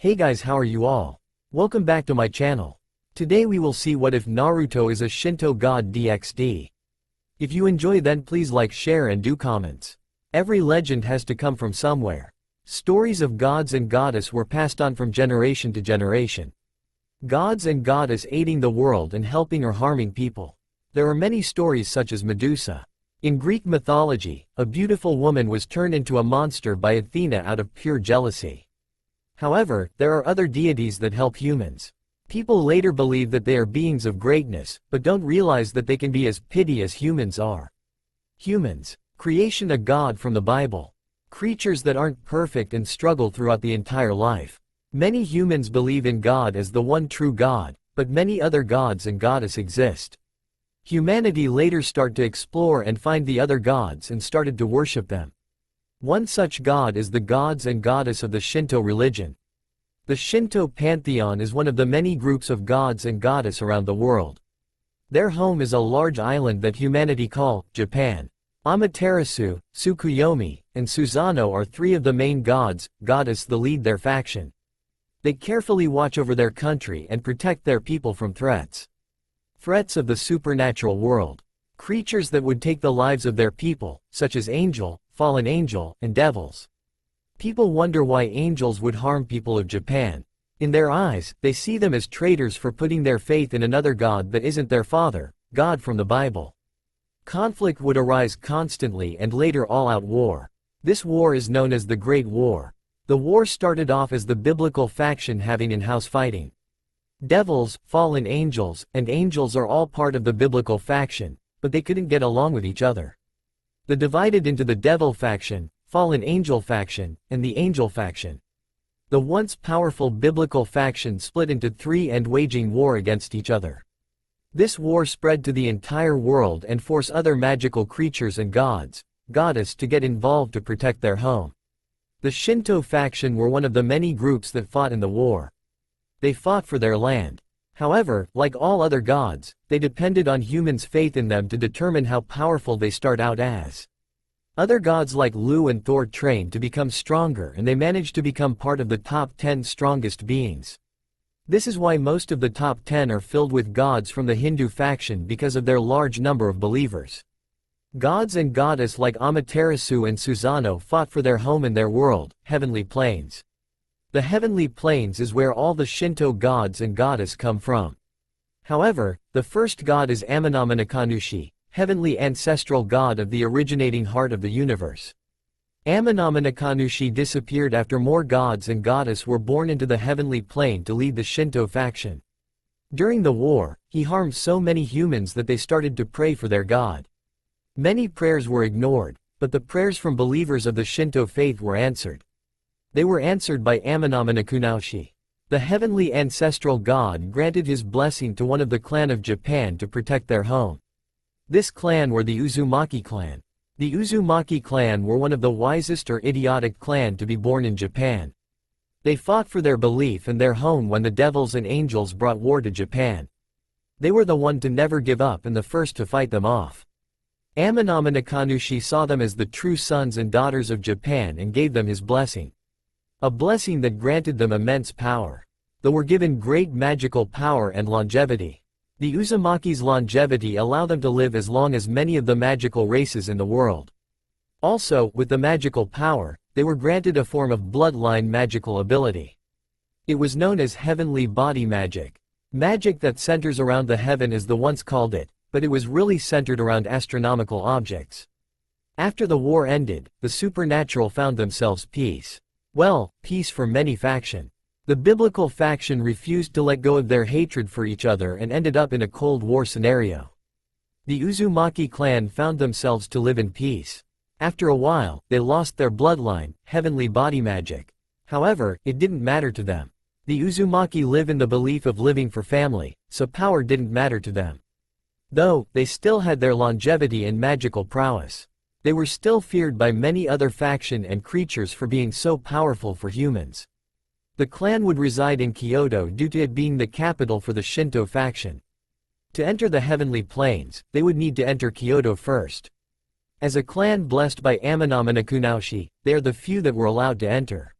Hey guys, how are you all? Welcome back to my channel. Today we will see what if Naruto is a Shinto god DXD. If you enjoy, then please like, share and do comments. Every legend has to come from somewhere. Stories of gods and goddess were passed on from generation to generation. Gods and goddess aiding the world and helping or harming people. There are many stories such as Medusa. In Greek mythology, a beautiful woman was turned into a monster by Athena out of pure jealousy. However, there are other deities that help humans. People later believe that they are beings of greatness, but don't realize that they can be as petty as humans are. Humans. Creation, a god from the Bible. Creatures that aren't perfect and struggle throughout the entire life. Many humans believe in God as the one true God, but many other gods and goddess exist. Humanity later started to explore and find the other gods and started to worship them. One such god is the gods and goddess of the Shinto religion. The Shinto pantheon is one of the many groups of gods and goddess around the world. Their home is a large island that humanity call Japan. Amaterasu, Tsukuyomi, and Susanoo are three of the main gods, goddess that lead their faction. They carefully watch over their country and protect their people from threats. Threats of the supernatural world. Creatures that would take the lives of their people, such as angel, fallen angel, and devils. People wonder why angels would harm people of Japan. In their eyes, they see them as traitors for putting their faith in another god that isn't their father, God from the Bible. Conflict would arise constantly and later all-out war. This war is known as the Great War. The war started off as the biblical faction having in-house fighting. Devils, fallen angels, and angels are all part of the biblical faction, but they couldn't get along with each other. They divided into the devil faction, fallen angel faction, and the angel faction. The once powerful biblical faction split into three and waging war against each other. This war spread to the entire world and forced other magical creatures and gods, goddess to get involved to protect their home. The Shinto faction were one of the many groups that fought in the war. They fought for their land. However, like all other gods, they depended on humans' faith in them to determine how powerful they start out as. Other gods like Lu and Thor trained to become stronger, and they managed to become part of the top 10 strongest beings. This is why most of the top 10 are filled with gods from the Hindu faction because of their large number of believers. Gods and goddess like Amaterasu and Susanoo fought for their home in their world, heavenly plains. The heavenly plains is where all the Shinto gods and goddess come from. However, the first god is Amenominakanushi, heavenly ancestral god of the originating heart of the universe. Amenominakanushi disappeared after more gods and goddess were born into the heavenly plane to lead the Shinto faction. During the war, he harmed so many humans that they started to pray for their god. Many prayers were ignored, but the prayers from believers of the Shinto faith were answered. They were answered by Amenominakanushi. The heavenly ancestral god granted his blessing to one of the clan of Japan to protect their home. This clan were the Uzumaki clan. The Uzumaki clan were one of the wisest or idiotic clan to be born in Japan. They fought for their belief and their home when the devils and angels brought war to Japan. They were the one to never give up and the first to fight them off. Amenominakanushi saw them as the true sons and daughters of Japan and gave them his blessing. A blessing that granted them immense power. They were given great magical power and longevity. The Uzumaki's longevity allowed them to live as long as many of the magical races in the world. Also, with the magical power, they were granted a form of bloodline magical ability. It was known as heavenly body magic. Magic that centers around the heaven as the once called it, but it was really centered around astronomical objects. After the war ended, the supernatural found themselves peace. Well, peace for many faction. The biblical faction refused to let go of their hatred for each other and ended up in a Cold War scenario. The Uzumaki clan found themselves to live in peace. After a while, they lost their bloodline, heavenly body magic. However, it didn't matter to them. The Uzumaki live in the belief of living for family, so power didn't matter to them. Though, they still had their longevity and magical prowess. They were still feared by many other faction and creatures for being so powerful for humans. The clan would reside in Kyoto due to it being the capital for the Shinto faction. To enter the heavenly plains, they would need to enter Kyoto first. As a clan blessed by Amenominakanushi, they are the few that were allowed to enter.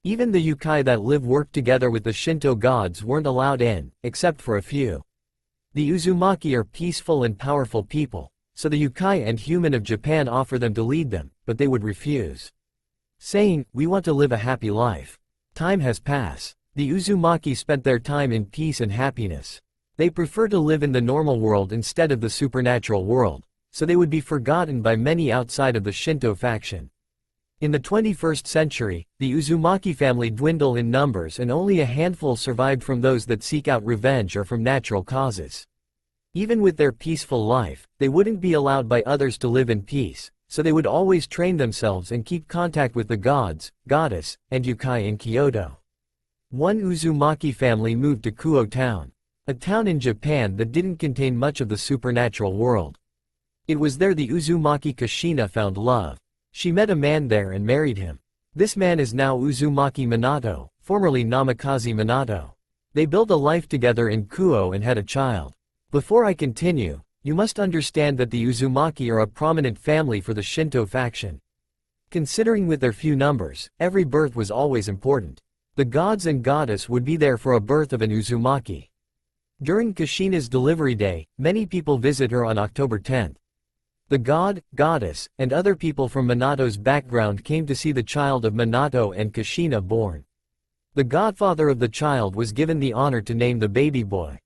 Even the yokai that work together with the Shinto gods weren't allowed in, except for a few. The Uzumaki are peaceful and powerful people, so the yokai and human of Japan offer them to lead them, but they would refuse, saying, "We want to live a happy life." Time has passed. The Uzumaki spent their time in peace and happiness. They prefer to live in the normal world instead of the supernatural world, so they would be forgotten by many outside of the Shinto faction. In the 21st century, the Uzumaki family dwindle in numbers and only a handful survived from those that seek out revenge or from natural causes. Even with their peaceful life, they wouldn't be allowed by others to live in peace, so they would always train themselves and keep contact with the gods, goddess, and yokai in Kyoto. One Uzumaki family moved to Kuo town, a town in Japan that didn't contain much of the supernatural world. It was there the Uzumaki Kushina found love. She met a man there and married him. This man is now Uzumaki Minato, formerly Namikaze Minato. They built a life together in Kuo and had a child. Before I continue, you must understand that the Uzumaki are a prominent family for the Shinto faction. Considering with their few numbers, every birth was always important. The gods and goddess would be there for a birth of an Uzumaki. During Kushina's delivery day, many people visit her on October 10th. The god, goddess, and other people from Minato's background came to see the child of Minato and Kushina born. The godfather of the child was given the honor to name the baby boy.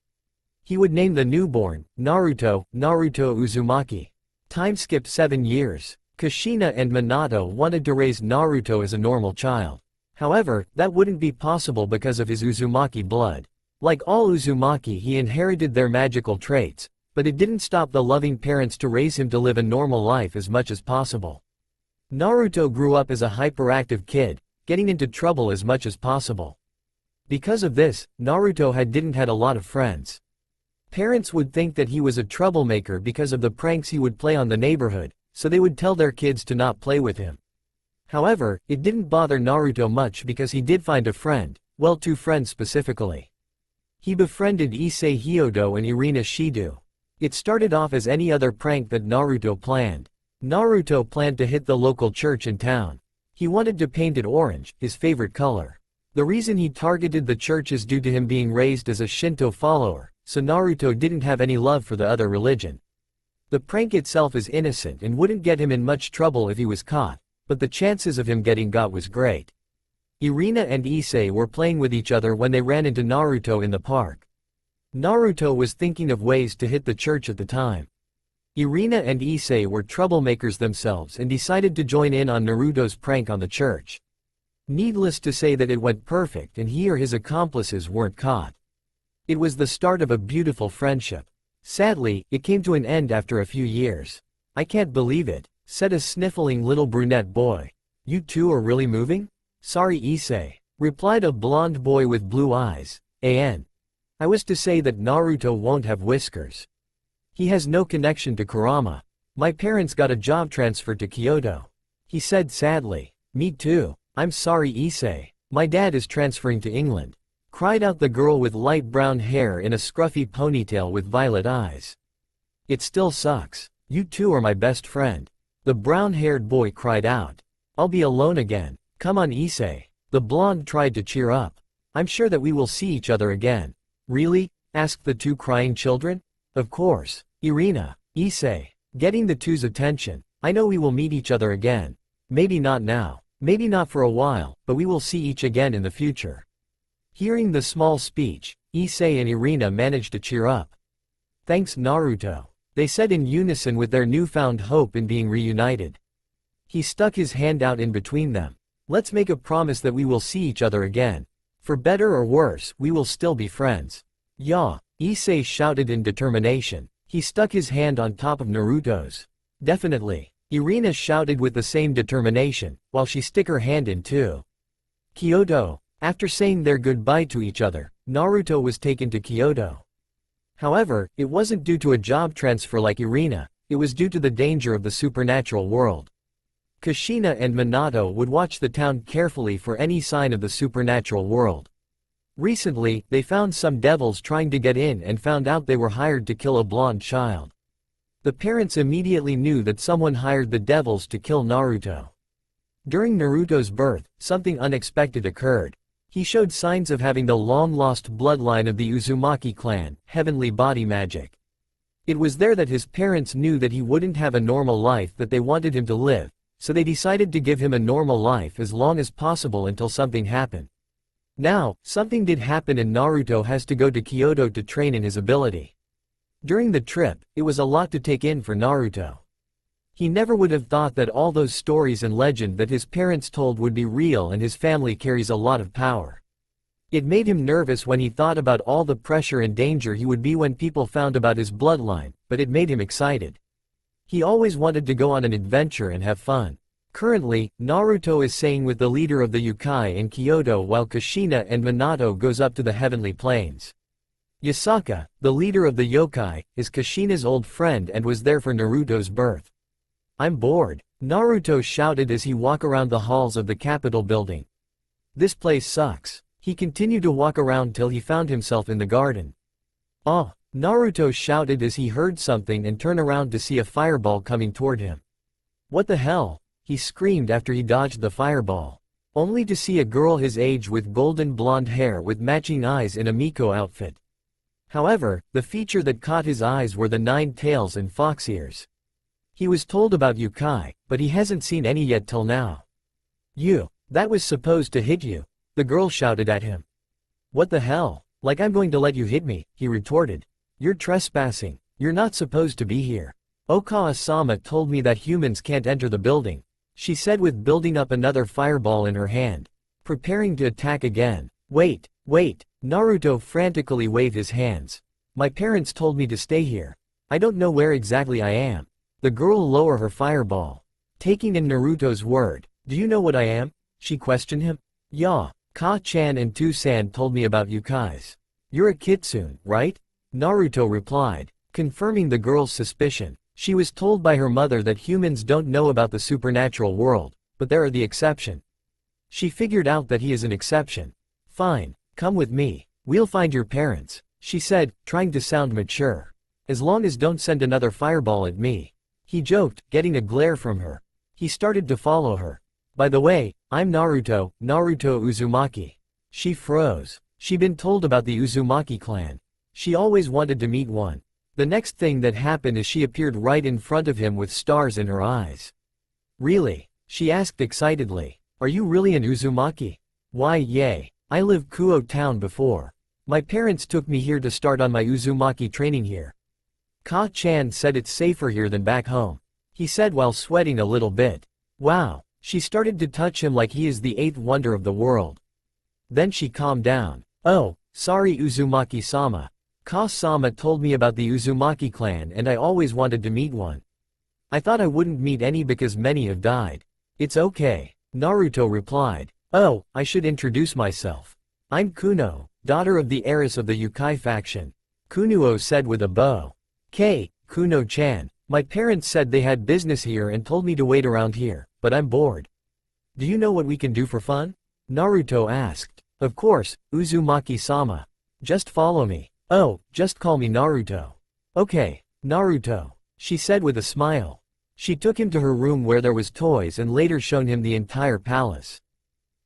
He would name the newborn, Naruto Uzumaki. Time skipped 7 years. Kushina and Minato wanted to raise Naruto as a normal child. However, that wouldn't be possible because of his Uzumaki blood. Like all Uzumaki, he inherited their magical traits, but it didn't stop the loving parents to raise him to live a normal life as much as possible. Naruto grew up as a hyperactive kid, getting into trouble as much as possible. Because of this, Naruto didn't had a lot of friends. Parents would think that he was a troublemaker because of the pranks he would play on the neighborhood, so they would tell their kids to not play with him. However, it didn't bother Naruto much because he did find a friend, well, 2 friends specifically. He befriended Issei Hyodo and Irina Shido. It started off as any other prank that Naruto planned. Naruto planned to hit the local church in town. He wanted to paint it orange, his favorite color. The reason he targeted the church is due to him being raised as a Shinto follower, so Naruto didn't have any love for the other religion. The prank itself is innocent and wouldn't get him in much trouble if he was caught, but the chances of him getting got was great. Irina and Issei were playing with each other when they ran into Naruto in the park. Naruto was thinking of ways to hit the church at the time. Irina and Issei were troublemakers themselves and decided to join in on Naruto's prank on the church. Needless to say that it went perfect and he or his accomplices weren't caught. It was the start of a beautiful friendship. Sadly, it came to an end after a few years. "I can't believe it," said a sniffling little brunette boy. "You two are really moving?" "Sorry, Issei," replied a blonde boy with blue eyes. I was to say that Naruto won't have whiskers. He has no connection to Kurama. My parents got a job transfer to Kyoto. He said sadly. "Me too. I'm sorry, Issei. My dad is transferring to England," cried out the girl with light brown hair in a scruffy ponytail with violet eyes. "It still sucks. You two are my best friend," the brown-haired boy cried out. "I'll be alone again. Come on, Issei." The blonde tried to cheer up. "I'm sure that we will see each other again." "Really?" asked the 2 crying children. "Of course." Irina, Issei, getting the 2's attention. "I know we will meet each other again. Maybe not now. Maybe not for a while, but we will see each again in the future." Hearing the small speech, Issei and Irina managed to cheer up. "Thanks, Naruto," they said in unison with their newfound hope in being reunited. He stuck his hand out in between them. "Let's make a promise that we will see each other again. For better or worse, we will still be friends." "Yeah," Issei shouted in determination. He stuck his hand on top of Naruto's. "Definitely," Irina shouted with the same determination, while she stuck her hand in too. Kyoto. After saying their goodbye to each other, Naruto was taken to Kyoto. However, it wasn't due to a job transfer like Irina, it was due to the danger of the supernatural world. Kushina and Minato would watch the town carefully for any sign of the supernatural world. Recently, they found some devils trying to get in and found out they were hired to kill a blonde child. The parents immediately knew that someone hired the devils to kill Naruto. During Naruto's birth, something unexpected occurred. He showed signs of having the long-lost bloodline of the Uzumaki clan, heavenly body magic. It was there that his parents knew that he wouldn't have a normal life that they wanted him to live, so they decided to give him a normal life as long as possible until something happened. Now, something did happen and Naruto has to go to Kyoto to train in his ability. During the trip, it was a lot to take in for Naruto. He never would have thought that all those stories and legend that his parents told would be real, and his family carries a lot of power. It made him nervous when he thought about all the pressure and danger he would be when people found about his bloodline, but it made him excited. He always wanted to go on an adventure and have fun. Currently, Naruto is staying with the leader of the yokai in Kyoto while Kushina and Minato goes up to the heavenly plains. Yasaka, the leader of the yokai, is Kushina's old friend and was there for Naruto's birth. "I'm bored," Naruto shouted as he walked around the halls of the Capitol building. "This place sucks." He continued to walk around till he found himself in the garden. "Oh!" Naruto shouted as he heard something and turned around to see a fireball coming toward him. "What the hell?" he screamed after he dodged the fireball. Only to see a girl his age with golden blonde hair with matching eyes in a Miko outfit. However, the feature that caught his eyes were the 9 tails and fox ears. He was told about yokai, but he hasn't seen any yet till now. That was supposed to hit you," the girl shouted at him. "What the hell? Like I'm going to let you hit me," he retorted. "You're trespassing. You're not supposed to be here. Okawa-sama told me that humans can't enter the building," she said with building up another fireball in her hand, preparing to attack again. Wait, Naruto frantically waved his hands. "My parents told me to stay here. I don't know where exactly I am." The girl lowered her fireball. Taking in Naruto's word, "Do you know what I am?" she questioned him. "Yeah, Ka-chan and Tu-san told me about yokais." "You're a kitsune, right?" Naruto replied, confirming the girl's suspicion. She was told by her mother that humans don't know about the supernatural world, but they are the exception. She figured out that he is an exception. "Fine, come with me. We'll find your parents," she said, trying to sound mature. "As long as don't send another fireball at me." He joked, getting a glare from her. He started to follow her. "By the way, I'm Naruto Uzumaki." She froze. She'd been told about the Uzumaki clan. She always wanted to meet one. The next thing that happened is she appeared right in front of him with stars in her eyes. "Really?" she asked excitedly. "Are you really an Uzumaki?" "Why, yay. I lived Kuo town before. My parents took me here to start on my Uzumaki training here. Ka-chan said it's safer here than back home," he said while sweating a little bit. "Wow." She started to touch him like he is the 8th wonder of the world. Then she calmed down. "Oh, sorry Uzumaki-sama. Ka-sama told me about the Uzumaki clan and I always wanted to meet one. I thought I wouldn't meet any because many have died." "It's okay," Naruto replied. "Oh, I should introduce myself. I'm Kuno, daughter of the heiress of the yokai faction," Kunuo said with a bow. Kuno-chan, my parents said they had business here and told me to wait around here, but I'm bored. Do you know what we can do for fun?" Naruto asked. "Of course, Uzumaki-sama. Just follow me." "Oh, just call me Naruto." "Okay, Naruto," she said with a smile. She took him to her room where there was toys and later shown him the entire palace.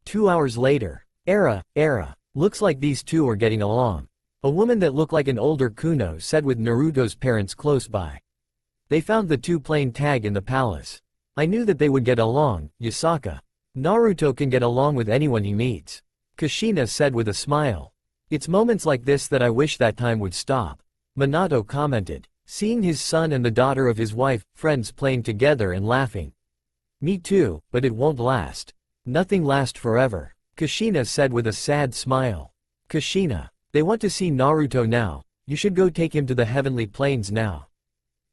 2 hours later. Era. Looks like these two are getting along," a woman that looked like an older Kuno said with Naruto's parents close by. They found the two playing tag in the palace. "I knew that they would get along, Yasaka. Naruto can get along with anyone he meets," Kushina said with a smile. "It's moments like this that I wish that time would stop," Minato commented, seeing his son and the daughter of his wife, friends playing together and laughing. "Me too, but it won't last. Nothing lasts forever," Kushina said with a sad smile. "Kushina, they want to see Naruto now. You should go take him to the heavenly plains now,"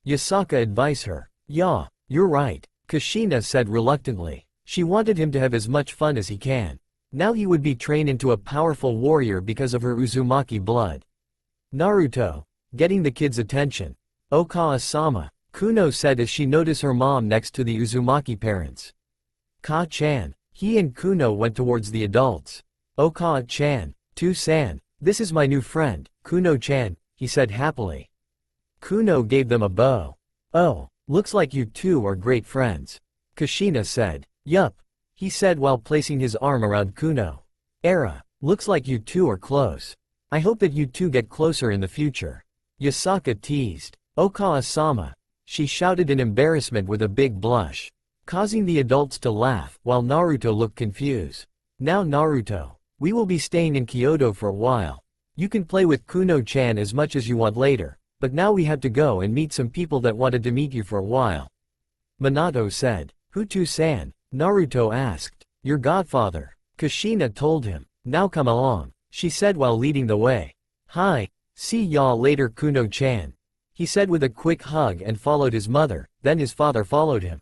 Yasaka advised her. "Yeah, you're right," Kushina said reluctantly. She wanted him to have as much fun as he can. Now he would be trained into a powerful warrior because of her Uzumaki blood. "Naruto," getting the kid's attention. "Okawa-sama," Kuno said as she noticed her mom next to the Uzumaki parents. "Ka-chan." He and Kuno went towards the adults. "Okawa-chan, Tu-san, this is my new friend, Kuno-chan," he said happily. Kuno gave them a bow. "Oh, looks like you two are great friends," Kushina said. "Yup. he said while placing his arm around Kuno. Era, looks like you two are close. I hope that you two get closer in the future. Yasaka teased. Okawa-sama, she shouted in embarrassment with a big blush, causing the adults to laugh, while Naruto looked confused. Now Naruto, we will be staying in Kyoto for a while. You can play with Kuno-chan as much as you want later, but now we have to go and meet some people that wanted to meet you for a while. Minato said. Hutu-san, Naruto asked. Your godfather. Kushina told him. Now come along, she said while leading the way. Hi, see y'all later Kuno-chan, he said with a quick hug and followed his mother, then his father followed him.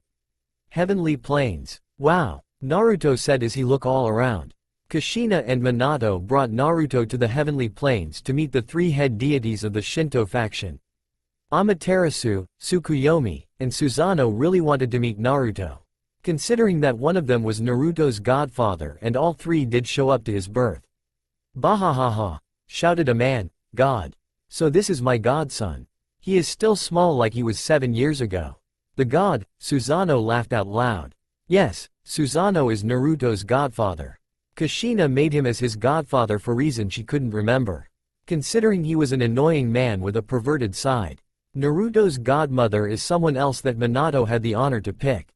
Heavenly Plains. Wow, Naruto said as he looked all around. Kushina and Minato brought Naruto to the Heavenly Plains to meet the three head deities of the Shinto faction. Amaterasu, Tsukuyomi, and Susanoo really wanted to meet Naruto, considering that one of them was Naruto's godfather and all three did show up to his birth. Bahahaha, shouted a man, God. So this is my godson. He is still small like he was 7 years ago. The god, Susanoo laughed out loud. Yes, Susanoo is Naruto's godfather. Kushina made him as his godfather for reason she couldn't remember, considering he was an annoying man with a perverted side. Naruto's godmother is someone else that Minato had the honor to pick.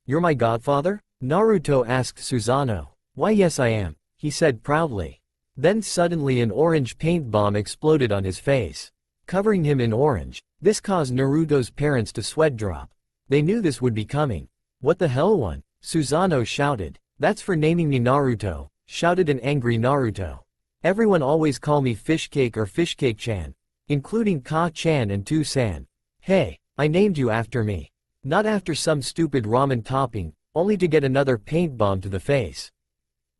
You're my godfather? Naruto asked Susanoo. Why yes I am, he said proudly. Then suddenly an orange paint bomb exploded on his face, covering him in orange. This caused Naruto's parents to sweat drop. They knew this would be coming. What the hell one? Susanoo shouted. That's for naming me Naruto, shouted an angry Naruto. Everyone always call me Fishcake or Fishcake-chan, including Ka-chan and Tu-san. Hey, I named you after me. Not after some stupid ramen topping, only to get another paint bomb to the face.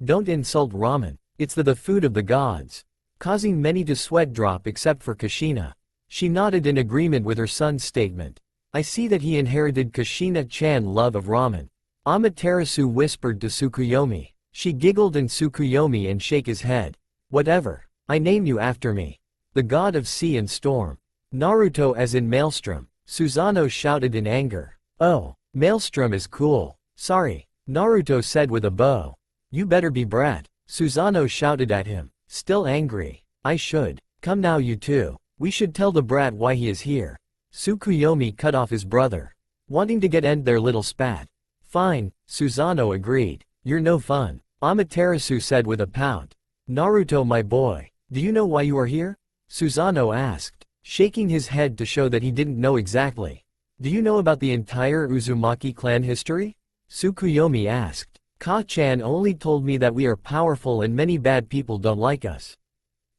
Don't insult ramen, it's the food of the gods. Causing many to sweat drop except for Kushina. She nodded in agreement with her son's statement. I see that he inherited Kushina-chan love of ramen. Amaterasu whispered to Tsukuyomi. She giggled and Tsukuyomi and shake his head. Whatever, I name you after me. The god of sea and storm. Naruto as in Maelstrom, Susanoo shouted in anger. Oh, Maelstrom is cool. Sorry, Naruto said with a bow. You better be brat, Susanoo shouted at him, still angry. I should. Come now you two. We should tell the brat why he is here. Tsukuyomi cut off his brother, wanting to get end their little spat. Fine, Susanoo agreed. You're no fun, Amaterasu said with a pout. Naruto my boy, do you know why you are here? Susanoo asked, shaking his head to show that he didn't know exactly. Do you know about the entire Uzumaki clan history? Tsukuyomi asked. Ka-chan only told me that we are powerful and many bad people don't like us.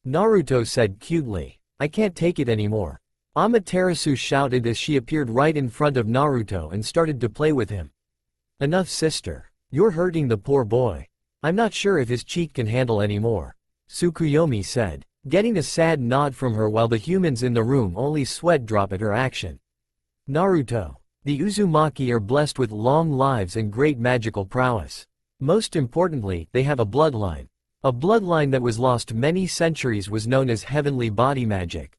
Naruto said cutely. I can't take it anymore. Amaterasu shouted as she appeared right in front of Naruto and started to play with him. Enough sister. You're hurting the poor boy. I'm not sure if his cheek can handle anymore, Tsukuyomi said, getting a sad nod from her while the humans in the room only sweat drop at her action. Naruto. The Uzumaki are blessed with long lives and great magical prowess. Most importantly, they have a bloodline. A bloodline that was lost many centuries was known as heavenly body magic.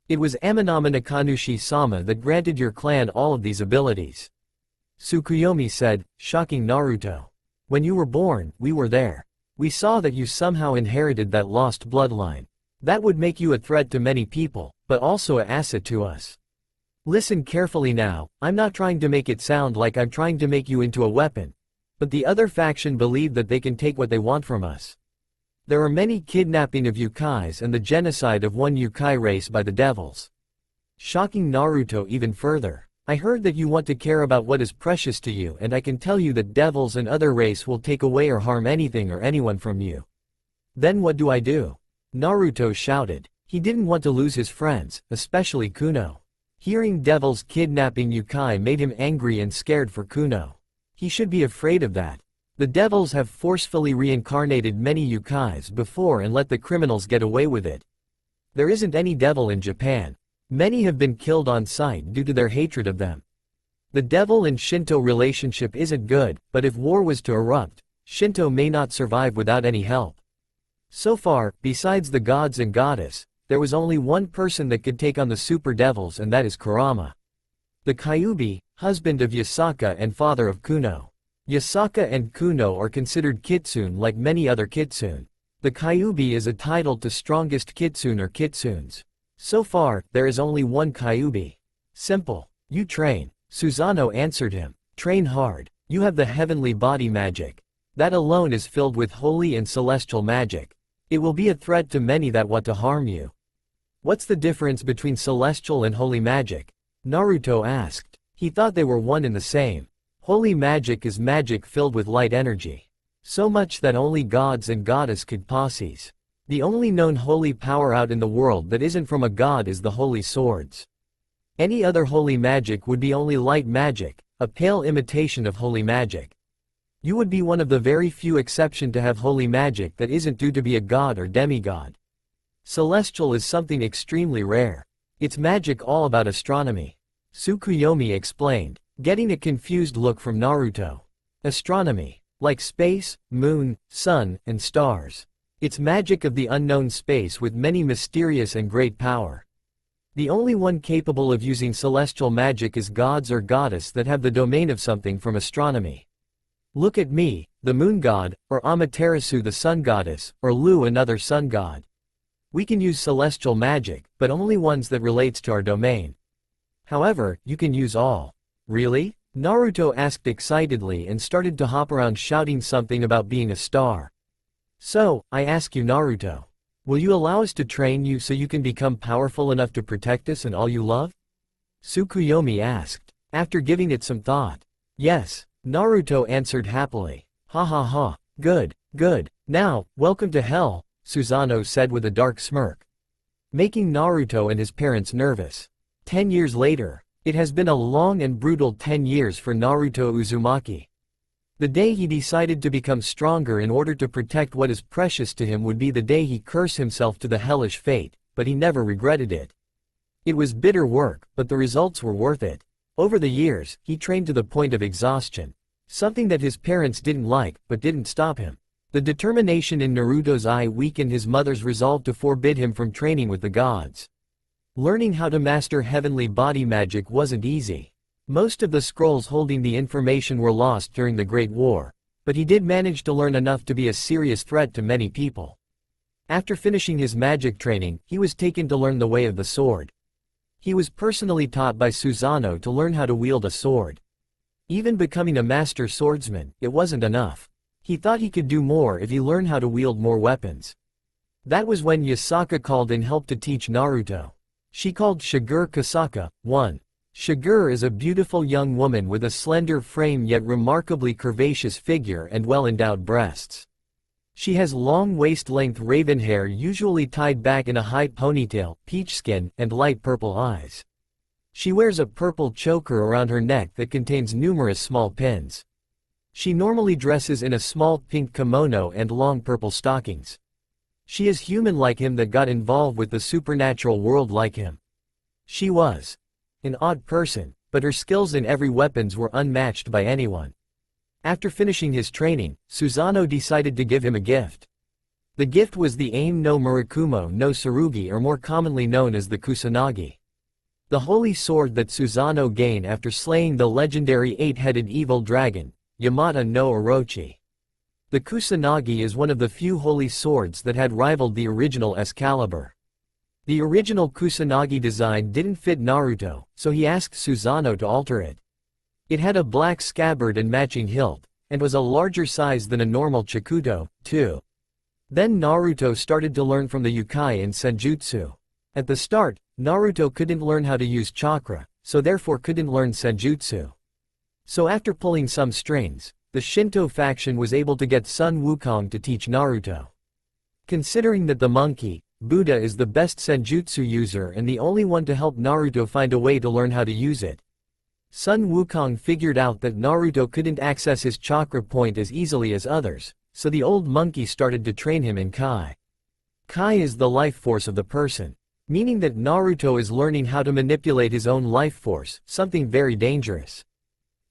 It was Amanama Nakanushi-sama that granted your clan all of these abilities. Tsukuyomi said, shocking Naruto. When you were born, we were there. We saw that you somehow inherited that lost bloodline. That would make you a threat to many people, but also an asset to us. Listen carefully now, I'm not trying to make it sound like I'm trying to make you into a weapon. But the other faction believe that they can take what they want from us. There are many kidnapping of yukais and the genocide of one yukai race by the devils. Shocking Naruto even further. I heard that you want to care about what is precious to you and I can tell you that devils and other race will take away or harm anything or anyone from you. Then what do I do? Naruto shouted. He didn't want to lose his friends, especially Kuno. Hearing devils kidnapping yukai made him angry and scared for Kuno. He should be afraid of that. The devils have forcefully reincarnated many yukais before and let the criminals get away with it. There isn't any devil in Japan. Many have been killed on sight due to their hatred of them. The devil and Shinto relationship isn't good, but if war was to erupt, Shinto may not survive without any help. So far, besides the gods and goddess, there was only one person that could take on the super devils and that is Kurama. The Kyuubi, husband of Yasaka and father of Kuno. Yasaka and Kuno are considered kitsune like many other kitsune. The Kyuubi is a title to strongest kitsune or kitsunes. So far, there is only one Kyuubi. Simple. You train. Susanoo answered him. Train hard. You have the heavenly body magic. That alone is filled with holy and celestial magic. It will be a threat to many that want to harm you. What's the difference between celestial and holy magic? Naruto asked. He thought they were one and the same. Holy magic is magic filled with light energy. So much that only gods and goddess could possess. The only known holy power out in the world that isn't from a god is the holy swords. Any other holy magic would be only light magic, a pale imitation of holy magic. You would be one of the very few exceptions to have holy magic that isn't due to be a god or demigod. Celestial is something extremely rare. It's magic all about astronomy. Tsukuyomi explained, getting a confused look from Naruto. Astronomy. Like space, moon, sun, and stars. It's magic of the unknown space with many mysterious and great power. The only one capable of using celestial magic is gods or goddess that have the domain of something from astronomy. Look at me, the moon god, or Amaterasu the sun goddess, or Lu another sun god. We can use celestial magic, but only ones that relates to our domain. However, you can use all. Really? Naruto asked excitedly and started to hop around shouting something about being a star. So, I ask you Naruto. Will you allow us to train you so you can become powerful enough to protect us and all you love? Tsukuyomi asked, after giving it some thought. Yes, Naruto answered happily. Ha ha ha, good, good. Now, welcome to hell, Susanoo said with a dark smirk, making Naruto and his parents nervous. 10 years later. It has been a long and brutal 10 years for Naruto Uzumaki. The day he decided to become stronger in order to protect what is precious to him would be the day he cursed himself to the hellish fate, but he never regretted it. It was bitter work, but the results were worth it. Over the years, he trained to the point of exhaustion. Something that his parents didn't like, but didn't stop him. The determination in Naruto's eye weakened his mother's resolve to forbid him from training with the gods. Learning how to master heavenly body magic wasn't easy. Most of the scrolls holding the information were lost during the Great War, but he did manage to learn enough to be a serious threat to many people. After finishing his magic training, he was taken to learn the way of the sword. He was personally taught by Susanoo to learn how to wield a sword. Even becoming a master swordsman, it wasn't enough. He thought he could do more if he learned how to wield more weapons. That was when Yasaka called in help to teach Naruto. She called Shigure Kasaka. 1. Shigure is a beautiful young woman with a slender frame yet remarkably curvaceous figure and well-endowed breasts. She has long waist-length raven hair usually tied back in a high ponytail, peach skin, and light purple eyes. She wears a purple choker around her neck that contains numerous small pins. She normally dresses in a small pink kimono and long purple stockings. She is human like him that got involved with the supernatural world like him. She was an odd person, but her skills in every weapons were unmatched by anyone. After finishing his training, Susanoo decided to give him a gift. The gift was the Aim no Murakumo no Tsurugi, or more commonly known as the Kusanagi. The holy sword that Susanoo gained after slaying the legendary 8-headed evil dragon, Yamata no Orochi. The Kusanagi is one of the few holy swords that had rivaled the original Excalibur. The original Kusanagi design didn't fit Naruto, so he asked Susanoo to alter it. It had a black scabbard and matching hilt, and was a larger size than a normal Chikuto, too. Then Naruto started to learn from the Ukai and Senjutsu. At the start, Naruto couldn't learn how to use chakra, so therefore couldn't learn Senjutsu. So after pulling some strings, the Shinto faction was able to get Sun Wukong to teach Naruto. Considering that the monkey, Buddha, is the best Senjutsu user and the only one to help Naruto find a way to learn how to use it, Sun Wukong figured out that Naruto couldn't access his chakra point as easily as others, so the old monkey started to train him in Kai. Kai is the life force of the person, meaning that Naruto is learning how to manipulate his own life force, something very dangerous.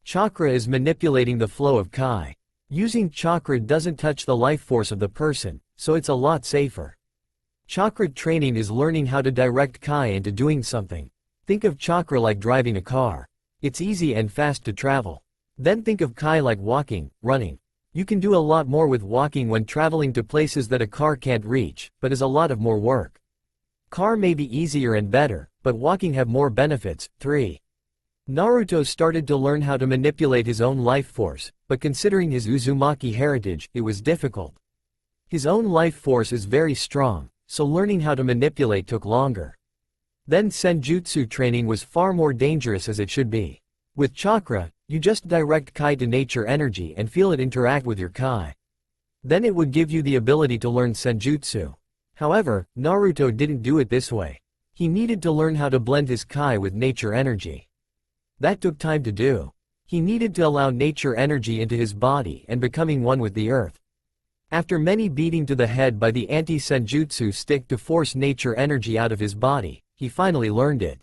Chakra is manipulating the flow of Kai. Using chakra doesn't touch the life force of the person, so it's a lot safer. Chakra training is learning how to direct Kai into doing something. Think of chakra like driving a car. It's easy and fast to travel. Then think of Kai like walking, running. You can do a lot more with walking when traveling to places that a car can't reach, but is a lot of more work. Car may be easier and better, but walking have more benefits. 3. Naruto started to learn how to manipulate his own life force, but considering his Uzumaki heritage, it was difficult. His own life force is very strong, so learning how to manipulate took longer. Then senjutsu training was far more dangerous as it should be. With chakra, you just direct Kai to nature energy and feel it interact with your Kai. Then it would give you the ability to learn senjutsu. However, Naruto didn't do it this way. He needed to learn how to blend his Kai with nature energy. That took time to do. He needed to allow nature energy into his body and becoming one with the earth. After many beating to the head by the anti-senjutsu stick to force nature energy out of his body, he finally learned it.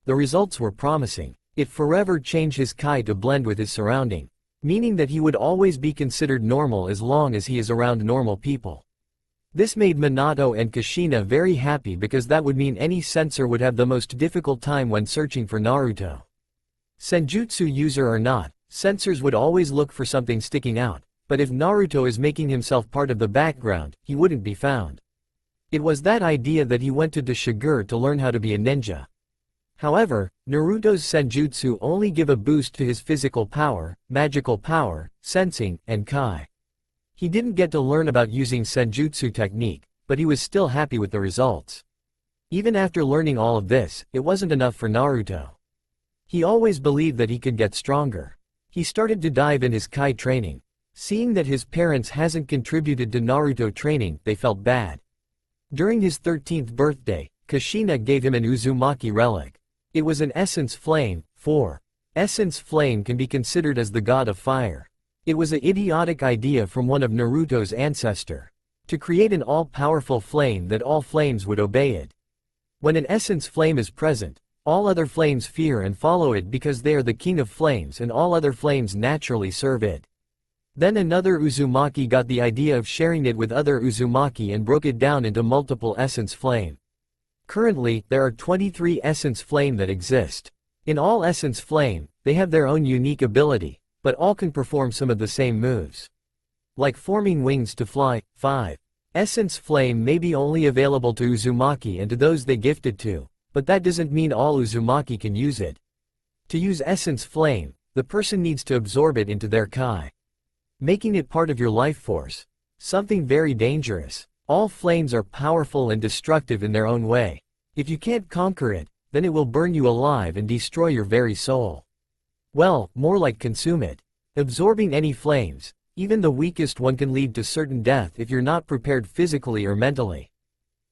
The results were promising. It forever changed his Kai to blend with his surrounding, meaning that he would always be considered normal as long as he is around normal people. This made Minato and Kushina very happy because that would mean any censor would have the most difficult time when searching for Naruto. Senjutsu user or not, censors would always look for something sticking out, but if Naruto is making himself part of the background, he wouldn't be found. It was that idea that he went to Shigur to learn how to be a ninja. However, Naruto's senjutsu only give a boost to his physical power, magical power, sensing, and Kai. He didn't get to learn about using senjutsu technique, but he was still happy with the results. Even after learning all of this, it wasn't enough for Naruto. He always believed that he could get stronger. He started to dive in his Kai training. Seeing that his parents hasn't contributed to Naruto training, they felt bad. During his 13th birthday, Kushina gave him an Uzumaki relic. It was an essence flame. 4. Essence flame can be considered as the god of fire. It was an idiotic idea from one of Naruto's ancestor. To create an all-powerful flame that all flames would obey it. When an essence flame is present, all other flames fear and follow it because they are the king of flames and all other flames naturally serve it. Then another Uzumaki got the idea of sharing it with other Uzumaki and broke it down into multiple essence flame. Currently, there are 23 essence flame that exist. In all essence flame, they have their own unique ability, but all can perform some of the same moves. Like forming wings to fly. 5. Essence flame may be only available to Uzumaki and to those they gifted to, but that doesn't mean all Uzumaki can use it. To use essence flame, the person needs to absorb it into their Kai, making it part of your life force. Something very dangerous. All flames are powerful and destructive in their own way. If you can't conquer it, then it will burn you alive and destroy your very soul. Well, more like consume it. Absorbing any flames, even the weakest one, can lead to certain death if you're not prepared physically or mentally.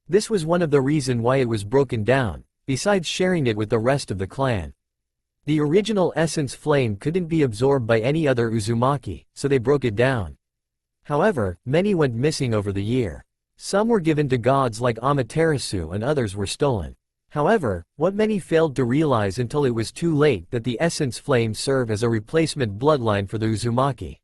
This was one of the reasons why it was broken down, besides sharing it with the rest of the clan. The original essence flame couldn't be absorbed by any other Uzumaki, so they broke it down. However, many went missing over the year. Some were given to gods like Amaterasu and others were stolen. However, what many failed to realize until it was too late that the essence flame served as a replacement bloodline for the Uzumaki.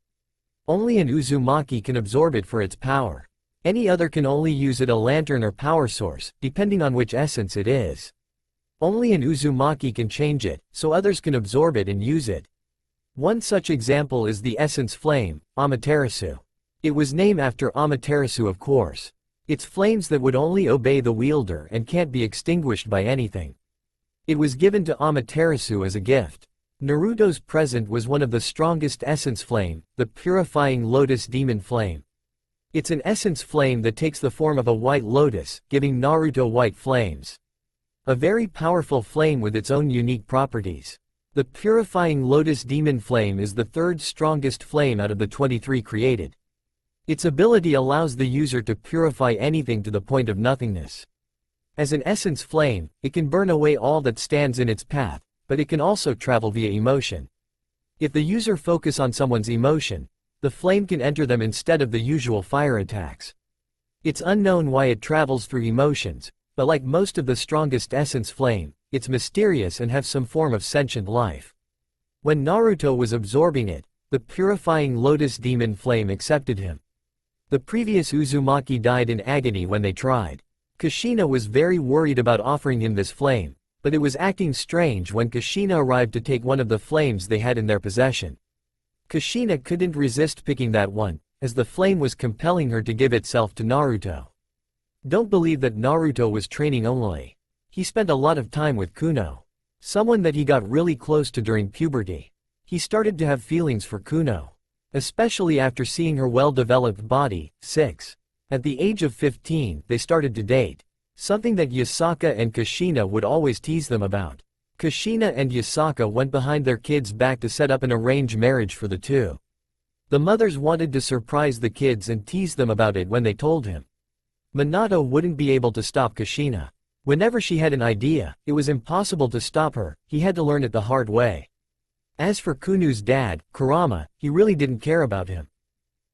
Only an Uzumaki can absorb it for its power. Any other can only use it a lantern or power source, depending on which essence it is. Only an Uzumaki can change it, so others can absorb it and use it. One such example is the essence flame, Amaterasu. It was named after Amaterasu, of course. It's flames that would only obey the wielder and can't be extinguished by anything. It was given to Amaterasu as a gift. Naruto's present was one of the strongest essence flame, the purifying lotus demon flame. It's an essence flame that takes the form of a white lotus, giving Naruto white flames. A very powerful flame with its own unique properties. The purifying lotus demon flame is the third strongest flame out of the 23 created. Its ability allows the user to purify anything to the point of nothingness. As an essence flame, it can burn away all that stands in its path, but it can also travel via emotion. If the user focus on someone's emotion, the flame can enter them instead of the usual fire attacks. It's unknown why it travels through emotions, but like most of the strongest essence flame, it's mysterious and has some form of sentient life. When Naruto was absorbing it, the purifying lotus demon flame accepted him. The previous Uzumaki died in agony when they tried. Kushina was very worried about offering him this flame, but it was acting strange when Kushina arrived to take one of the flames they had in their possession. Kushina couldn't resist picking that one, as the flame was compelling her to give itself to Naruto. Don't believe that Naruto was training only. He spent a lot of time with Kuno, someone that he got really close to during puberty. He started to have feelings for Kuno, especially after seeing her well-developed body. 6. At the age of 15, they started to date, something that Yasaka and Kushina would always tease them about. Kushina and Yasaka went behind their kids' back to set up an arranged marriage for the two. The mothers wanted to surprise the kids and tease them about it when they told him. Minato wouldn't be able to stop Kushina. Whenever she had an idea, it was impossible to stop her. He had to learn it the hard way. As for Kuno's dad, Kurama, he really didn't care about him.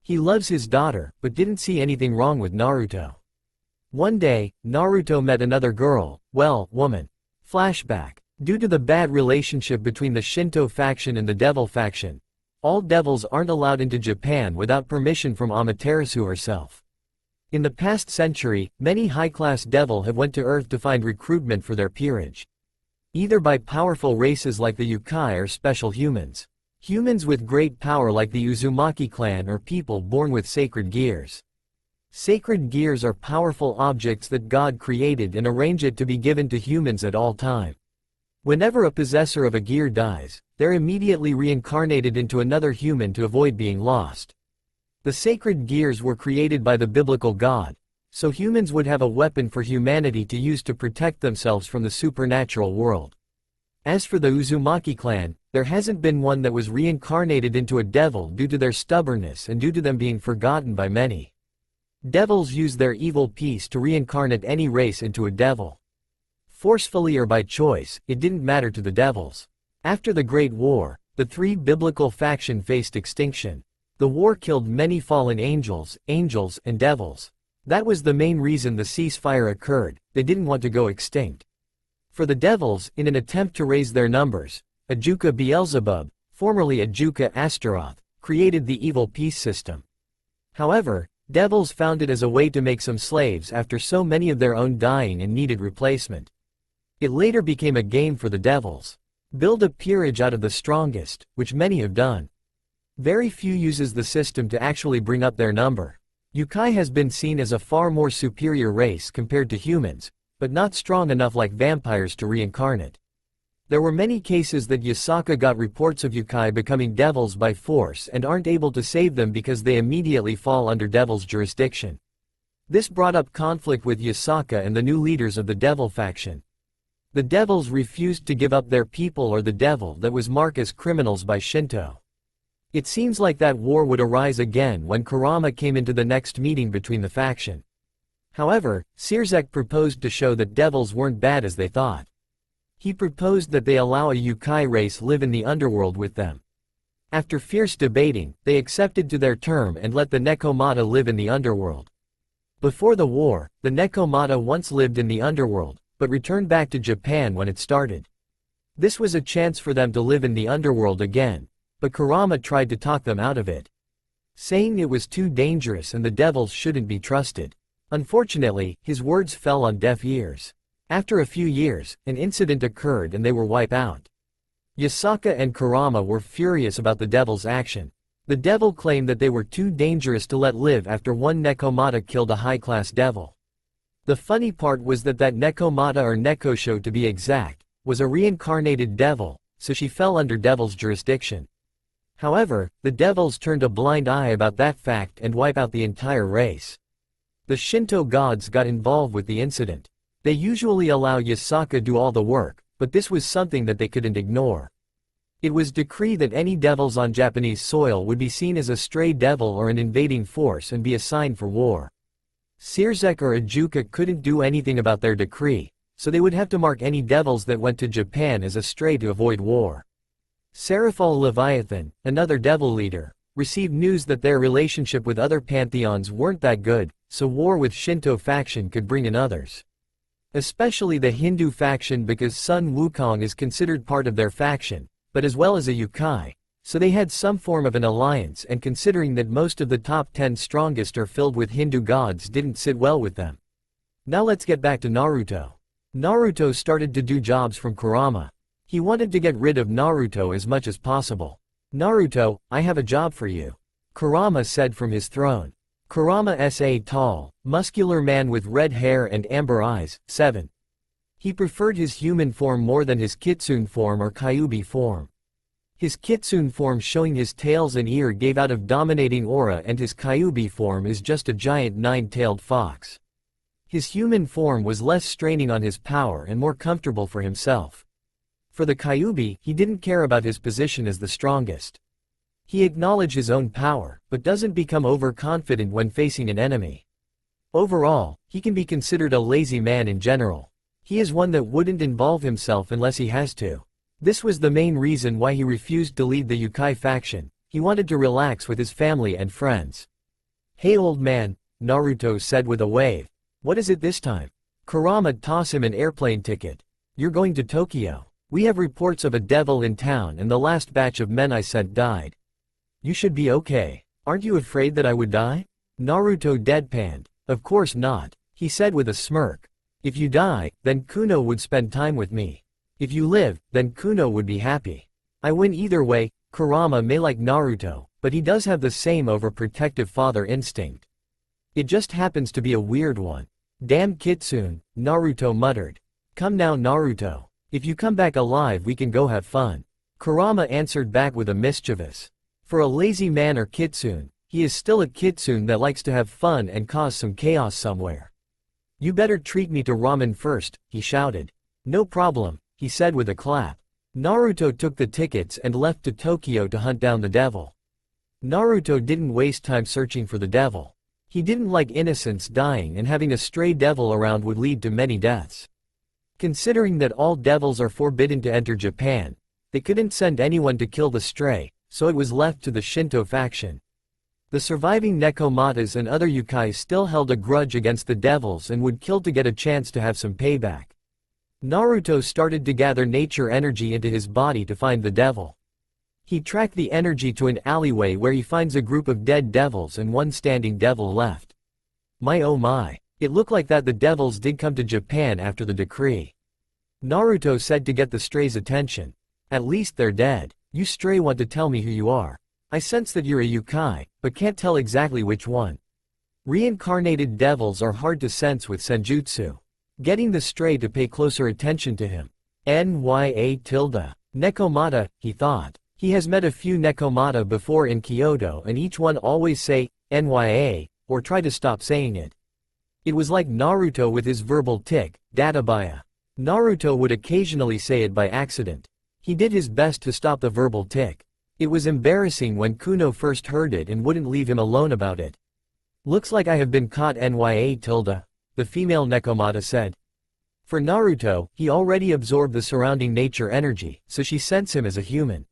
He loves his daughter, but didn't see anything wrong with Naruto. One day, Naruto met another girl, woman. Flashback. Due to the bad relationship between the Shinto faction and the Devil faction, all devils aren't allowed into Japan without permission from Amaterasu herself. In the past century, many high-class devil have went to Earth to find recruitment for their peerage. Either by powerful races like the Yukai or special humans. Humans with great power like the Uzumaki clan or people born with sacred gears. Sacred gears are powerful objects that God created and arranged it to be given to humans at all time. Whenever a possessor of a gear dies, they're immediately reincarnated into another human to avoid being lost. The sacred gears were created by the biblical God, so humans would have a weapon for humanity to use to protect themselves from the supernatural world. As for the Uzumaki clan, there hasn't been one that was reincarnated into a devil due to their stubbornness and due to them being forgotten by many. Devils use their evil piece to reincarnate any race into a devil. Forcefully or by choice, it didn't matter to the devils. After the Great War, the three biblical factions faced extinction. The war killed many fallen angels, and devils. That was the main reason the ceasefire occurred. They didn't want to go extinct. For the devils, in an attempt to raise their numbers, Ajuka Beelzebub, formerly Ajuka Astaroth, created the evil peace system. However, devils found it as a way to make some slaves after so many of their own dying and needed replacement. It later became a game for the devils. Build a peerage out of the strongest, which many have done. Very few uses the system to actually bring up their number. Yukai has been seen as a far more superior race compared to humans, but not strong enough like vampires to reincarnate. There were many cases that Yasaka got reports of Yukai becoming devils by force and aren't able to save them because they immediately fall under devil's jurisdiction. This brought up conflict with Yasaka and the new leaders of the devil faction. The devils refused to give up their people or the devil that was marked as criminals by Shinto. It seems like that war would arise again when Kurama came into the next meeting between the faction. However, Sirzek proposed to show that devils weren't bad as they thought. He proposed that they allow a Yukai race live in the underworld with them. After fierce debating, they accepted to their term and let the Nekomata live in the underworld. Before the war, the Nekomata once lived in the underworld, but returned back to Japan when it started. This was a chance for them to live in the underworld again, but Kurama tried to talk them out of it, saying it was too dangerous and the devils shouldn't be trusted. Unfortunately, his words fell on deaf ears. After a few years, an incident occurred and they were wiped out. Yasaka and Kurama were furious about the devil's action. The devil claimed that they were too dangerous to let live after one Nekomata killed a high-class devil. The funny part was that Nekomata, or Nekosho to be exact, was a reincarnated devil, so she fell under devil's jurisdiction. However, the devils turned a blind eye about that fact and wiped out the entire race. The Shinto gods got involved with the incident. They usually allow Yasaka do all the work, but this was something that they couldn't ignore. It was decreed that any devils on Japanese soil would be seen as a stray devil or an invading force and be assigned for war. Sirzek or Ajuka couldn't do anything about their decree, so they would have to mark any devils that went to Japan as a stray to avoid war. Seraphal Leviathan, another devil leader, received news that their relationship with other pantheons weren't that good, so war with Shinto faction could bring in others. Especially the Hindu faction, because Sun Wukong is considered part of their faction, but as well as a Yukai, so they had some form of an alliance, and considering that most of the top 10 strongest are filled with Hindu gods didn't sit well with them. Now let's get back to Naruto. Naruto started to do jobs from Kurama. He wanted to get rid of Naruto as much as possible. Naruto, I have a job for you. Kurama said from his throne. Kurama sa tall, muscular man with red hair and amber eyes, 7. He preferred his human form more than his kitsune form or kyuubi form. His kitsune form showing his tails and ear gave out of dominating aura, and his kyuubi form is just a giant nine-tailed fox. His human form was less straining on his power and more comfortable for himself. For the kyuubi, he didn't care about his position as the strongest. He acknowledged his own power, but doesn't become overconfident when facing an enemy. Overall, he can be considered a lazy man in general. He is one that wouldn't involve himself unless he has to. This was the main reason why he refused to lead the Ukai faction. He wanted to relax with his family and friends. Hey old man, Naruto said with a wave. What is it this time? Kurama tossed him an airplane ticket. You're going to Tokyo. We have reports of a devil in town and the last batch of men I sent died. You should be okay. Aren't you afraid that I would die? Naruto deadpanned. Of course not, he said with a smirk. If you die, then Kuno would spend time with me. If you live, then Kuno would be happy. I win either way. Kurama may like Naruto, but he does have the same overprotective father instinct. It just happens to be a weird one. Damn kitsune, Naruto muttered. Come now Naruto. If you come back alive we can go have fun. Kurama answered back with a mischievous. For a lazy man or kitsune, he is still a kitsune that likes to have fun and cause some chaos somewhere. You better treat me to ramen first, he shouted. No problem, he said with a clap. Naruto took the tickets and left to Tokyo to hunt down the devil. Naruto didn't waste time searching for the devil. He didn't like innocents dying, and having a stray devil around would lead to many deaths. Considering that all devils are forbidden to enter Japan, they couldn't send anyone to kill the stray, so it was left to the Shinto faction. The surviving Nekomatas and other Yukai still held a grudge against the devils and would kill to get a chance to have some payback. Naruto started to gather nature energy into his body to find the devil. He tracked the energy to an alleyway where he finds a group of dead devils and one standing devil left. My oh my, it looked like that the devils did come to Japan after the decree. Naruto said to get the stray's attention. At least they're dead. You stray want to tell me who you are. I sense that you're a Yukai, but can't tell exactly which one. Reincarnated devils are hard to sense with senjutsu. Getting the stray to pay closer attention to him. Nekomata, he thought. He has met a few Nekomata before in Kyoto and each one always say, NYA, or try to stop saying it. It was like Naruto with his verbal tic, databaya. Naruto would occasionally say it by accident. He did his best to stop the verbal tic. It was embarrassing when Kuno first heard it and wouldn't leave him alone about it. Looks like I have been caught NYA, the female Nekomata said. For Naruto, he already absorbed the surrounding nature energy, so she sensed him as a human.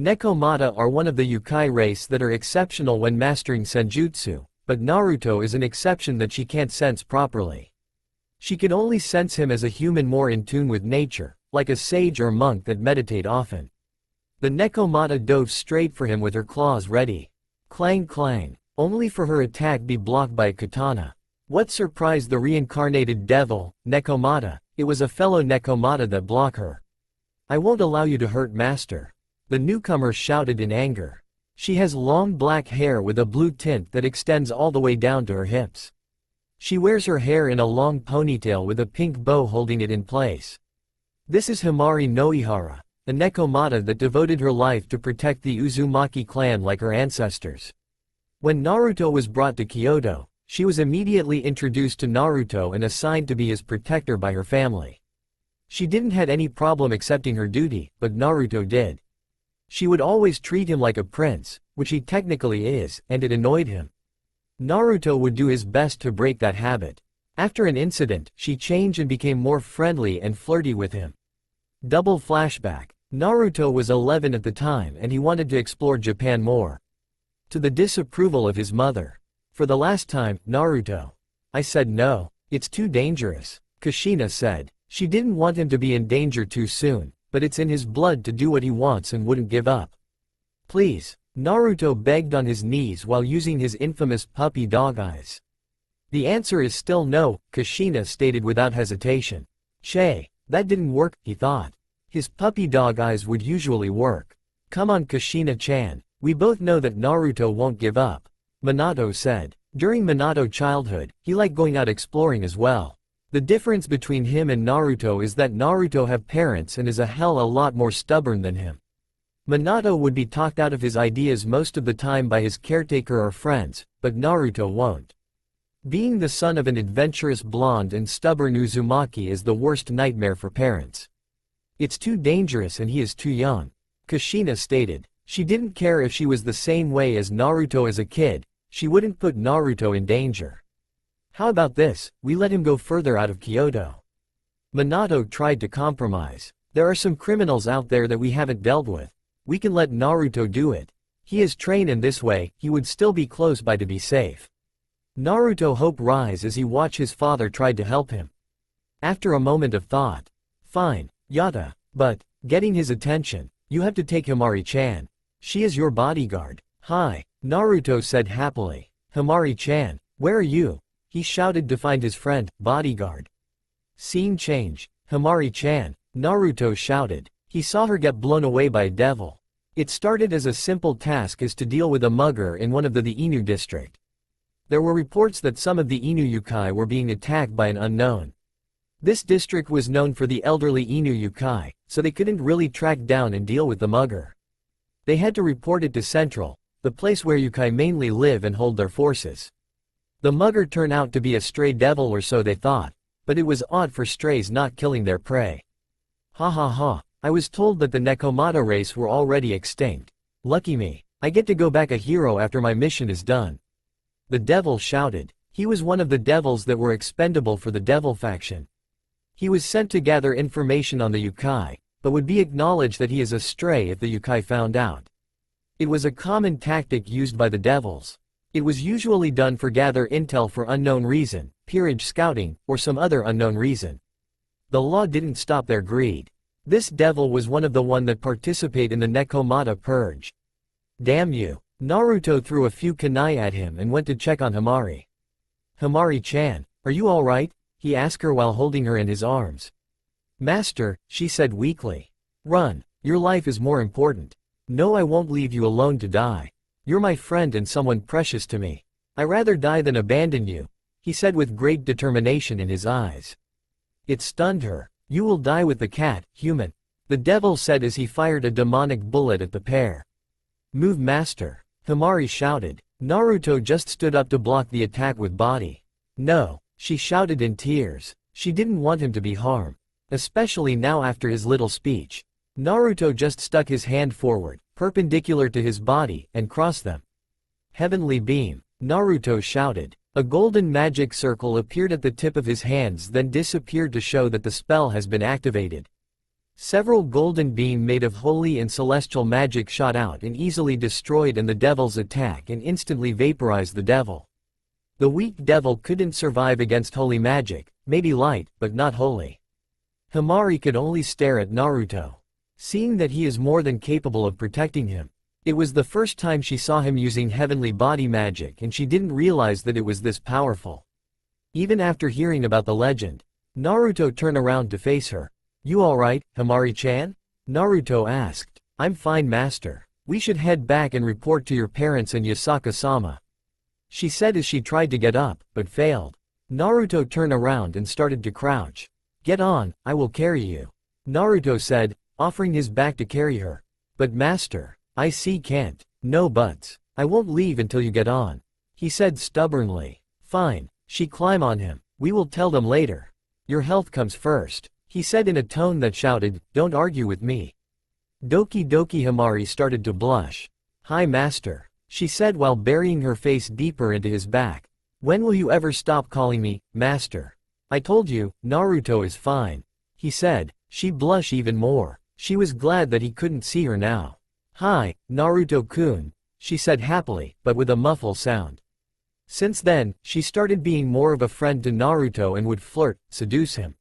Nekomata are one of the Yukai race that are exceptional when mastering senjutsu, but Naruto is an exception that she can't sense properly. She could only sense him as a human more in tune with nature, like a sage or monk that meditate often. The Nekomata dove straight for him with her claws ready. Clang clang, only for her attack be blocked by a katana. What surprised the reincarnated devil, Nekomata? It was a fellow Nekomata that blocked her. I won't allow you to hurt master. The newcomer shouted in anger. She has long black hair with a blue tint that extends all the way down to her hips. She wears her hair in a long ponytail with a pink bow holding it in place. This is Himari Noihara, a Nekomata that devoted her life to protect the Uzumaki clan like her ancestors. When Naruto was brought to Kyoto, she was immediately introduced to Naruto and assigned to be his protector by her family. She didn't have any problem accepting her duty, but Naruto did. She would always treat him like a prince, which he technically is, and it annoyed him. Naruto would do his best to break that habit. After an incident, she changed and became more friendly and flirty with him. Double flashback. Naruto was 11 at the time and he wanted to explore Japan more. To the disapproval of his mother. For the last time, Naruto. I said no, it's too dangerous, Kushina said. She didn't want him to be in danger too soon, but it's in his blood to do what he wants and wouldn't give up. Please, Naruto begged on his knees while using his infamous puppy dog eyes. The answer is still no, Kushina stated without hesitation. Che, that didn't work, he thought. His puppy dog eyes would usually work. Come on Kushina-chan, we both know that Naruto won't give up, Minato said. During Minato's childhood, he liked going out exploring as well. The difference between him and Naruto is that Naruto have parents and is a hell a lot more stubborn than him. Minato would be talked out of his ideas most of the time by his caretaker or friends, but Naruto won't. Being the son of an adventurous blonde and stubborn Uzumaki is the worst nightmare for parents. It's too dangerous and he is too young, Kushina stated. She didn't care if she was the same way as Naruto as a kid, she wouldn't put Naruto in danger. How about this, we let him go further out of Kyoto? Minato tried to compromise. There are some criminals out there that we haven't dealt with. We can let Naruto do it. He is trained in this way, he would still be close by to be safe. Naruto hope rise as he watched his father tried to help him. After a moment of thought. Fine, Yata, but, getting his attention, you have to take Himari-chan. She is your bodyguard. Hi, Naruto said happily. Himari-chan, where are you? He shouted to find his friend, bodyguard. Scene change. Himari-chan, Naruto shouted. He saw her get blown away by a devil. It started as a simple task as to deal with a mugger in one of the Inu district. There were reports that some of the Inu yokai were being attacked by an unknown. This district was known for the elderly Inu yokai, so they couldn't really track down and deal with the mugger. They had to report it to Central, the place where yokai mainly live and hold their forces. The mugger turned out to be a stray devil or so they thought, but it was odd for strays not killing their prey. Ha ha ha, I was told that the Nekomata race were already extinct. Lucky me, I get to go back a hero after my mission is done. The devil shouted. He was one of the devils that were expendable for the devil faction. He was sent to gather information on the yokai, but would be acknowledged that he is a stray if the yokai found out. It was a common tactic used by the devils. It was usually done for gather intel for unknown reason, peerage scouting, or some other unknown reason. The law didn't stop their greed. This devil was one of the one that participate in the Nekomata purge. Damn you. Naruto threw a few kunai at him and went to check on Himari. Himari-chan, are you alright? He asked her while holding her in his arms. Master, she said weakly. Run, your life is more important. No, I won't leave you alone to die. You're my friend and someone precious to me. I rather die than abandon you, he said with great determination in his eyes. It stunned her. You will die with the cat, human, the devil said as he fired a demonic bullet at the pair. Move master, Himari shouted. Naruto just stood up to block the attack with body. No, she shouted in tears. She didn't want him to be harmed, especially now after his little speech. Naruto just stuck his hand forward, perpendicular to his body, and crossed them. Heavenly beam, Naruto shouted. A golden magic circle appeared at the tip of his hands then disappeared to show that the spell has been activated. Several golden beam made of holy and celestial magic shot out and easily destroyed and the devil's attack and instantly vaporized the devil. The weak devil couldn't survive against holy magic, maybe light, but not holy. Himari could only stare at Naruto. Seeing that he is more than capable of protecting him. It was the first time she saw him using heavenly body magic and she didn't realize that it was this powerful. Even after hearing about the legend, Naruto turned around to face her. You alright, Himari-chan? Naruto asked. I'm fine master. We should head back and report to your parents and Yasaka-sama. She said as she tried to get up, but failed. Naruto turned around and started to crouch. Get on, I will carry you. Naruto said, offering his back to carry her. But master, I see can't. No buts. I won't leave until you get on. He said stubbornly. Fine. She climb on him. We will tell them later. Your health comes first. He said in a tone that shouted, don't argue with me. Doki Doki Himari started to blush. Hi master, she said while burying her face deeper into his back. When will you ever stop calling me, master? I told you, Naruto is fine. He said. She blushed even more. She was glad that he couldn't see her now. Hi, Naruto-kun, she said happily, but with a muffled sound. Since then, she started being more of a friend to Naruto and would flirt, seduce him.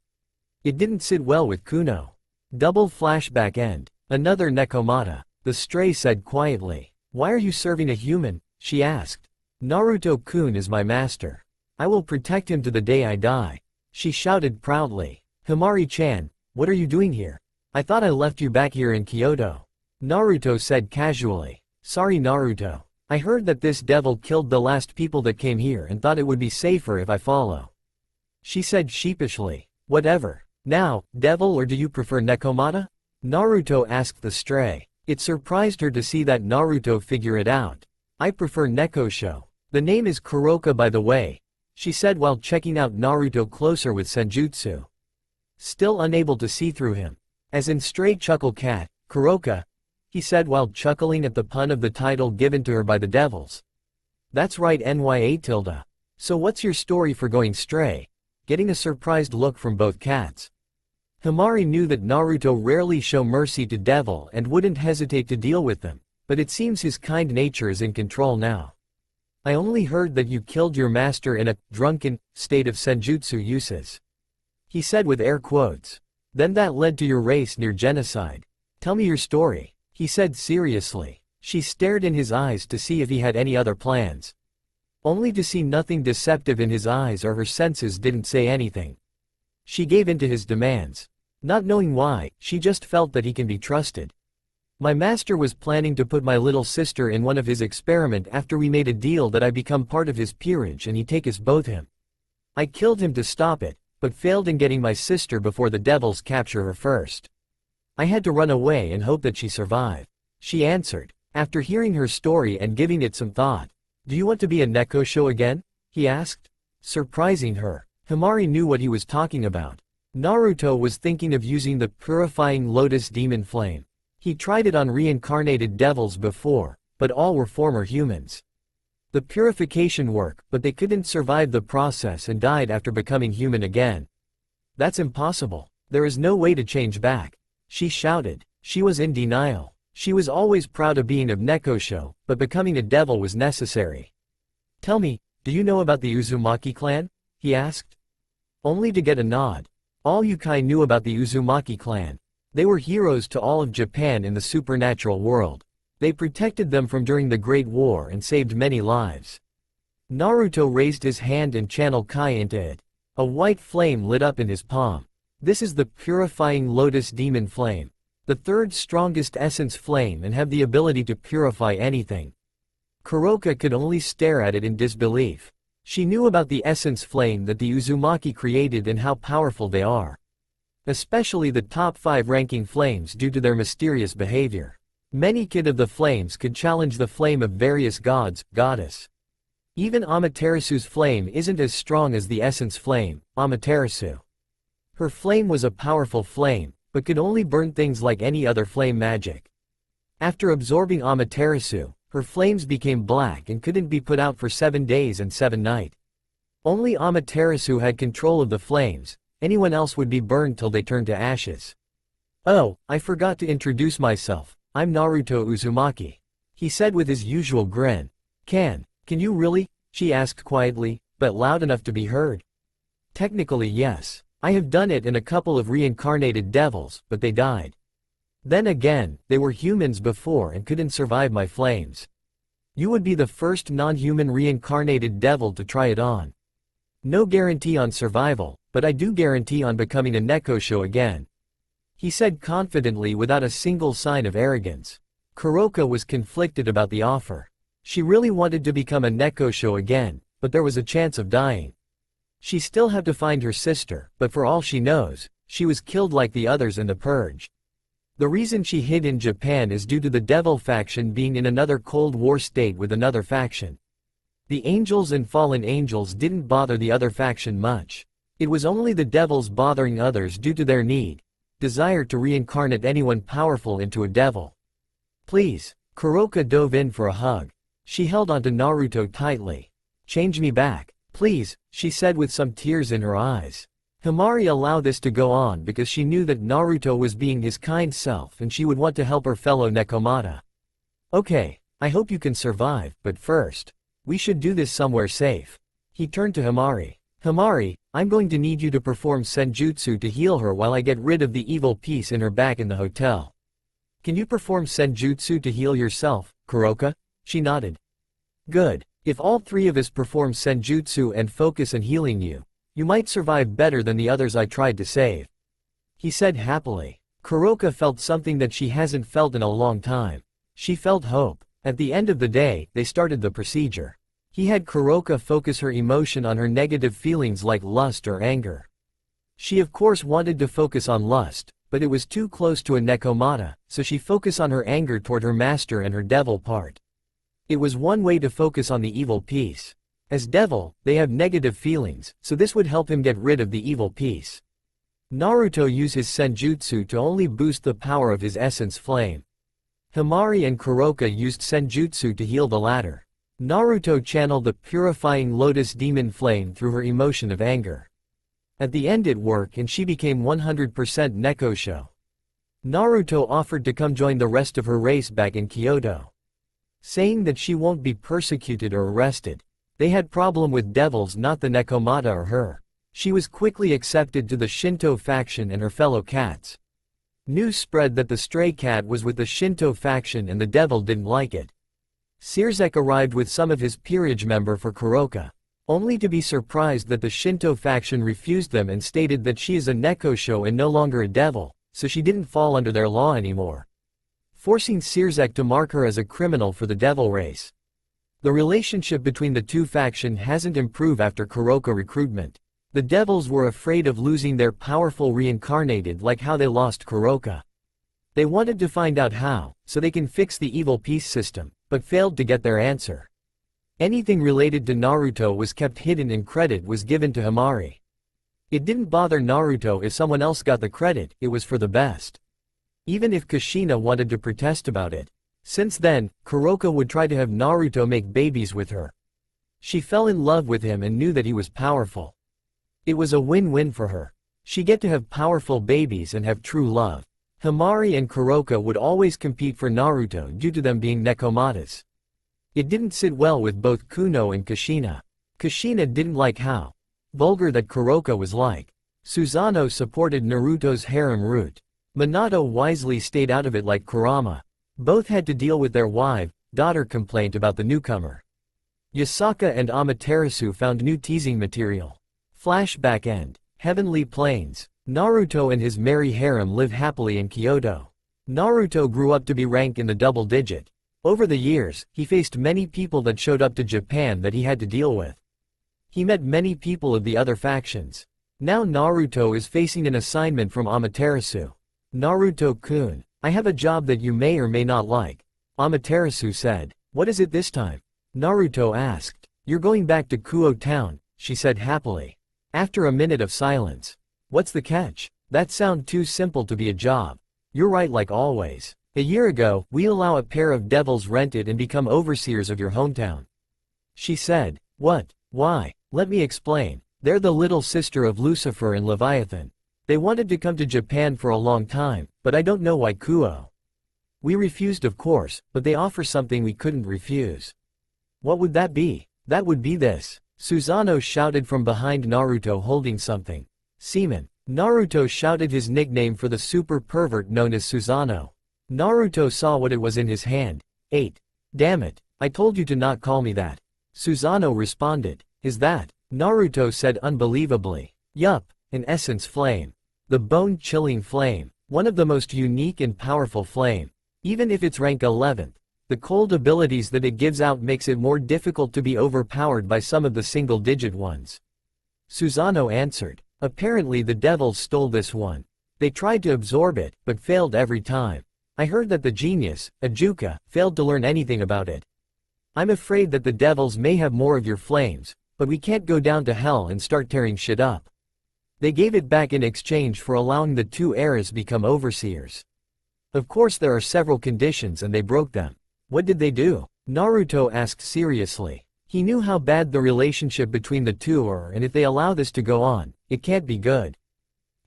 It didn't sit well with Kuno. Double flashback end. Another Nekomata. The stray said quietly. Why are you serving a human? She asked. Naruto-kun is my master. I will protect him to the day I die. She shouted proudly. Himari-chan, what are you doing here? I thought I left you back here in Kyoto. Naruto said casually. Sorry Naruto. I heard that this devil killed the last people that came here and thought it would be safer if I follow. She said sheepishly. Whatever. Now, devil or do you prefer Nekomata? Naruto asked the stray. It surprised her to see that Naruto figure it out. I prefer Nekosho. The name is Kuroka by the way, she said while checking out Naruto closer with senjutsu. Still unable to see through him. As in Stray Chuckle Cat, Kuroka, he said while chuckling at the pun of the title given to her by the devils. That's right Nya tilde. So what's your story for going stray? Getting a surprised look from both cats. Himari knew that Naruto rarely show mercy to devil and wouldn't hesitate to deal with them, but it seems his kind nature is in control now. I only heard that you killed your master in a drunken state of senjutsu uses. He said with air quotes. Then that led to your race near genocide. Tell me your story, he said seriously. She stared in his eyes to see if he had any other plans. Only to see nothing deceptive in his eyes or her senses didn't say anything. She gave in to his demands. Not knowing why, she just felt that he can be trusted. My master was planning to put my little sister in one of his experiment after we made a deal that I become part of his peerage and he take us both him. I killed him to stop it, but failed in getting my sister before the devils capture her first. I had to run away and hope that she survived. She answered, after hearing her story and giving it some thought. Do you want to be a Nekosho again? He asked. Surprising her. Himari knew what he was talking about. Naruto was thinking of using the purifying lotus demon flame. He tried it on reincarnated devils before, but all were former humans. The purification worked, but they couldn't survive the process and died after becoming human again. That's impossible. There is no way to change back. She shouted. She was in denial. She was always proud of being of Nekosho, but becoming a devil was necessary. Tell me, do you know about the Uzumaki clan? He asked. Only to get a nod. All Yukai knew about the Uzumaki clan. They were heroes to all of Japan in the supernatural world. They protected them from during the Great War and saved many lives. Naruto raised his hand and channeled Kai into it. A white flame lit up in his palm. This is the purifying lotus demon flame. The third strongest essence flame and have the ability to purify anything. Kuroka could only stare at it in disbelief. She knew about the essence flame that the Uzumaki created and how powerful they are. Especially the top 5 ranking flames due to their mysterious behavior. Many kid of the flames could challenge the flame of various gods, goddess. Even Amaterasu's flame isn't as strong as the essence flame, Amaterasu. Her flame was a powerful flame, but could only burn things like any other flame magic. After absorbing Amaterasu, her flames became black and couldn't be put out for 7 days and 7 nights. Only Amaterasu had control of the flames, anyone else would be burned till they turned to ashes. Oh, I forgot to introduce myself, I'm Naruto Uzumaki. He said with his usual grin. Can you really? She asked quietly, but loud enough to be heard. Technically yes. I have done it in a couple of reincarnated devils, but they died. Then again, they were humans before and couldn't survive my flames. You would be the first non-human reincarnated devil to try it on. No guarantee on survival, but I do guarantee on becoming a Nekosho again. He said confidently without a single sign of arrogance. Kuroka was conflicted about the offer. She really wanted to become a Nekosho again, but there was a chance of dying. She still had to find her sister, but for all she knows, she was killed like the others in the purge. The reason she hid in Japan is due to the devil faction being in another Cold War state with another faction. The angels and fallen angels didn't bother the other faction much. It was only the devils bothering others due to their desire to reincarnate anyone powerful into a devil. Please, Kuroka dove in for a hug. She held onto Naruto tightly. Change me back, please, she said with some tears in her eyes. Himari allowed this to go on because she knew that Naruto was being his kind self and she would want to help her fellow Nekomata. Okay, I hope you can survive, but first, we should do this somewhere safe. He turned to Himari. Himari, I'm going to need you to perform senjutsu to heal her while I get rid of the evil piece in her back in the hotel. Can you perform senjutsu to heal yourself, Kuroka? She nodded. Good. If all 3 of us perform senjutsu and focus on healing you, you might survive better than the others I tried to save. He said happily. Kuroka felt something that she hasn't felt in a long time. She felt hope. At the end of the day, they started the procedure. He had Kuroka focus her emotion on her negative feelings like lust or anger. She of course wanted to focus on lust, but it was too close to a nekomata, so she focused on her anger toward her master and her devil part. It was one way to focus on the evil piece. As devil, they have negative feelings, so this would help him get rid of the evil piece. Naruto used his senjutsu to only boost the power of his essence flame. Himari and Kuroka used senjutsu to heal the latter. Naruto channeled the purifying lotus demon flame through her emotion of anger. At the end it worked and she became 100% Nekosho. Naruto offered to come join the rest of her race back in Kyoto, saying that she won't be persecuted or arrested. They had problem with devils, not the Nekomata or her. She was quickly accepted to the Shinto faction and her fellow cats. News spread that the stray cat was with the Shinto faction and the devil didn't like it. Sirsak arrived with some of his peerage member for Kuroka, only to be surprised that the Shinto faction refused them and stated that she is a Nekosho and no longer a devil, so she didn't fall under their law anymore, forcing Sirsak to mark her as a criminal for the devil race. The relationship between the two factions hasn't improved after Kuroka recruitment. The devils were afraid of losing their powerful reincarnated like how they lost Kuroka. They wanted to find out how, so they can fix the evil peace system, but failed to get their answer. Anything related to Naruto was kept hidden and credit was given to Himari. It didn't bother Naruto if someone else got the credit, it was for the best. Even if Kushina wanted to protest about it. Since then, Kuroka would try to have Naruto make babies with her. She fell in love with him and knew that he was powerful. It was a win-win for her. She get to have powerful babies and have true love. Himari and Kuroka would always compete for Naruto due to them being Nekomatas. It didn't sit well with both Kuno and Kushina. Kushina didn't like how vulgar that Kuroka was like. Susanoo supported Naruto's harem route. Minato wisely stayed out of it like Kurama. Both had to deal with their wife-daughter complaint about the newcomer. Yasaka and Amaterasu found new teasing material. Flashback end. Heavenly Plains. Naruto and his merry harem live happily in Kyoto. Naruto grew up to be ranked in the double digit. Over the years, he faced many people that showed up to Japan that he had to deal with. He met many people of the other factions. Now Naruto is facing an assignment from Amaterasu. Naruto-kun, I have a job that you may or may not like. Amaterasu said. What is it this time? Naruto asked. You're going back to Kuo town, she said happily. After a minute of silence. What's the catch? That sounds too simple to be a job. You're right like always. A year ago, we allow a pair of devils rented and become overseers of your hometown. She said. What? Why? Let me explain. They're the little sister of Lucifer and Leviathan. They wanted to come to Japan for a long time, but I don't know why Kuo. We refused of course, but they offer something we couldn't refuse. What would that be? That would be this. Susanoo shouted from behind Naruto holding something. Semen. Naruto shouted his nickname for the super pervert known as Susanoo. Naruto saw what it was in his hand. 8. Damn it. I told you to not call me that. Susanoo responded. Is that? Naruto said unbelievably. Yup, an essence flame. The bone-chilling flame. One of the most unique and powerful flame. Even if it's rank 11th. The cold abilities that it gives out makes it more difficult to be overpowered by some of the single-digit ones. Susanoo answered. Apparently the devils stole this one. They tried to absorb it, but failed every time. I heard that the genius, Ajuka, failed to learn anything about it. I'm afraid that the devils may have more of your flames, but we can't go down to hell and start tearing shit up. They gave it back in exchange for allowing the two heirs become overseers. Of course there are several conditions and they broke them. What did they do? Naruto asked seriously. He knew how bad the relationship between the two are and if they allow this to go on, it can't be good.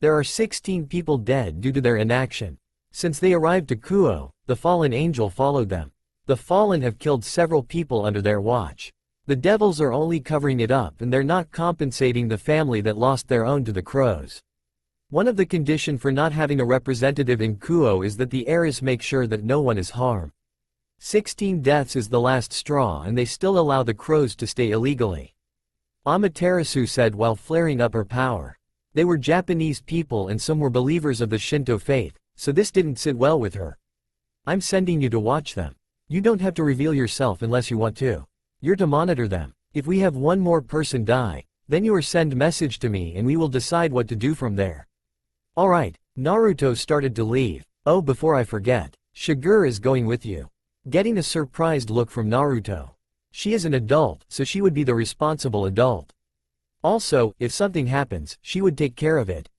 There are 16 people dead due to their inaction. Since they arrived to Kuo, the fallen angel followed them. The fallen have killed several people under their watch. The devils are only covering it up and they're not compensating the family that lost their own to the crows. One of the conditions for not having a representative in Kuo is that the heirs make sure that no one is harmed. 16 deaths is the last straw and they still allow the crows to stay illegally. Amaterasu said while flaring up her power. They were Japanese people and some were believers of the Shinto faith, so this didn't sit well with her. I'm sending you to watch them. You don't have to reveal yourself unless you want to. You're to monitor them. If we have one more person die, then you are send message to me and we will decide what to do from there. Alright, Naruto started to leave. Oh, before I forget, Shigure is going with you. Getting a surprised look from Naruto. She is an adult, so she would be the responsible adult. Also, if something happens, she would take care of it.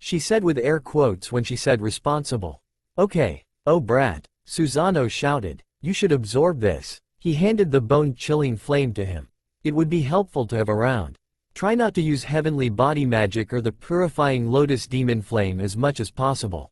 She said with air quotes when she said responsible. Okay, oh brat, Susanoo shouted, you should absorb this. He handed the bone-chilling flame to him. It would be helpful to have around. Try not to use heavenly body magic or the purifying lotus demon flame as much as possible.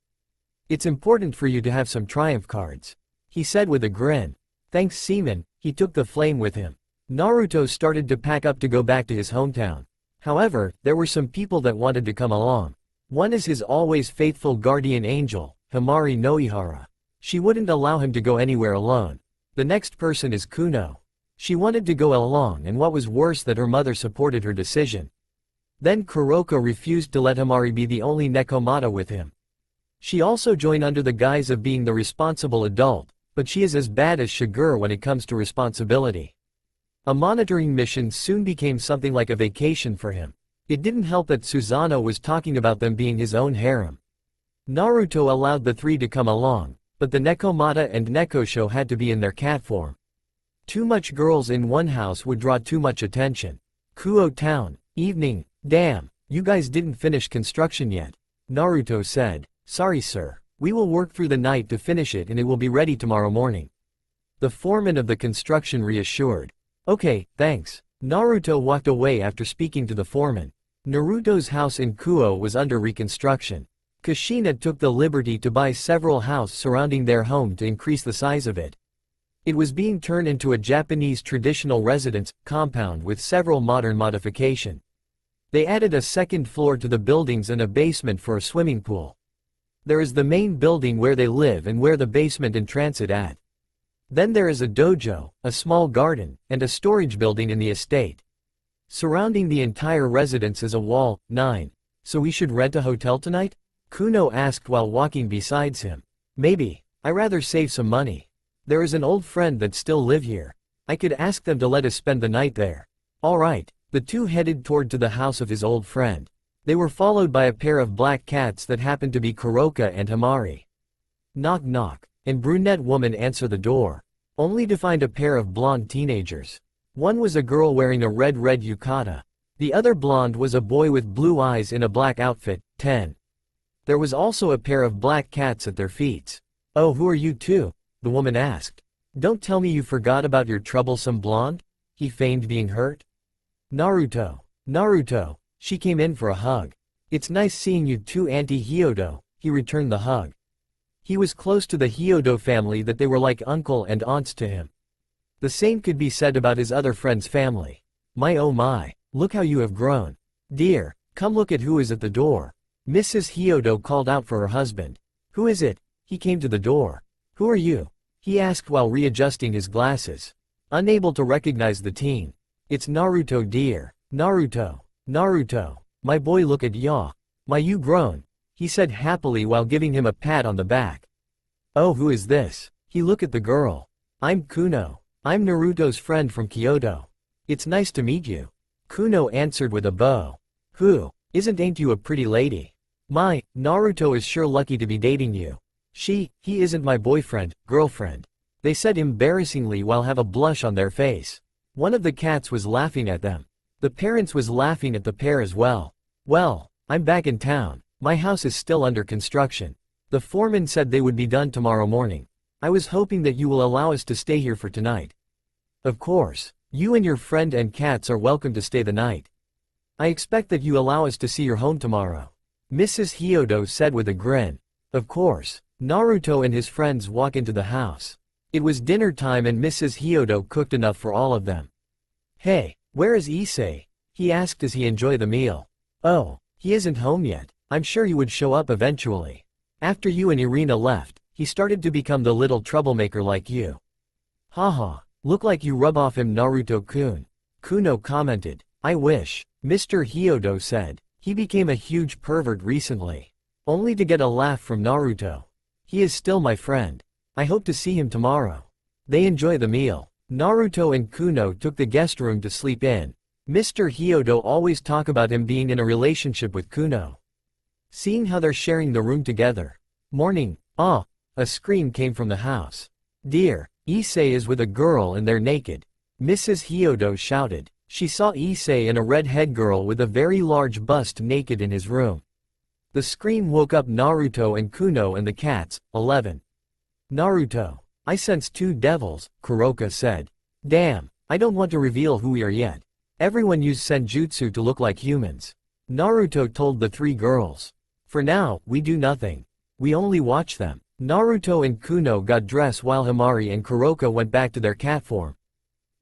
It's important for you to have some triumph cards. He said with a grin. Thanks Seaman, he took the flame with him. Naruto started to pack up to go back to his hometown. However, there were some people that wanted to come along. One is his always faithful guardian angel, Himari Noihara. She wouldn't allow him to go anywhere alone. The next person is Kuno. She wanted to go along and what was worse that her mother supported her decision. Then Kuroko refused to let Himari be the only Nekomata with him. She also joined under the guise of being the responsible adult, but she is as bad as Shigure when it comes to responsibility. A monitoring mission soon became something like a vacation for him. It didn't help that Susanoo was talking about them being his own harem. Naruto allowed the three to come along, but the Nekomata and Nekosho had to be in their cat form. Too much girls in one house would draw too much attention. Kuo Town, evening, damn, you guys didn't finish construction yet. Naruto said, sorry sir, we will work through the night to finish it and it will be ready tomorrow morning. The foreman of the construction reassured. Okay, thanks. Naruto walked away after speaking to the foreman. Naruto's house in Kuo was under reconstruction. Kushina took the liberty to buy several houses surrounding their home to increase the size of it. It was being turned into a Japanese traditional residence compound with several modern modifications. They added a second floor to the buildings and a basement for a swimming pool. There is the main building where they live and where the basement and transit at. Then there is a dojo, a small garden, and a storage building in the estate. Surrounding the entire residence is a wall. 9. So we should rent a hotel tonight? Kuno asked while walking beside him. Maybe. I rather save some money. There is an old friend that still live here. I could ask them to let us spend the night there. Alright, the two headed toward to the house of his old friend. They were followed by a pair of black cats that happened to be Kuroka and Himari. Knock knock, and brunette woman answered the door. Only to find a pair of blonde teenagers. One was a girl wearing a red yukata. The other blonde was a boy with blue eyes in a black outfit. 10. There was also a pair of black cats at their feet. Oh, who are you two? The woman asked. Don't tell me you forgot about your troublesome blonde? He feigned being hurt. Naruto. Naruto. She came in for a hug. It's nice seeing you too, Auntie Hyodo. He returned the hug. He was close to the Hyodo family that they were like uncle and aunts to him. The same could be said about his other friend's family. My oh my, look how you have grown. Dear, come look at who is at the door. Mrs. Hyodo called out for her husband. Who is it? He came to the door. Who are you? He asked while readjusting his glasses. Unable to recognize the teen. It's Naruto dear. Naruto. Naruto. My boy look at ya. My you grown. He said happily while giving him a pat on the back. Oh, who is this? He looked at the girl. I'm Kuno. I'm Naruto's friend from Kyoto. It's nice to meet you. Kuno answered with a bow. Who? Ain't you a pretty lady? My, Naruto is sure lucky to be dating you. He isn't my boyfriend, girlfriend. They said embarrassingly while have a blush on their face. One of the cats was laughing at them. The parents was laughing at the pair as well. Well, I'm back in town. My house is still under construction. The foreman said they would be done tomorrow morning. I was hoping that you will allow us to stay here for tonight. Of course, you and your friend and cats are welcome to stay the night. I expect that you allow us to see your home tomorrow. Mrs. Hyodo said with a grin. Of course. Naruto and his friends walk into the house. It was dinner time and Mrs. Hyodo cooked enough for all of them. Hey, where is Issei? He asked as he enjoyed the meal. Oh, he isn't home yet. I'm sure he would show up eventually. After you and Irina left, he started to become the little troublemaker like you. Haha, look like you rub off him Naruto-kun. Kuno commented. I wish. Mr. Hyodo said. He became a huge pervert recently. only to get a laugh from Naruto. He is still my friend. I hope to see him tomorrow. They enjoy the meal. Naruto and Kuno took the guest room to sleep in. Mr. Hyodo always talk about him being in a relationship with Kuno. Seeing how they're sharing the room together. Morning. Ah! A scream came from the house. Dear, Issei is with a girl and they're naked. Mrs. Hyodo shouted. She saw Issei and a red-head girl with a very large bust naked in his room. The scream woke up Naruto and Kuno and the cats. 11. Naruto. I sense two devils, Kuroka said. Damn, I don't want to reveal who we are yet. Everyone used senjutsu to look like humans. Naruto told the three girls. For now, we do nothing. We only watch them. Naruto and Kuno got dressed while Himari and Kuroka went back to their cat form.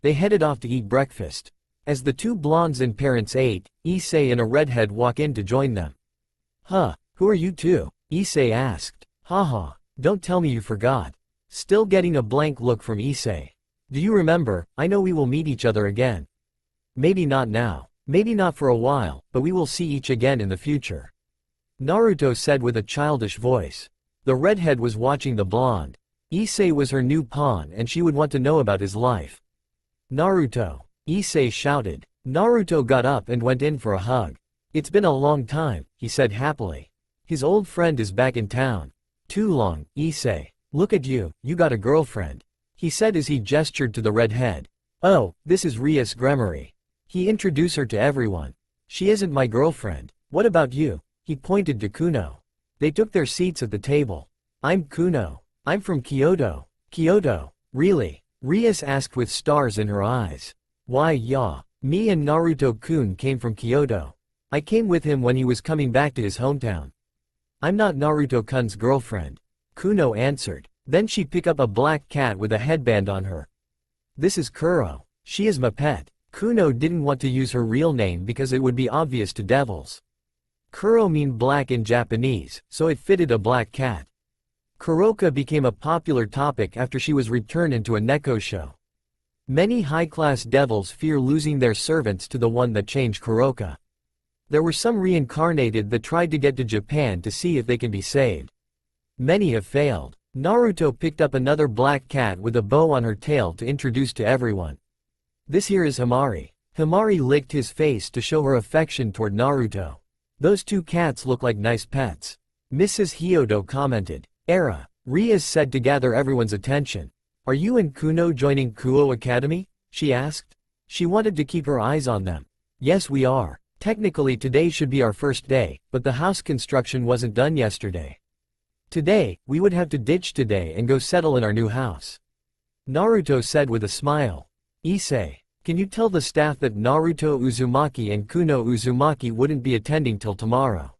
They headed off to eat breakfast. As the two blondes and parents ate, Issei and a redhead walk in to join them. Huh, who are you two? Issei asked. Haha, don't tell me you forgot. Still getting a blank look from Issei. Do you remember? I know we will meet each other again. Maybe not now. Maybe not for a while, but we will see each again in the future. Naruto said with a childish voice. The redhead was watching the blonde. Issei was her new pawn and she would want to know about his life. Naruto. Issei shouted. Naruto got up and went in for a hug. It's been a long time, he said happily. His old friend is back in town. Too long, Issei. Look at you, you got a girlfriend. He said as he gestured to the redhead. Oh, this is Rias Gremory. He introduced her to everyone. She isn't my girlfriend. What about you? He pointed to Kuno. They took their seats at the table. I'm Kuno. I'm from Kyoto. Kyoto? Really? Rias asked with stars in her eyes. Why yeah, me and Naruto-kun came from Kyoto. I came with him when he was coming back to his hometown. I'm not Naruto-kun's girlfriend. Kuno answered. Then she picked up a black cat with a headband on her. This is Kuro. She is my pet. Kuno didn't want to use her real name because it would be obvious to devils. Kuro mean black in Japanese, so it fitted a black cat. Kuroka became a popular topic after she was returned into a Neko show. Many high-class devils fear losing their servants to the one that changed Kuroka. There were some reincarnated that tried to get to Japan to see if they can be saved. Many have failed. Naruto picked up another black cat with a bow on her tail to introduce to everyone. This here is Himari. Himari licked his face to show her affection toward Naruto. Those two cats look like nice pets. Mrs. Hyodo commented. Era. Rias said to gather everyone's attention. Are you and Kuno joining Kuo Academy? She asked. She wanted to keep her eyes on them. Yes we are. Technically today should be our first day, but the house construction wasn't done yesterday. Today, we would have to ditch today and go settle in our new house. Naruto said with a smile. Issei, can you tell the staff that Naruto Uzumaki and Kuno Uzumaki wouldn't be attending till tomorrow?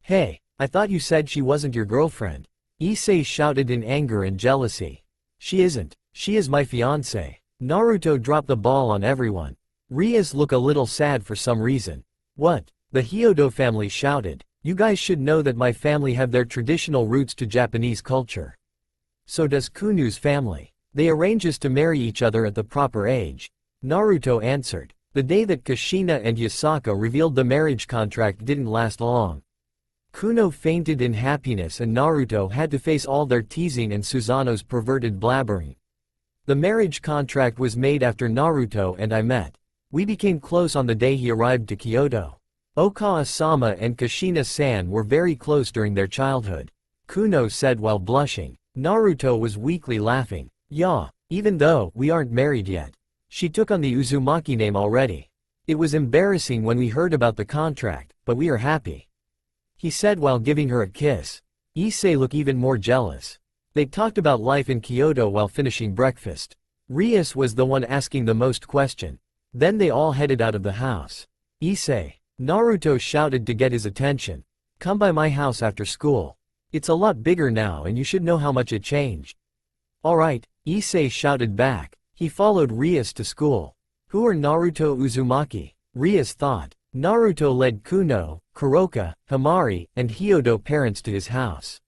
Hey, I thought you said she wasn't your girlfriend. Issei shouted in anger and jealousy. She isn't. She is my fiancé. Naruto dropped the ball on everyone. Rias looked a little sad for some reason. What? The Hyodo family shouted. You guys should know that my family have their traditional roots to Japanese culture. So does Kuno's family. They arrange us to marry each other at the proper age. Naruto answered. The day that Kushina and Yasaka revealed the marriage contract didn't last long. Kuno fainted in happiness and Naruto had to face all their teasing and Susanoo's perverted blabbering. The marriage contract was made after Naruto and I met. We became close on the day he arrived to Kyoto. Okawa-sama and Kushina-san were very close during their childhood. Kuno said while blushing. Naruto was weakly laughing. Yeah, even though we aren't married yet. She took on the Uzumaki name already. It was embarrassing when we heard about the contract, but we are happy. He said while giving her a kiss. Issei looked even more jealous. They talked about life in Kyoto while finishing breakfast. Rias was the one asking the most question. Then they all headed out of the house. Issei. Naruto shouted to get his attention. Come by my house after school. It's a lot bigger now and you should know how much it changed. Alright, Issei shouted back. He followed Rias to school. Who are Naruto Uzumaki? Rias thought. Naruto led Kuno, Kuroka, Himari, and Hyodo parents to his house.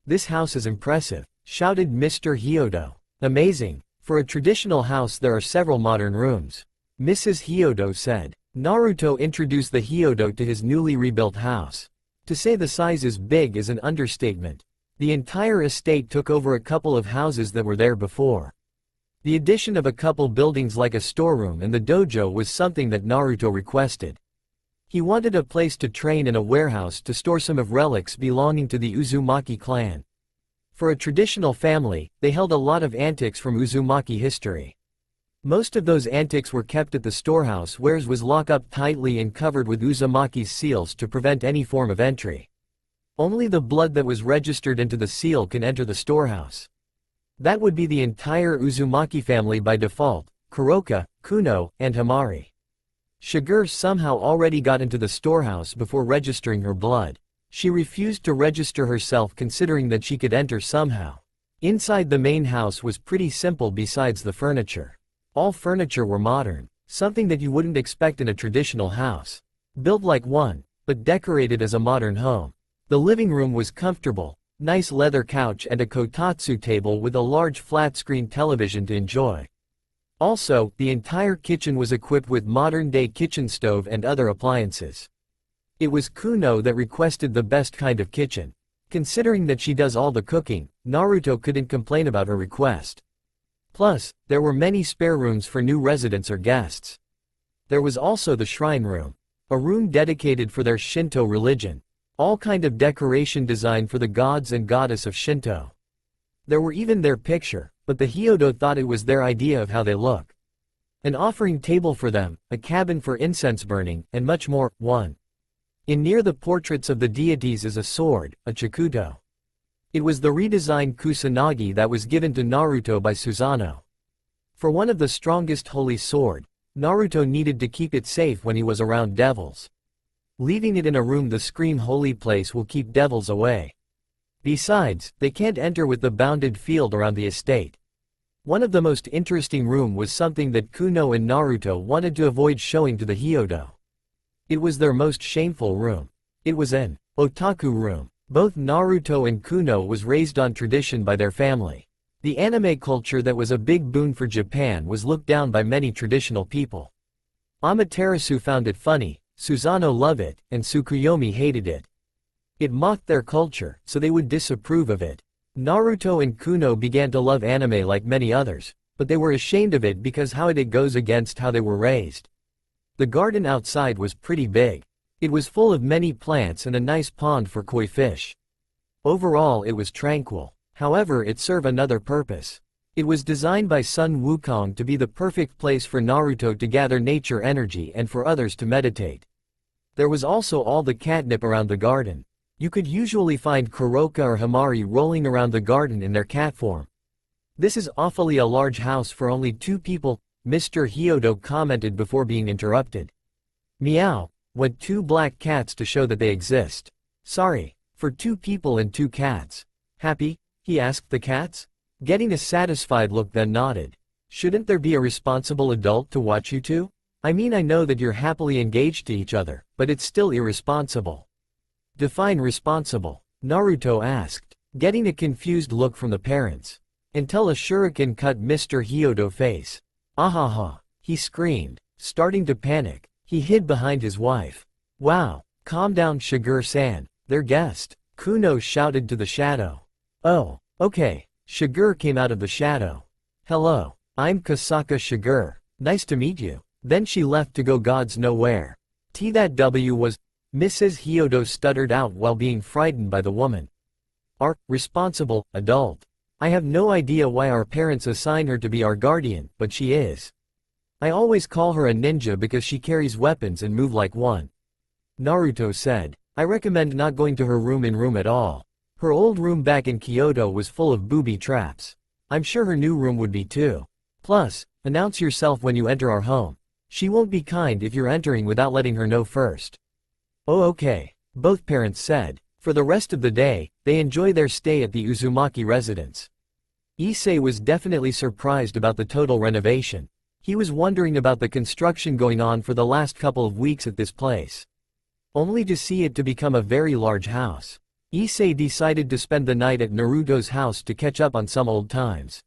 This house is impressive, shouted Mr. Hyodo. Amazing. For a traditional house there are several modern rooms. Mrs. Hyodo said. Naruto introduced the Hyodo to his newly rebuilt house. To say the size is big is an understatement. The entire estate took over a couple of houses that were there before. The addition of a couple buildings like a storeroom and the dojo was something that Naruto requested. He wanted a place to train and a warehouse to store some of relics belonging to the Uzumaki clan. For a traditional family, they held a lot of antiques from Uzumaki history. Most of those antiques were kept at the storehouse, whereas was locked up tightly and covered with Uzumaki's seals to prevent any form of entry. Only the blood that was registered into the seal can enter the storehouse. That would be the entire Uzumaki family by default: Kuroka, Kuno, and Himari. Shigure somehow already got into the storehouse before registering her blood. She refused to register herself, considering that she could enter somehow. Inside the main house was pretty simple besides the furniture. All furniture were modern, something that you wouldn't expect in a traditional house. Built like one, but decorated as a modern home. The living room was comfortable, nice leather couch and a kotatsu table with a large flat-screen television to enjoy. Also, the entire kitchen was equipped with modern-day kitchen stove and other appliances. It was Kuno that requested the best kind of kitchen. Considering that she does all the cooking, Naruto couldn't complain about her request. Plus, there were many spare rooms for new residents or guests. There was also the shrine room, a room dedicated for their Shinto religion. All kind of decoration designed for the gods and goddess of Shinto. There were even their picture, but the Hyodo thought it was their idea of how they look. An offering table for them, a cabin for incense burning, and much more. In near the portraits of the deities is a sword, a chikuto. It was the redesigned kusanagi that was given to Naruto by Susanoo. For one of the strongest holy sword, Naruto needed to keep it safe when he was around devils. Leaving it in a room the scream holy place will keep devils away. Besides, they can't enter with the bounded field around the estate. One of the most interesting room was something that Kuno and Naruto wanted to avoid showing to the Hyodo. It was their most shameful room. It was an otaku room. Both Naruto and Kuno was raised on tradition by their family. The anime culture that was a big boon for Japan was looked down by many traditional people. Amaterasu found it funny, Susanoo loved it, and Tsukuyomi hated it. It mocked their culture, so they would disapprove of it. Naruto and Kuno began to love anime like many others, but they were ashamed of it because how it goes against how they were raised. The garden outside was pretty big. It was full of many plants and a nice pond for koi fish. Overall it was tranquil. However, it served another purpose. It was designed by Sun Wukong to be the perfect place for Naruto to gather nature energy and for others to meditate. There was also all the catnip around the garden. You could usually find Kuroka or Himari rolling around the garden in their cat form. This is awfully a large house for only 2 people, Mr. Hyodo commented before being interrupted. Meow, went 2 black cats to show that they exist. Sorry, for 2 people and 2 cats. Happy? He asked the cats. Getting a satisfied look, then nodded. Shouldn't there be a responsible adult to watch you two? I mean, I know that you're happily engaged to each other, but it's still irresponsible. Define responsible, Naruto asked, getting a confused look from the parents. Until a shuriken cut Mr. Hyodo's face. Ahaha, he screamed, starting to panic. He hid behind his wife. Wow, calm down Shigure-san, their guest, Kuno shouted to the shadow. Oh, okay, Shigure came out of the shadow. Hello, I'm Kasaka Shigure, nice to meet you. Then she left to go gods know where. That W was, Mrs. Hyodo stuttered out while being frightened by the woman. Our responsible adult. I have no idea why our parents assign her to be our guardian, but she is. I always call her a ninja because she carries weapons and move like one. Naruto said. I recommend not going to her room at all. Her old room back in Kyoto was full of booby traps. I'm sure her new room would be too. Plus, announce yourself when you enter our home. She won't be kind if you're entering without letting her know first. Oh okay, both parents said. For the rest of the day, they enjoy their stay at the Uzumaki residence. Issei was definitely surprised about the total renovation. He was wondering about the construction going on for the last couple of weeks at this place. Only to see it to become a very large house. Issei decided to spend the night at Naruto's house to catch up on some old times.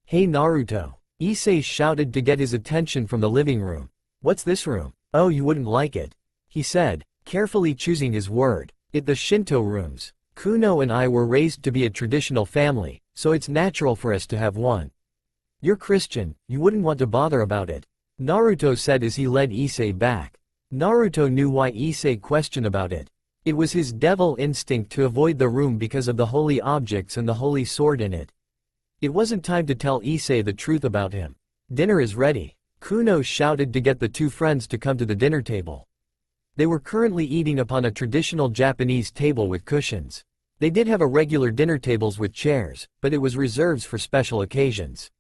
Hey Naruto, Issei shouted to get his attention from the living room. What's this room? Oh, you wouldn't like it, he said, carefully choosing his word. At the Shinto rooms, Kuno and I were raised to be a traditional family, so it's natural for us to have one. You're Christian, you wouldn't want to bother about it, Naruto said as he led Issei back. Naruto knew why Issei questioned about it. It was his devil instinct to avoid the room because of the holy objects and the holy sword in it. It wasn't time to tell Issei the truth about him. Dinner is ready. Kuno shouted to get the two friends to come to the dinner table. They were currently eating upon a traditional Japanese table with cushions. They did have a regular dinner tables with chairs, but it was reserved for special occasions.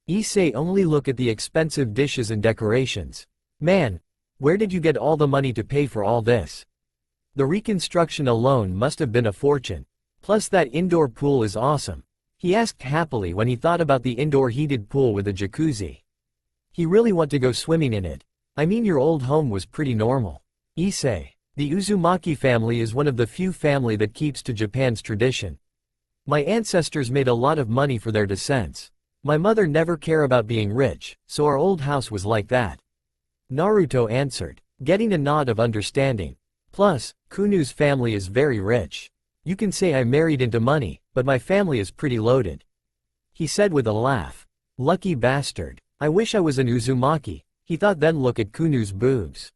Issei only looked at the expensive dishes and decorations. Man, where did you get all the money to pay for all this? The reconstruction alone must have been a fortune. Plus that indoor pool is awesome, he asked happily when he thought about the indoor heated pool with a jacuzzi. He really want to go swimming in it. I mean, your old home was pretty normal. Issei, the Uzumaki family is one of the few family that keeps to Japan's tradition. My ancestors made a lot of money for their descents. My mother never care about being rich, so our old house was like that. Naruto answered, getting a nod of understanding. Plus, Kuno's family is very rich. You can say I married into money, but my family is pretty loaded, he said with a laugh. Lucky bastard. I wish I was an Uzumaki, he thought, then look at Kuno's boobs.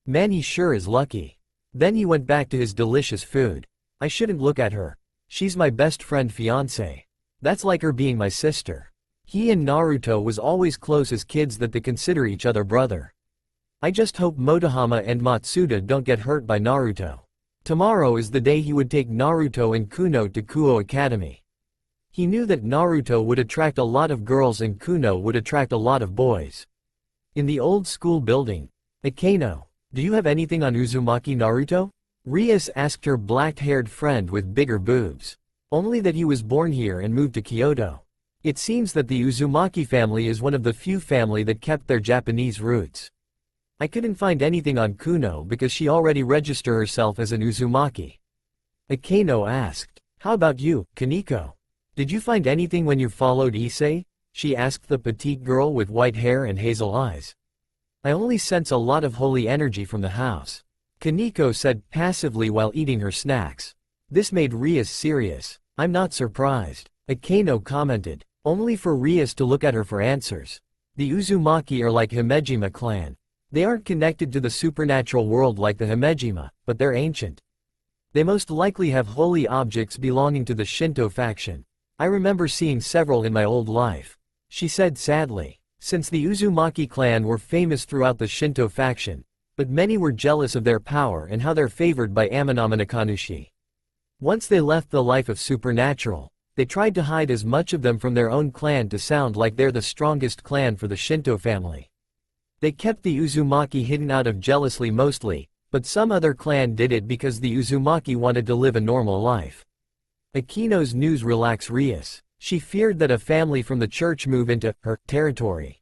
Man, he sure is lucky. Then he went back to his delicious food. I shouldn't look at her. She's my best friend fiancé. That's like her being my sister. He and Naruto was always close as kids that they consider each other brother. I just hope Motohama and Matsuda don't get hurt by Naruto. Tomorrow is the day he would take Naruto and Kuno to Kuo Academy. He knew that Naruto would attract a lot of girls and Kuno would attract a lot of boys. In the old school building, Akeno, do you have anything on Uzumaki Naruto? Rias asked her black-haired friend with bigger boobs. Only that he was born here and moved to Kyoto. It seems that the Uzumaki family is one of the few family that kept their Japanese roots. I couldn't find anything on Kuno because she already registered herself as an Uzumaki. Akeno asked, how about you, Kaneko? Did you find anything when you followed Issei? She asked the petite girl with white hair and hazel eyes. I only sense a lot of holy energy from the house, Kaneko said passively while eating her snacks. This made Rias serious. I'm not surprised, Akeno commented, only for Rias to look at her for answers. The Uzumaki are like Himejima clan. They aren't connected to the supernatural world like the Himejima, but they're ancient. They most likely have holy objects belonging to the Shinto faction. I remember seeing several in my old life, she said sadly. Since the Uzumaki clan were famous throughout the Shinto faction, but many were jealous of their power and how they're favored by Amanamanakanoushi. Once they left the life of supernatural, they tried to hide as much of them from their own clan to sound like they're the strongest clan for the Shinto family. They kept the Uzumaki hidden out of jealousy mostly, but some other clan did it because the Uzumaki wanted to live a normal life. Akeno's news relaxed Rias. She feared that a family from the church move into her territory.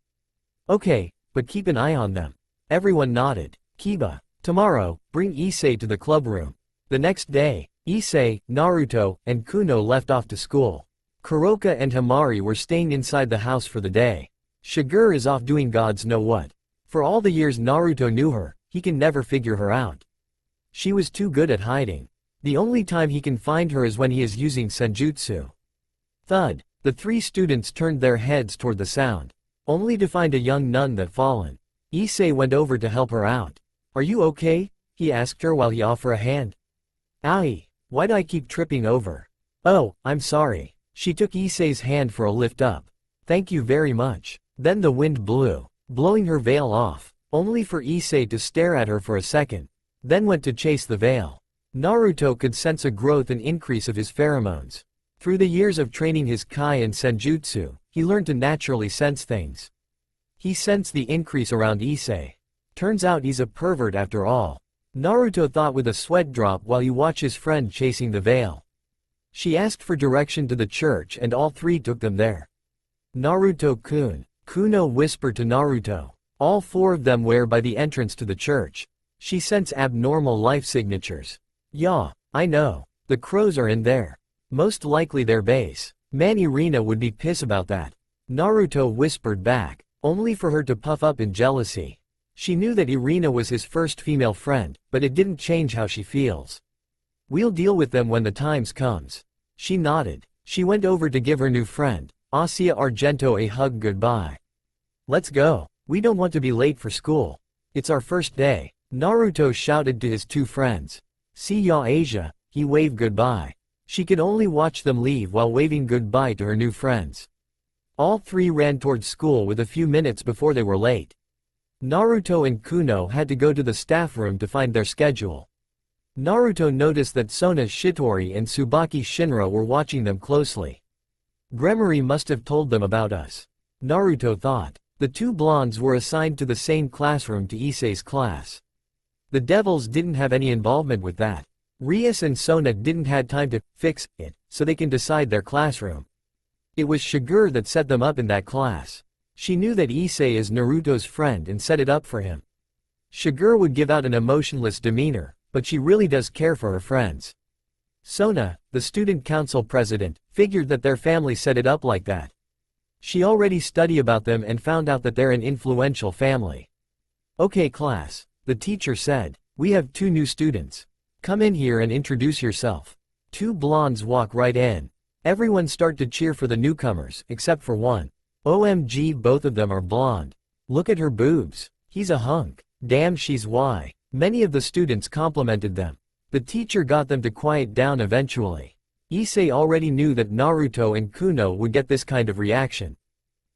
Okay, but keep an eye on them. Everyone nodded. Kiba, tomorrow, bring Issei to the club room. The next day, Issei, Naruto, and Kuno left off to school. Kuroka and Himari were staying inside the house for the day. Shigur is off doing gods know what. For all the years Naruto knew her, he can never figure her out. She was too good at hiding. The only time he can find her is when he is using senjutsu. Thud. The three students turned their heads toward the sound, only to find a young nun that fallen. Issei went over to help her out. Are you okay? He asked her while he offered a hand. Aye, why'd I keep tripping over? Oh, I'm sorry. She took Issei's hand for a lift up. Thank you very much. Then the wind blew, blowing her veil off, only for Issei to stare at her for a second, then went to chase the veil. Naruto could sense a growth and increase of his pheromones. Through the years of training his kai and senjutsu, he learned to naturally sense things. He sensed the increase around Issei. Turns out he's a pervert after all, Naruto thought with a sweat drop while he watched his friend chasing the veil. She asked for direction to the church and all three took them there. Naruto-kun, Kuno whispered to Naruto. All four of them were by the entrance to the church. She sensed abnormal life signatures. Yeah, I know. The crows are in there. Most likely their base. Man, Irina would be pissed about that, Naruto whispered back, only for her to puff up in jealousy. She knew that Irina was his first female friend, but it didn't change how she feels. We'll deal with them when the times comes. She nodded. She went over to give her new friend, Asia Argento, a hug goodbye. Let's go. We don't want to be late for school. It's our first day. Naruto shouted to his two friends. See ya Asia, he waved goodbye. She could only watch them leave while waving goodbye to her new friends. All three ran towards school with a few minutes before they were late. Naruto and Kuno had to go to the staff room to find their schedule. Naruto noticed that Sona Shitori and Tsubaki Shinra were watching them closely. Gremory must have told them about us. Naruto thought. The two blondes were assigned to the same classroom to Issei's class. The devils didn't have any involvement with that. Rias and Sona didn't have time to fix it, so they can decide their classroom. It was Shigur that set them up in that class. She knew that Issei is Naruto's friend and set it up for him. Shigur would give out an emotionless demeanor, but she really does care for her friends. Sona, the student council president, figured that their family set it up like that. She already studied about them and found out that they're an influential family. Okay class, the teacher said, we have two new students. Come in here and introduce yourself. Two blondes walk right in. Everyone start to cheer for the newcomers, except for one. OMG, both of them are blonde. Look at her boobs. He's a hunk. Damn, she's why. Many of the students complimented them. The teacher got them to quiet down eventually. Issei already knew that Naruto and Kuno would get this kind of reaction.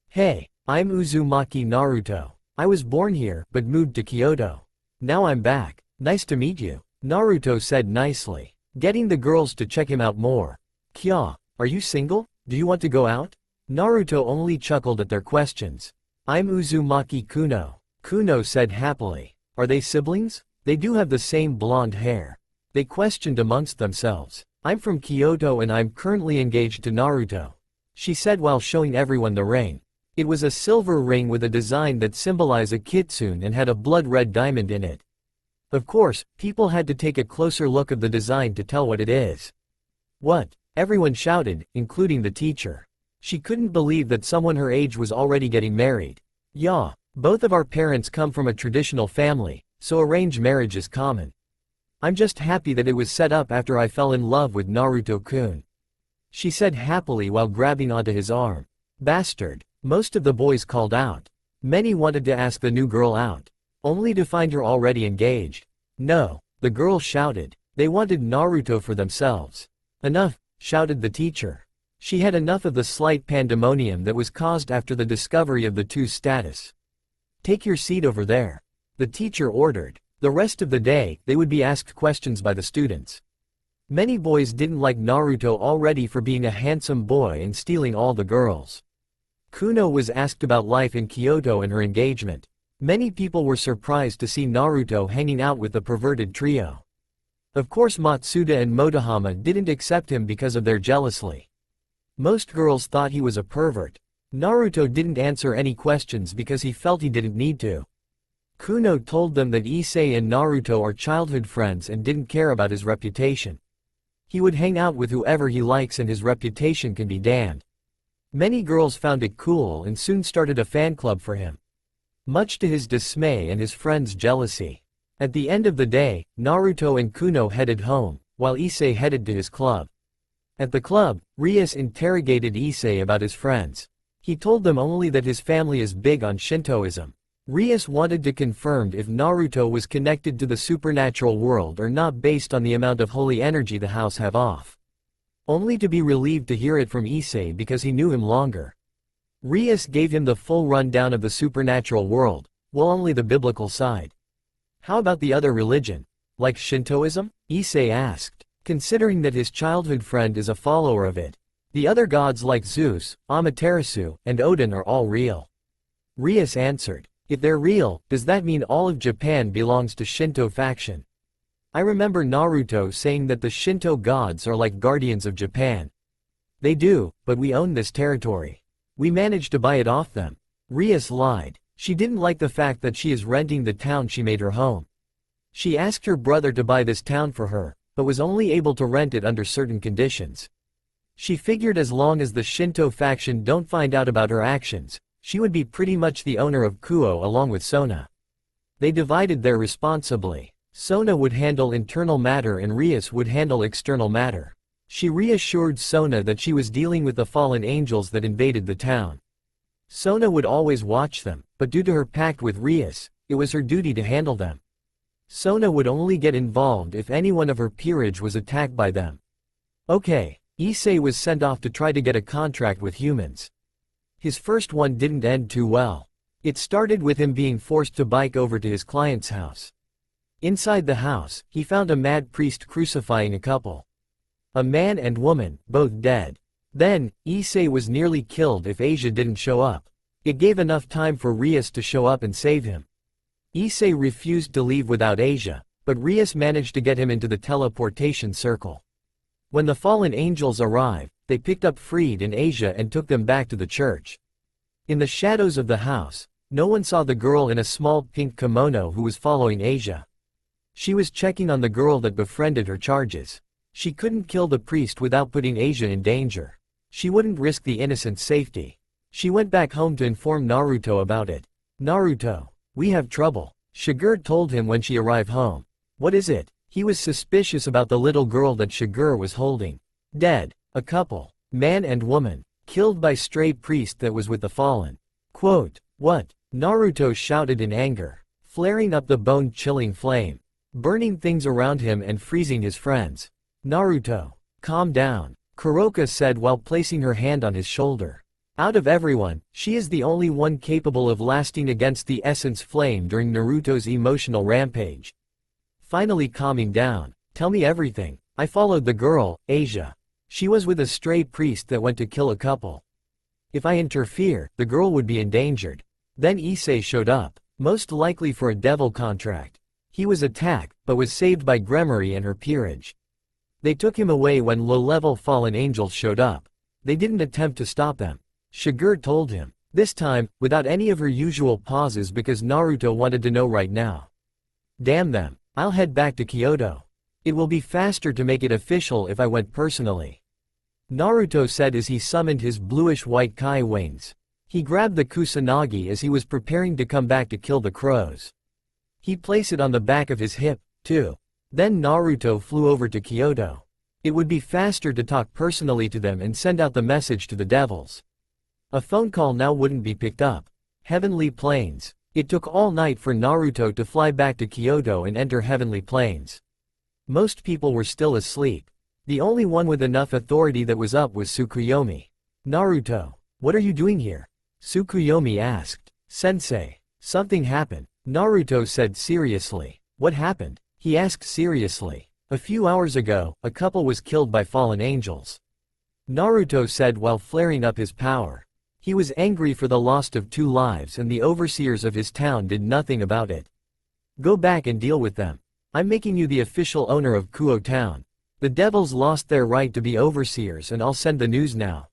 Hey, I'm Uzumaki Naruto. I was born here, but moved to Kyoto. Now I'm back. Nice to meet you, Naruto said nicely, getting the girls to check him out more. Kya, are you single? Do you want to go out? Naruto only chuckled at their questions. I'm Uzumaki Kuno. Kuno said happily. Are they siblings? They do have the same blonde hair. They questioned amongst themselves. I'm from Kyoto and I'm currently engaged to Naruto, she said while showing everyone the ring. It was a silver ring with a design that symbolized a kitsune and had a blood-red diamond in it. Of course, people had to take a closer look at the design to tell what it is. What? Everyone shouted, including the teacher. She couldn't believe that someone her age was already getting married. Yeah, both of our parents come from a traditional family, so arranged marriage is common. I'm just happy that it was set up after I fell in love with Naruto-kun, she said happily while grabbing onto his arm. Bastard, most of the boys called out. Many wanted to ask the new girl out, only to find her already engaged. No, the girls shouted. They wanted Naruto for themselves. Enough, shouted the teacher. She had enough of the slight pandemonium that was caused after the discovery of the two's status. Take your seat over there, the teacher ordered. The rest of the day, they would be asked questions by the students. Many boys didn't like Naruto already for being a handsome boy and stealing all the girls. Kuno was asked about life in Kyoto and her engagement. Many people were surprised to see Naruto hanging out with the perverted trio. Of course Matsuda and Motohama didn't accept him because of their jealousy. Most girls thought he was a pervert. Naruto didn't answer any questions because he felt he didn't need to. Kuno told them that Issei and Naruto are childhood friends and didn't care about his reputation. He would hang out with whoever he likes and his reputation can be damned. Many girls found it cool and soon started a fan club for him, much to his dismay and his friends' jealousy. At the end of the day, Naruto and Kuno headed home, while Issei headed to his club. At the club, Rias interrogated Issei about his friends. He told them only that his family is big on Shintoism. Rias wanted to confirm if Naruto was connected to the supernatural world or not based on the amount of holy energy the house have off. Only to be relieved to hear it from Issei because he knew him longer. Rias gave him the full rundown of the supernatural world, well only the biblical side. How about the other religion? Like Shintoism? Issei asked, considering that his childhood friend is a follower of it. The other gods like Zeus, Amaterasu, and Odin are all real. Rias answered. If they're real, does that mean all of Japan belongs to Shinto faction? I remember Naruto saying that the Shinto gods are like guardians of Japan. They do, but we own this territory. We managed to buy it off them. Rias lied. She didn't like the fact that she is renting the town she made her home. She asked her brother to buy this town for her, but was only able to rent it under certain conditions. She figured as long as the Shinto faction don't find out about her actions, she would be pretty much the owner of Kuo along with Sona. They divided their responsibly. Sona would handle internal matter and Rias would handle external matter. She reassured Sona that she was dealing with the fallen angels that invaded the town. Sona would always watch them, but due to her pact with Rias, it was her duty to handle them. Sona would only get involved if anyone of her peerage was attacked by them. Okay, Issei was sent off to try to get a contract with humans. His first one didn't end too well. It started with him being forced to bike over to his client's house. Inside the house, he found a mad priest crucifying a couple. A man and woman, both dead. Then, Issei was nearly killed if Asia didn't show up. It gave enough time for Rias to show up and save him. Issei refused to leave without Asia, but Rias managed to get him into the teleportation circle. When the fallen angels arrived, they picked up Freed and Asia and took them back to the church. In the shadows of the house, no one saw the girl in a small pink kimono who was following Asia. She was checking on the girl that befriended her charges. She couldn't kill the priest without putting Asia in danger. She wouldn't risk the innocent's safety. She went back home to inform Naruto about it. "Naruto, we have trouble," Shiger told him when she arrived home. "What is it?" He was suspicious about the little girl that Shiger was holding. "Dead. A couple. Man and woman. Killed by stray priest that was with the fallen." Quote, "What?" Naruto shouted in anger, flaring up the bone-chilling flame, burning things around him and freezing his friends. "Naruto, calm down," Kuroka said while placing her hand on his shoulder. Out of everyone, she is the only one capable of lasting against the essence flame during Naruto's emotional rampage. Finally calming down, "Tell me everything." "I followed the girl, Asia. She was with a stray priest that went to kill a couple. If I interfere, the girl would be endangered." Then Issei showed up, most likely for a devil contract. He was attacked, but was saved by Gremory and her peerage. They took him away when low-level fallen angels showed up. They didn't attempt to stop them. Shiger told him, this time, without any of her usual pauses because Naruto wanted to know right now. "Damn them, I'll head back to Kyoto. It will be faster to make it official if I went personally," Naruto said as he summoned his bluish-white Kai wings. He grabbed the Kusanagi as he was preparing to come back to kill the crows. He placed it on the back of his hip, too. Then Naruto flew over to Kyoto. It would be faster to talk personally to them and send out the message to the devils. A phone call now wouldn't be picked up. Heavenly Plains. It took all night for Naruto to fly back to Kyoto and enter Heavenly Plains. Most people were still asleep. The only one with enough authority that was up was Tsukuyomi. "Naruto, what are you doing here?" Tsukuyomi asked. "Sensei, something happened," Naruto said seriously. "What happened?" he asked seriously. "A few hours ago, a couple was killed by fallen angels," Naruto said while flaring up his power. He was angry for the loss of 2 lives and the overseers of his town did nothing about it. "Go back and deal with them. I'm making you the official owner of Kuo Town. The devils lost their right to be overseers and I'll send the news now,"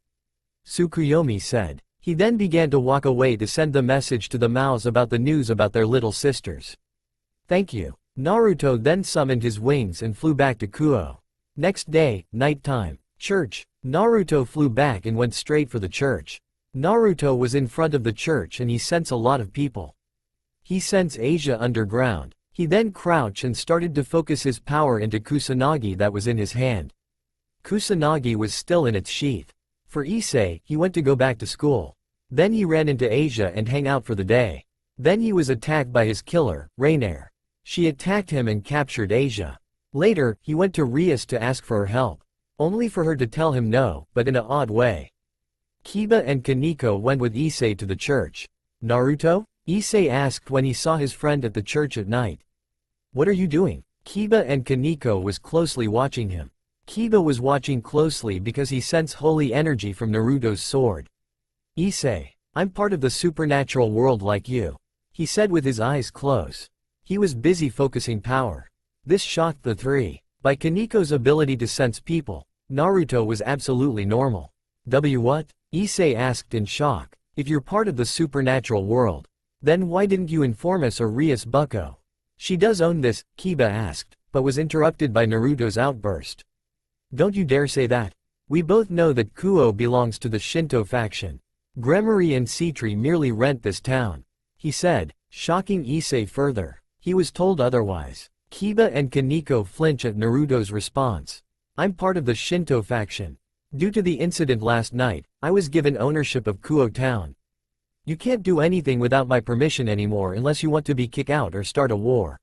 Tsukuyomi said. He then began to walk away to send the message to the Maos about the news about their little sisters. "Thank you." Naruto then summoned his wings and flew back to Kuo. Next day, nighttime. Church. Naruto flew back and went straight for the church. Naruto was in front of the church and he sensed a lot of people. He sensed Asia underground. He then crouched and started to focus his power into Kusanagi that was in his hand. Kusanagi was still in its sheath. For Issei, he went to go back to school. Then he ran into Asia and hang out for the day. Then he was attacked by his killer, Rainier. She attacked him and captured Asia. Later, he went to Rias to ask for her help. Only for her to tell him no, but in an odd way. Kiba and Kaneko went with Issei to the church. "Naruto?" Issei asked when he saw his friend at the church at night. "What are you doing?" Kiba and Kaneko was closely watching him. Kiba was watching closely because he sensed holy energy from Naruto's sword. "Issei, I'm part of the supernatural world like you," he said with his eyes closed. He was busy focusing power. This shocked the three. By Kaneko's ability to sense people, Naruto was absolutely normal. What? Issei asked in shock. "If you're part of the supernatural world, then why didn't you inform us or Rias Bucko?" "She does own this," Kiba asked, but was interrupted by Naruto's outburst. "Don't you dare say that. We both know that Kuo belongs to the Shinto faction. Gremory and Citri merely rent this town," he said, shocking Issei further. He was told otherwise. Kiba and Kaneko flinch at Naruto's response. I'm part of the Shinto faction. Due to the incident last night, I was given ownership of Kuo Town. You can't do anything without my permission anymore unless you want to be kicked out or start a war.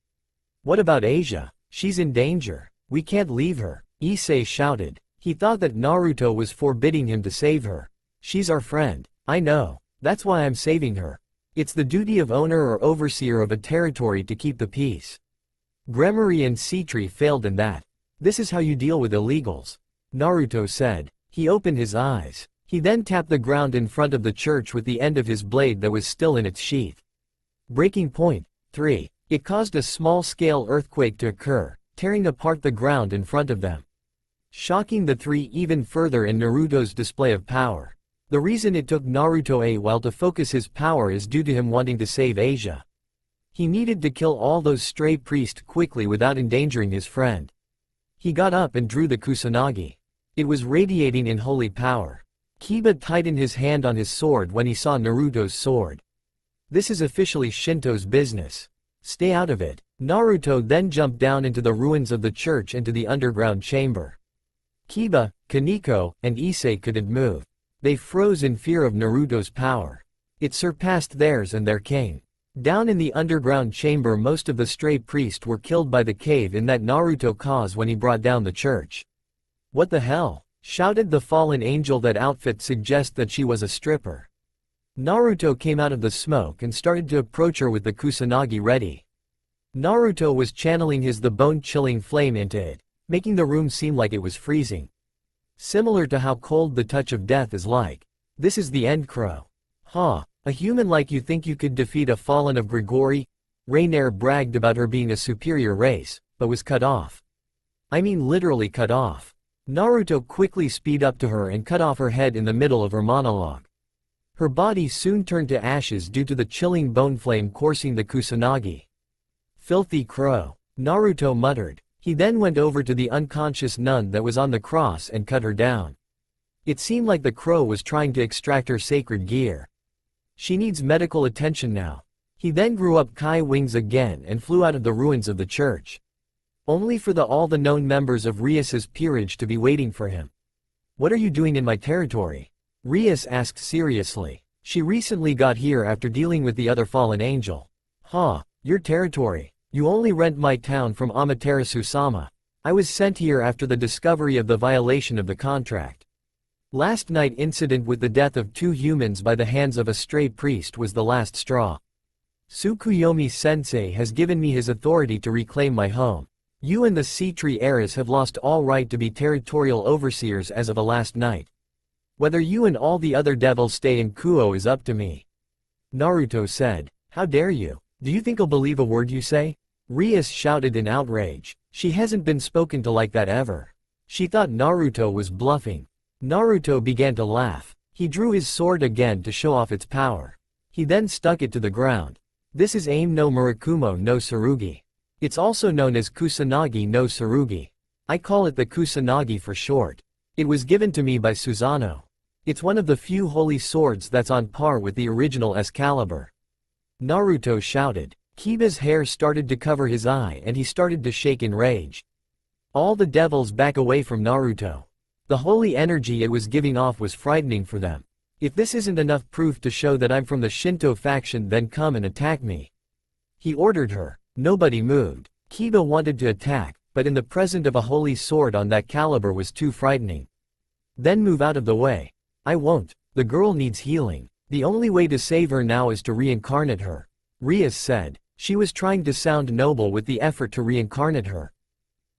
What about Asia? She's in danger. We can't leave her, Issei shouted. He thought that Naruto was forbidding him to save her. She's our friend. I know. That's why I'm saving her. It's the duty of owner or overseer of a territory to keep the peace. Gremory and Citri failed in that. This is how you deal with illegals, Naruto said. He opened his eyes. He then tapped the ground in front of the church with the end of his blade that was still in its sheath. Breaking point 3. It caused a small-scale earthquake to occur, tearing apart the ground in front of them, shocking the three even further in Naruto's display of power. The reason it took Naruto a while to focus his power is due to him wanting to save Asia. He needed to kill all those stray priests quickly without endangering his friend. He got up and drew the Kusanagi. It was radiating in holy power. Kiba tightened his hand on his sword when he saw Naruto's sword. This is officially Shinto's business. Stay out of it. Naruto then jumped down into the ruins of the church into the underground chamber. Kiba, Kaneko, and Issei couldn't move. They froze in fear of Naruto's power. It surpassed theirs and their king. Down in the underground chamber, most of the stray priests were killed by the cave in that Naruto caused when he brought down the church. What the hell? Shouted the fallen angel. That outfit suggests that she was a stripper. Naruto came out of the smoke and started to approach her with the Kusanagi ready. Naruto was channeling his the bone-chilling flame into it, making the room seem like it was freezing. Similar to how cold the touch of death is like. This is the end, Crow. Huh, a human like you think you could defeat a fallen of Grigori? Rainier bragged about her being a superior race, but was cut off. I mean literally cut off. Naruto quickly speed up to her and cut off her head in the middle of her monologue. Her body soon turned to ashes due to the chilling bone flame coursing the Kusanagi. Filthy crow, Naruto muttered. He then went over to the unconscious nun that was on the cross and cut her down. It seemed like the crow was trying to extract her sacred gear. She needs medical attention now. He then grew up Kai wings again and flew out of the ruins of the church. Only for all the known members of Rias's peerage to be waiting for him. What are you doing in my territory? Rias asked seriously. She recently got here after dealing with the other fallen angel. Huh, your territory. You only rent my town from Amaterasu-sama. I was sent here after the discovery of the violation of the contract. Last night incident with the death of 2 humans by the hands of a stray priest was the last straw. Tsukuyomi-sensei has given me his authority to reclaim my home. You and the Citri heiress have lost all right to be territorial overseers as of last night. Whether you and all the other devils stay in Kuo is up to me. Naruto said. How dare you? Do you think I'll believe a word you say? Rias shouted in outrage. She hasn't been spoken to like that ever. She thought Naruto was bluffing. Naruto began to laugh. He drew his sword again to show off its power. He then stuck it to the ground. This is Aim no Murakumo no Tsurugi. It's also known as Kusanagi no Tsurugi. I call it the Kusanagi for short. It was given to me by Susanoo. It's one of the few holy swords that's on par with the original Excalibur. Naruto shouted. Kiba's hair started to cover his eye and he started to shake in rage. All the devils back away from Naruto. The holy energy it was giving off was frightening for them. If this isn't enough proof to show that I'm from the Shinto faction, then come and attack me. He ordered her. Nobody moved. Kiba wanted to attack, but in the presence of a holy sword on that caliber was too frightening. Then move out of the way. I won't. The girl needs healing. The only way to save her now is to reincarnate her. Rias said. She was trying to sound noble with the effort to reincarnate her.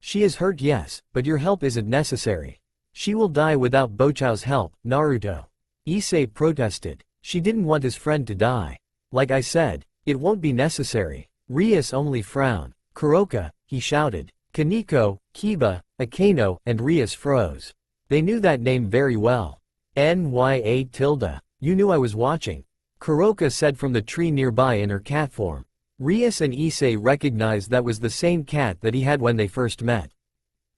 She is hurt, yes, but your help isn't necessary. She will die without Bochou's help, Naruto. Issei protested. She didn't want his friend to die. Like I said, it won't be necessary. Rias only frowned. Kuroka, he shouted. Kaneko, Kiba, Akeno, and Rias froze. They knew that name very well. Nya. You knew I was watching. Kuroka said from the tree nearby in her cat form. Rias and Issei recognized that was the same cat that he had when they first met.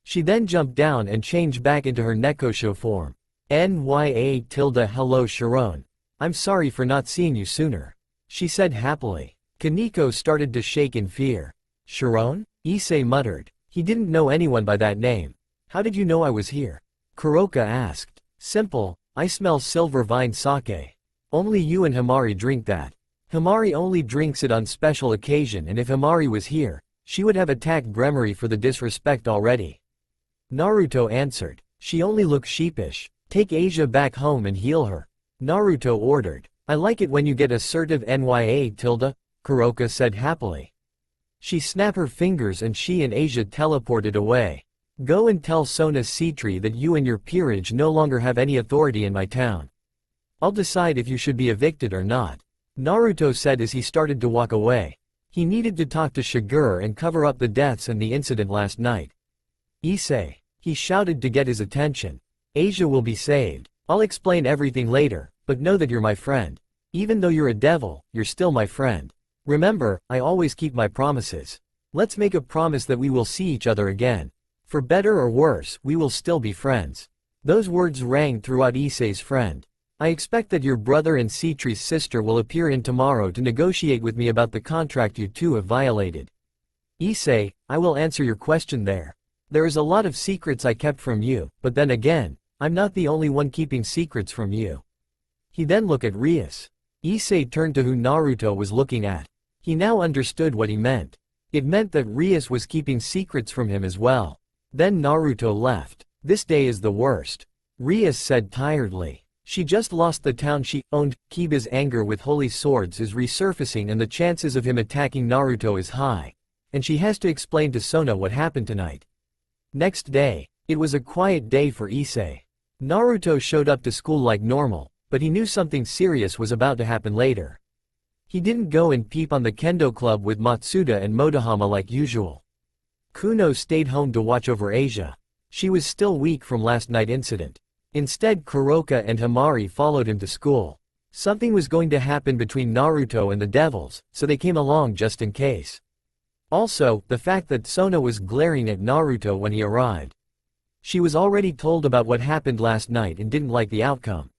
She then jumped down and changed back into her Nekosho form. Nya. Hello Sharon. I'm sorry for not seeing you sooner. She said happily. Kaneko started to shake in fear. Sharon? Issei muttered. He didn't know anyone by that name. How did you know I was here? Kuroka asked. Simple, I smell silver vine sake. Only you and Himari drink that. Himari only drinks it on special occasion, and if Himari was here, she would have attacked Gremory for the disrespect already. Naruto answered. She only looks sheepish. Take Asia back home and heal her. Naruto ordered. I like it when you get assertive nya tilde, Kuroka said happily. She snapped her fingers and she and Asia teleported away. Go and tell Sona Citri that you and your peerage no longer have any authority in my town. I'll decide if you should be evicted or not. Naruto said as he started to walk away. He needed to talk to Shigure and cover up the deaths and the incident last night. Issei, he shouted to get his attention. Asia will be saved. I'll explain everything later, but know that you're my friend. Even though you're a devil, you're still my friend. Remember, I always keep my promises. Let's make a promise that we will see each other again. For better or worse, we will still be friends. Those words rang throughout Issei's friend. I expect that your brother and Citri's sister will appear in tomorrow to negotiate with me about the contract you two have violated. Issei, I will answer your question there. There is a lot of secrets I kept from you, but then again, I'm not the only one keeping secrets from you. He then looked at Rias. Issei turned to who Naruto was looking at. He now understood what he meant. It meant that Rias was keeping secrets from him as well. Then Naruto left. This day is the worst. Rias said tiredly. She just lost the town she owned. Kiba's anger with holy swords is resurfacing and the chances of him attacking Naruto is high. And she has to explain to Sona what happened tonight. Next day, it was a quiet day for Issei. Naruto showed up to school like normal, but he knew something serious was about to happen later. He didn't go and peep on the kendo club with Matsuda and Motohama like usual. Kuno stayed home to watch over Asia. She was still weak from last night's incident. Instead, Kuroka and Himari followed him to school. Something was going to happen between Naruto and the devils, so they came along just in case. Also, the fact that Sona was glaring at Naruto when he arrived. She was already told about what happened last night and didn't like the outcome.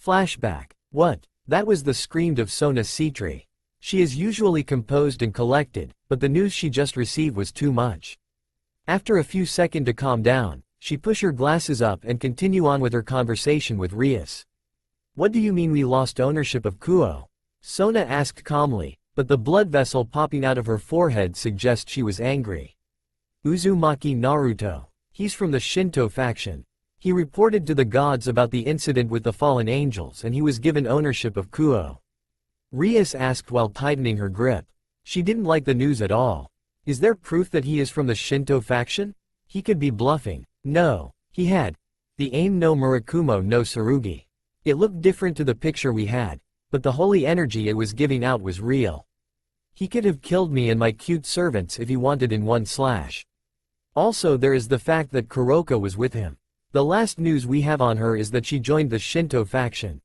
Flashback. What? That was the scream of Sona Citri. She is usually composed and collected, but the news she just received was too much. After a few seconds to calm down, she pushed her glasses up and continued on with her conversation with Rias. What do you mean we lost ownership of Kuo? Sona asked calmly, but the blood vessel popping out of her forehead suggests she was angry. Uzumaki Naruto. He's from the Shinto faction. He reported to the gods about the incident with the fallen angels and he was given ownership of Kuo. Rias asked while tightening her grip. She didn't like the news at all. Is there proof that he is from the Shinto faction? He could be bluffing. No, he had. The aim no Murakumo no Tsurugi. It looked different to the picture we had, but the holy energy it was giving out was real. He could have killed me and my cute servants if he wanted in one slash. Also there is the fact that Kuroka was with him. The last news we have on her is that she joined the Shinto faction.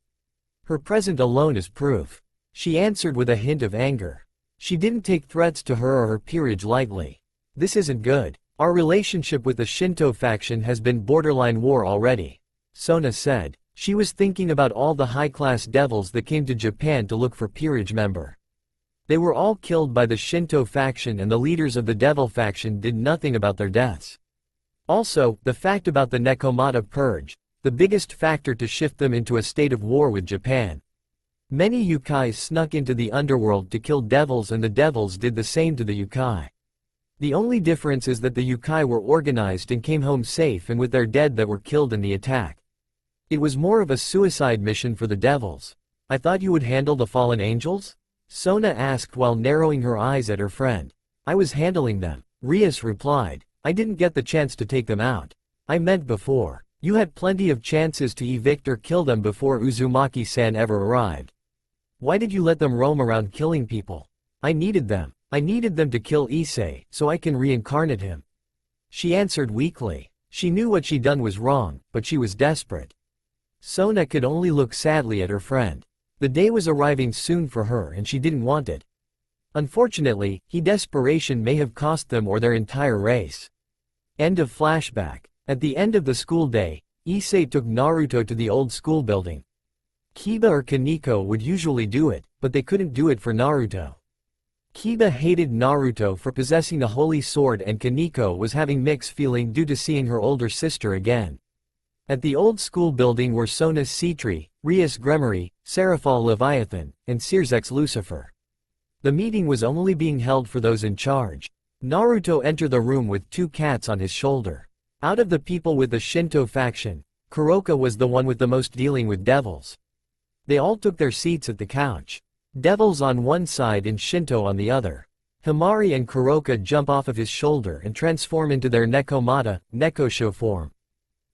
Her presence alone is proof. She answered with a hint of anger. She didn't take threats to her or her peerage lightly. This isn't good. Our relationship with the Shinto faction has been borderline war already. Sona said. She was thinking about all the high-class devils that came to Japan to look for peerage member. They were all killed by the Shinto faction and the leaders of the devil faction did nothing about their deaths. Also, the fact about the Nekomata purge, the biggest factor to shift them into a state of war with Japan. Many yukais snuck into the underworld to kill devils and the devils did the same to the yukai. The only difference is that the yukai were organized and came home safe and with their dead that were killed in the attack. It was more of a suicide mission for the devils. I thought you would handle the fallen angels? Sona asked while narrowing her eyes at her friend. I was handling them, Rias replied. I didn't get the chance to take them out. I meant before. You had plenty of chances to evict or kill them before Uzumaki-san ever arrived. Why did you let them roam around killing people? I needed them. I needed them to kill Issei, so I can reincarnate him. She answered weakly. She knew what she'd done was wrong, but she was desperate. Sona could only look sadly at her friend. The day was arriving soon for her and she didn't want it. Unfortunately, desperation may have cost them or their entire race. End of flashback. At the end of the school day, Issei took Naruto to the old school building. Kiba or Kaneko would usually do it, but they couldn't do it for Naruto. Kiba hated Naruto for possessing the holy sword and Kaneko was having mixed feeling due to seeing her older sister again. At the old school building were Sona Citri, Rias Gremory, Seraphal Leviathan, and Searsex Lucifer. The meeting was only being held for those in charge. Naruto entered the room with 2 cats on his shoulder. Out of the people with the Shinto faction, Kuroka was the one with the most dealing with devils. They all took their seats at the couch. Devils on one side and Shinto on the other. Himari and Kuroka jump off of his shoulder and transform into their Nekomata, Nekosho form.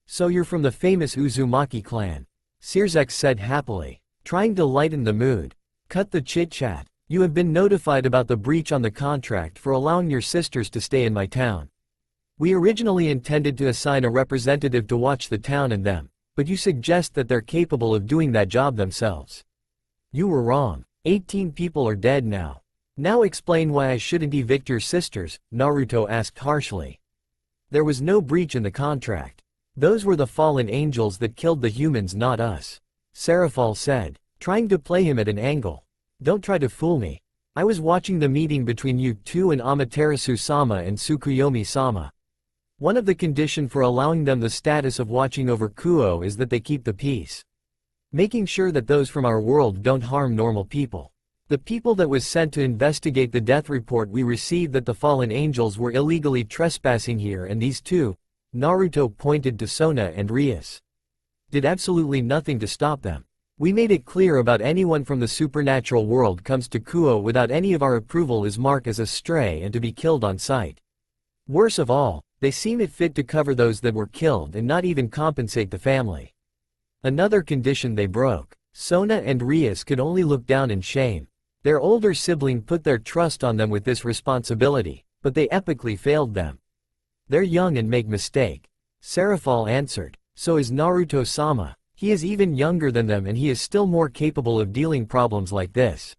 "So you're from the famous Uzumaki clan," Searsex said happily, trying to lighten the mood. "Cut the chit-chat. You have been notified about the breach on the contract for allowing your sisters to stay in my town. We originally intended to assign a representative to watch the town and them, but you suggest that they're capable of doing that job themselves. You were wrong. 18 people are dead now. Now explain why I shouldn't evict your sisters," Naruto asked harshly. "There was no breach in the contract. Those were the fallen angels that killed the humans, not us," Seraphal said, trying to play him at an angle. "Don't try to fool me. I was watching the meeting between you two and Amaterasu-sama and Tsukuyomi-sama. One of the conditions for allowing them the status of watching over Kuo is that they keep the peace. Making sure that those from our world don't harm normal people. The people that was sent to investigate the death report we received that the fallen angels were illegally trespassing here, and these two," Naruto pointed to Sona and Rias, "did absolutely nothing to stop them. We made it clear about anyone from the supernatural world comes to Kuo without any of our approval is marked as a stray and to be killed on sight. Worse of all, they seem it fit to cover those that were killed and not even compensate the family. Another condition they broke. Sona and Rias could only look down in shame. Their older sibling put their trust on them with this responsibility, but they epically failed them. They're young and make mistake," Seraphal answered. "So is Naruto-sama. He is even younger than them and he is still more capable of dealing problems like this."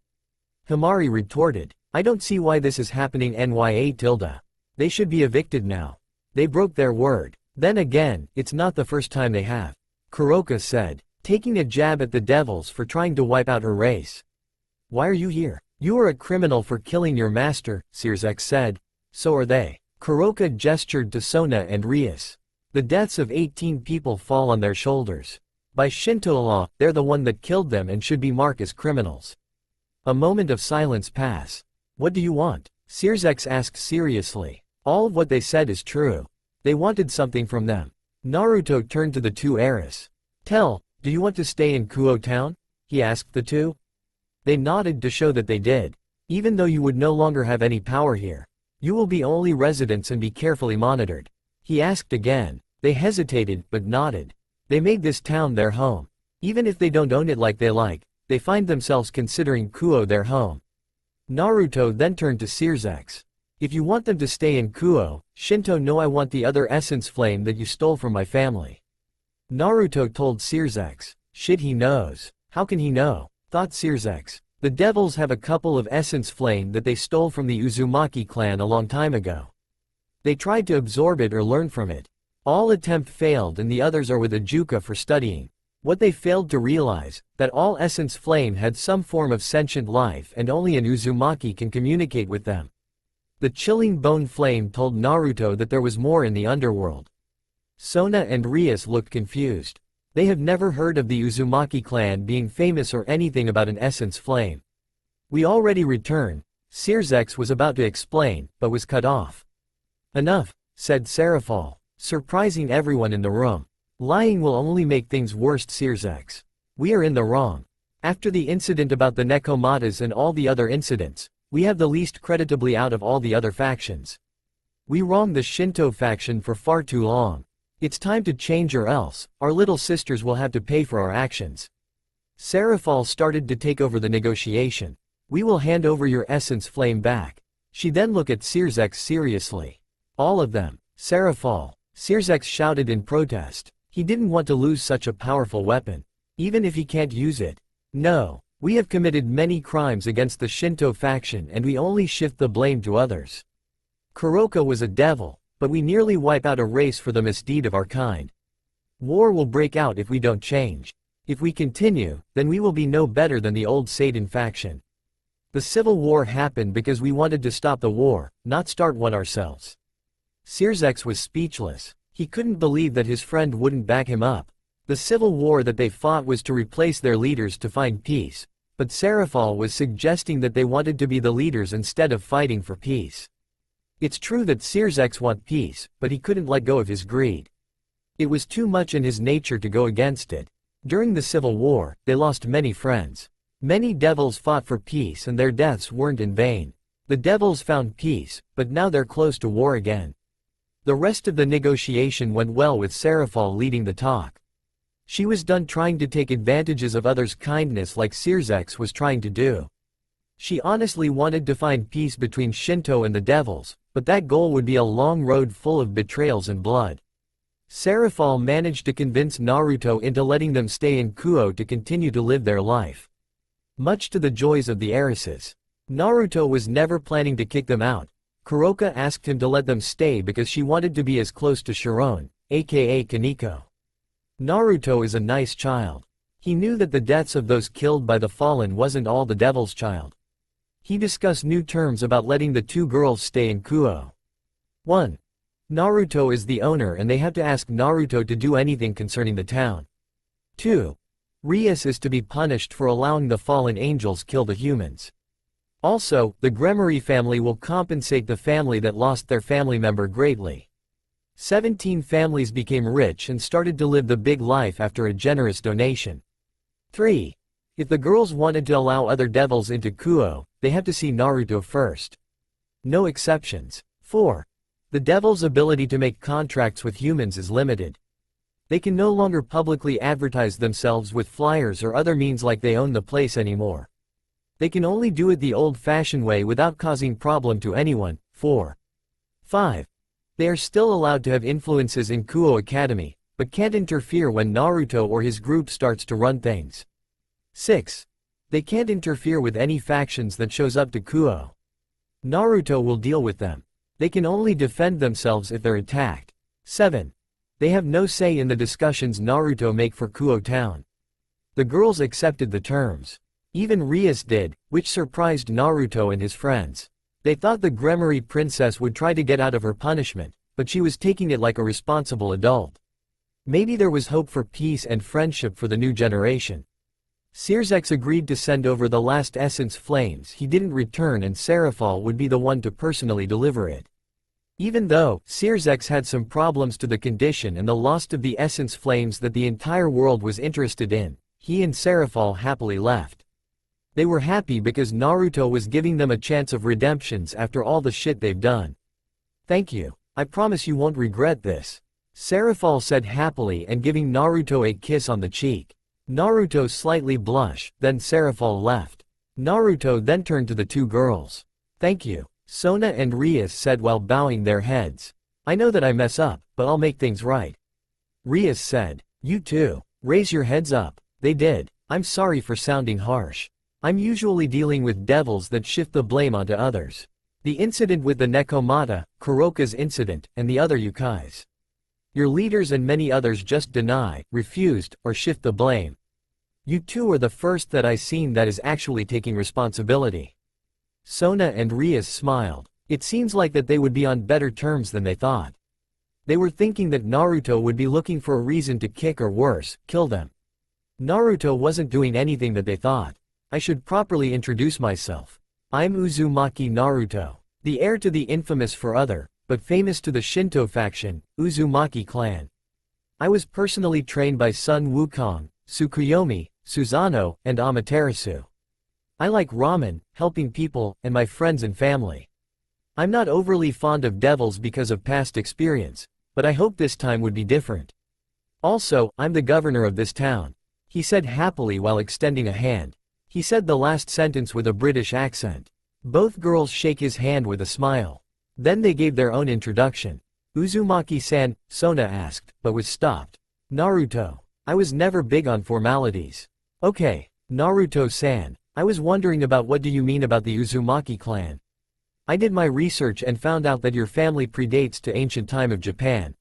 Himari retorted, "I don't see why this is happening. Nya. They should be evicted now. They broke their word. Then again, it's not the first time they have," Kuroka said, taking a jab at the devils for trying to wipe out her race. "Why are you here? You are a criminal for killing your master," Searsex said. "So are they." Kuroka gestured to Sona and Rias. "The deaths of 18 people fall on their shoulders. By Shinto law, they're the one that killed them and should be marked as criminals." A moment of silence passed. "What do you want?" Searsex asked seriously. "All of what they said is true. They wanted something from them." Naruto turned to the 2 heirs. Do you want to stay in Kuo town?" he asked the 2. They nodded to show that they did. "Even though you would no longer have any power here, you will be only residents and be carefully monitored?" he asked again. They hesitated, but nodded. They made this town their home. Even if they don't own it like they find themselves considering Kuo their home. Naruto then turned to Searsex. "If you want them to stay in Kuo, Shinto no, I want the other essence flame that you stole from my family." Naruto told Searsex. "Shit, he knows. How can he know?" thought Searsex. "The devils have a couple of essence flame that they stole from the Uzumaki clan a long time ago. They tried to absorb it or learn from it. All attempt failed and the others are with Ajuka for studying. What they failed to realize, that all essence flame had some form of sentient life and only an Uzumaki can communicate with them." The chilling bone flame told Naruto that there was more in the underworld. Sona and Rias looked confused. They have never heard of the Uzumaki clan being famous or anything about an essence flame. "We already returned," Searsex was about to explain, but was cut off. "Enough," said Seraphal, surprising everyone in the room. "Lying will only make things worse, Searsex. We are in the wrong. After the incident about the Nekomatas and all the other incidents, we have the least creditably out of all the other factions. We wronged the Shinto faction for far too long. It's time to change or else, our little sisters will have to pay for our actions." Seraphal started to take over the negotiation. "We will hand over your essence flame back." She then looked at Searsex seriously. "All of them." Seraphal. Searsex shouted in protest. He didn't want to lose such a powerful weapon. Even if he can't use it. "No. We have committed many crimes against the Shinto faction and we only shift the blame to others. Kuroka was a devil, but we nearly wipe out a race for the misdeed of our kind. War will break out if we don't change. If we continue, then we will be no better than the old Satan faction." The Civil War happened because we wanted to stop the war, not start one ourselves. Sirzex was speechless. He couldn't believe that his friend wouldn't back him up. The civil war that they fought was to replace their leaders to find peace, but Serafal was suggesting that they wanted to be the leaders instead of fighting for peace. It's true that Sirzex wanted peace, but he couldn't let go of his greed. It was too much in his nature to go against it. During the Civil War, they lost many friends. Many devils fought for peace and their deaths weren't in vain. The devils found peace, but now they're close to war again. The rest of the negotiation went well with Serafal leading the talk. She was done trying to take advantages of others' kindness like Sirzex was trying to do. She honestly wanted to find peace between Shinto and the devils, but that goal would be a long road full of betrayals and blood. Serafal managed to convince Naruto into letting them stay in Kuo to continue to live their life. Much to the joys of the heiresses. Naruto was never planning to kick them out. Kuroka asked him to let them stay because she wanted to be as close to Sharon, aka Kaneko. Naruto is a nice child. He knew that the deaths of those killed by the fallen wasn't all the devil's child. He discussed new terms about letting the two girls stay in Kuo. 1. Naruto is the owner and they have to ask Naruto to do anything concerning the town. 2. Rias is to be punished for allowing the fallen angels kill the humans. Also, the Gremory family will compensate the family that lost their family member greatly. 17 families became rich and started to live the big life after a generous donation. 3. If the girls wanted to allow other devils into Kuo, they have to see Naruto first. No exceptions. 4. The devils' ability to make contracts with humans is limited. They can no longer publicly advertise themselves with flyers or other means like they own the place anymore. They can only do it the old-fashioned way without causing problem to anyone. 4. 5. They are still allowed to have influences in Kuo Academy, but can't interfere when Naruto or his group starts to run things. 6. They can't interfere with any factions that shows up to Kuo. Naruto will deal with them. They can only defend themselves if they're attacked. 7. They have no say in the discussions Naruto make for Kuo town. The girls accepted the terms. Even Rias did, which surprised Naruto and his friends. They thought the Gremory princess would try to get out of her punishment, but she was taking it like a responsible adult. Maybe there was hope for peace and friendship for the new generation. Sirzex agreed to send over the last essence flames he didn't return and Serafal would be the one to personally deliver it. Even though Sirzex had some problems to the condition and the loss of the essence flames that the entire world was interested in, he and Serafal happily left. They were happy because Naruto was giving them a chance of redemptions after all the shit they've done. Thank you. I promise you won't regret this. Serafal said happily and giving Naruto a kiss on the cheek. Naruto slightly blushed, then Serafal left. Naruto then turned to the two girls. Thank you. Sona and Rias said while bowing their heads. I know that I mess up, but I'll make things right. Rias said. You too. Raise your heads up. They did. I'm sorry for sounding harsh. I'm usually dealing with devils that shift the blame onto others. The incident with the Nekomata, Kuroka's incident, and the other yukais. Your leaders and many others just deny, refused, or shift the blame. You two are the first that I've seen that is actually taking responsibility. Sona and Rias smiled. It seems like that they would be on better terms than they thought. They were thinking that Naruto would be looking for a reason to kick or worse, kill them. Naruto wasn't doing anything that they thought. I should properly introduce myself. I'm Uzumaki Naruto, the heir to the infamous for other, but famous to the Shinto faction, Uzumaki clan. I was personally trained by Sun Wukong, Tsukuyomi, Susanoo, and Amaterasu. I like ramen, helping people, and my friends and family. I'm not overly fond of devils because of past experience, but I hope this time would be different. Also, I'm the governor of this town, he said happily while extending a hand. He said the last sentence with a British accent. Both girls shake his hand with a smile. Then they gave their own introduction. Uzumaki-san, Sona asked, but was stopped. Naruto. I was never big on formalities. Okay, Naruto-san. I was wondering about what do you mean about the Uzumaki clan? I did my research and found out that your family predates to ancient time of Japan.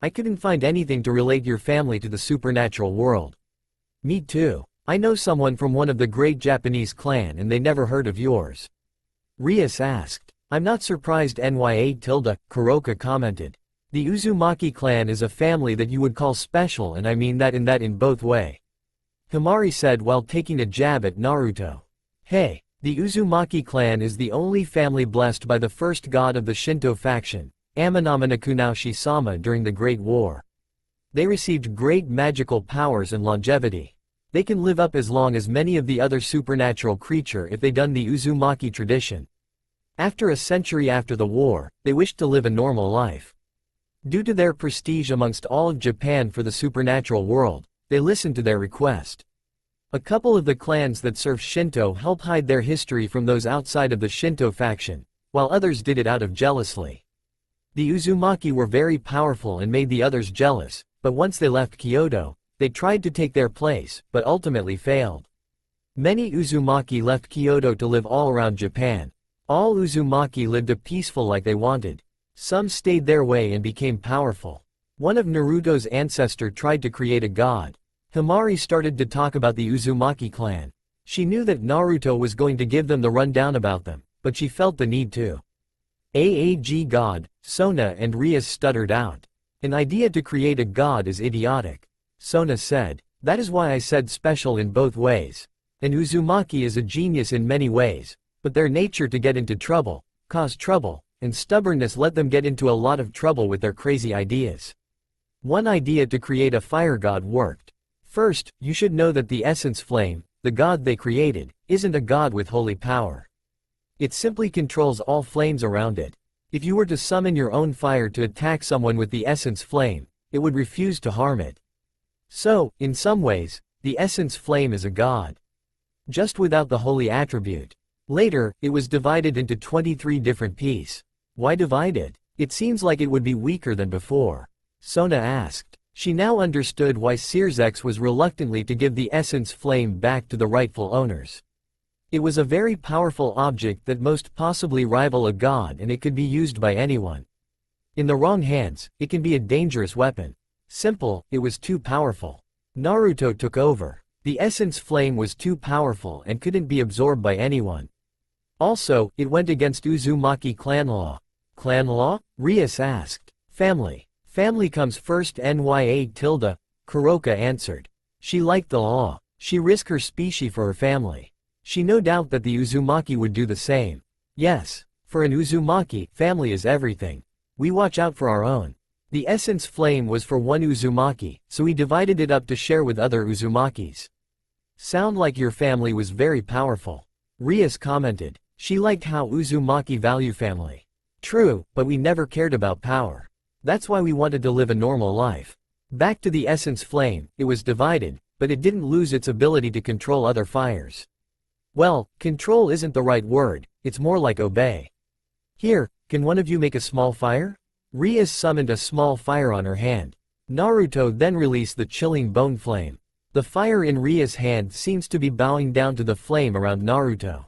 I couldn't find anything to relate your family to the supernatural world. Me too. I know someone from one of the great Japanese clan and they never heard of yours. Rias asked. I'm not surprised Kuroka commented. The Uzumaki clan is a family that you would call special, and I mean that in both way. Himari said while taking a jab at Naruto. Hey, the Uzumaki clan is the only family blessed by the first god of the Shinto faction, Amanamanakunao-shi-sama, during the Great War. They received great magical powers and longevity. They can live up as long as many of the other supernatural creature if they done the Uzumaki tradition. After a century after the war, they wished to live a normal life. Due to their prestige amongst all of Japan for the supernatural world, they listened to their request. A couple of the clans that serve Shinto help hide their history from those outside of the Shinto faction, while others did it out of jealousy. The Uzumaki were very powerful and made the others jealous, but once they left Kyoto, they tried to take their place, but ultimately failed. Many Uzumaki left Kyoto to live all around Japan. All Uzumaki lived a peaceful life they wanted. Some stayed their way and became powerful. One of Naruto's ancestors tried to create a god. Himari started to talk about the Uzumaki clan. She knew that Naruto was going to give them the rundown about them, but she felt the need to. AAG god, Sona and Rias stuttered out. An idea to create a god is idiotic. Sona said. That is why I said special in both ways. An Uzumaki is a genius in many ways, but their nature to get into trouble, cause trouble, and stubbornness let them get into a lot of trouble with their crazy ideas. One idea to create a fire god worked. First, you should know that the essence flame, the god they created, isn't a god with holy power. It simply controls all flames around it. If you were to summon your own fire to attack someone with the essence flame, it would refuse to harm it. So, in some ways, the essence flame is a god. Just without the holy attribute. Later, it was divided into 23 different pieces. Why divide it? It seems like it would be weaker than before. Sona asked. She now understood why Searsex was reluctantly to give the essence flame back to the rightful owners. It was a very powerful object that most possibly rival a god, and it could be used by anyone. In the wrong hands, it can be a dangerous weapon. Simple, it was too powerful. Naruto took over. The essence flame was too powerful and couldn't be absorbed by anyone. Also, it went against Uzumaki clan law. Clan law? Rias asked. Family. Family comes first Kuroka answered. She liked the law. She risked her species for her family. She no doubt that the Uzumaki would do the same. Yes. For an Uzumaki, family is everything. We watch out for our own. The essence flame was for one Uzumaki, so he divided it up to share with other Uzumakis. Sound like your family was very powerful. Rias commented. She liked how Uzumaki value family. True, but we never cared about power. That's why we wanted to live a normal life. Back to the essence flame, it was divided, but it didn't lose its ability to control other fires. Well, control isn't the right word, it's more like obey. Here, can one of you make a small fire? Rias summoned a small fire on her hand. Naruto then released the chilling bone flame. The fire in Rias' hand seems to be bowing down to the flame around Naruto.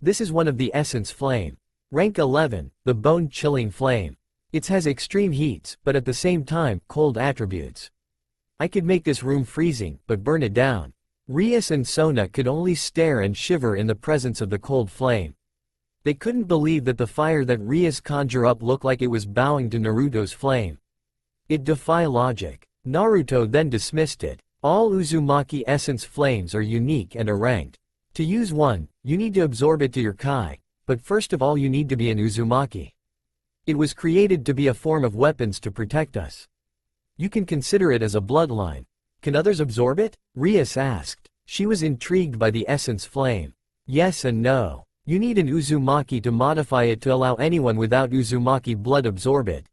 This is one of the essence flame. Rank 11, the bone chilling flame. It has extreme heats, but at the same time, cold attributes. I could make this room freezing, but burn it down. Rias and Sona could only stare and shiver in the presence of the cold flame. They couldn't believe that the fire that Rias conjured up looked like it was bowing to Naruto's flame. It defied logic. Naruto then dismissed it. All Uzumaki essence flames are unique and are ranked. To use one, you need to absorb it to your Kai, but first of all you need to be an Uzumaki. It was created to be a form of weapons to protect us. You can consider it as a bloodline. Can others absorb it? Rias asked. She was intrigued by the essence flame. Yes and no. You need an Uzumaki to modify it to allow anyone without Uzumaki blood absorb it.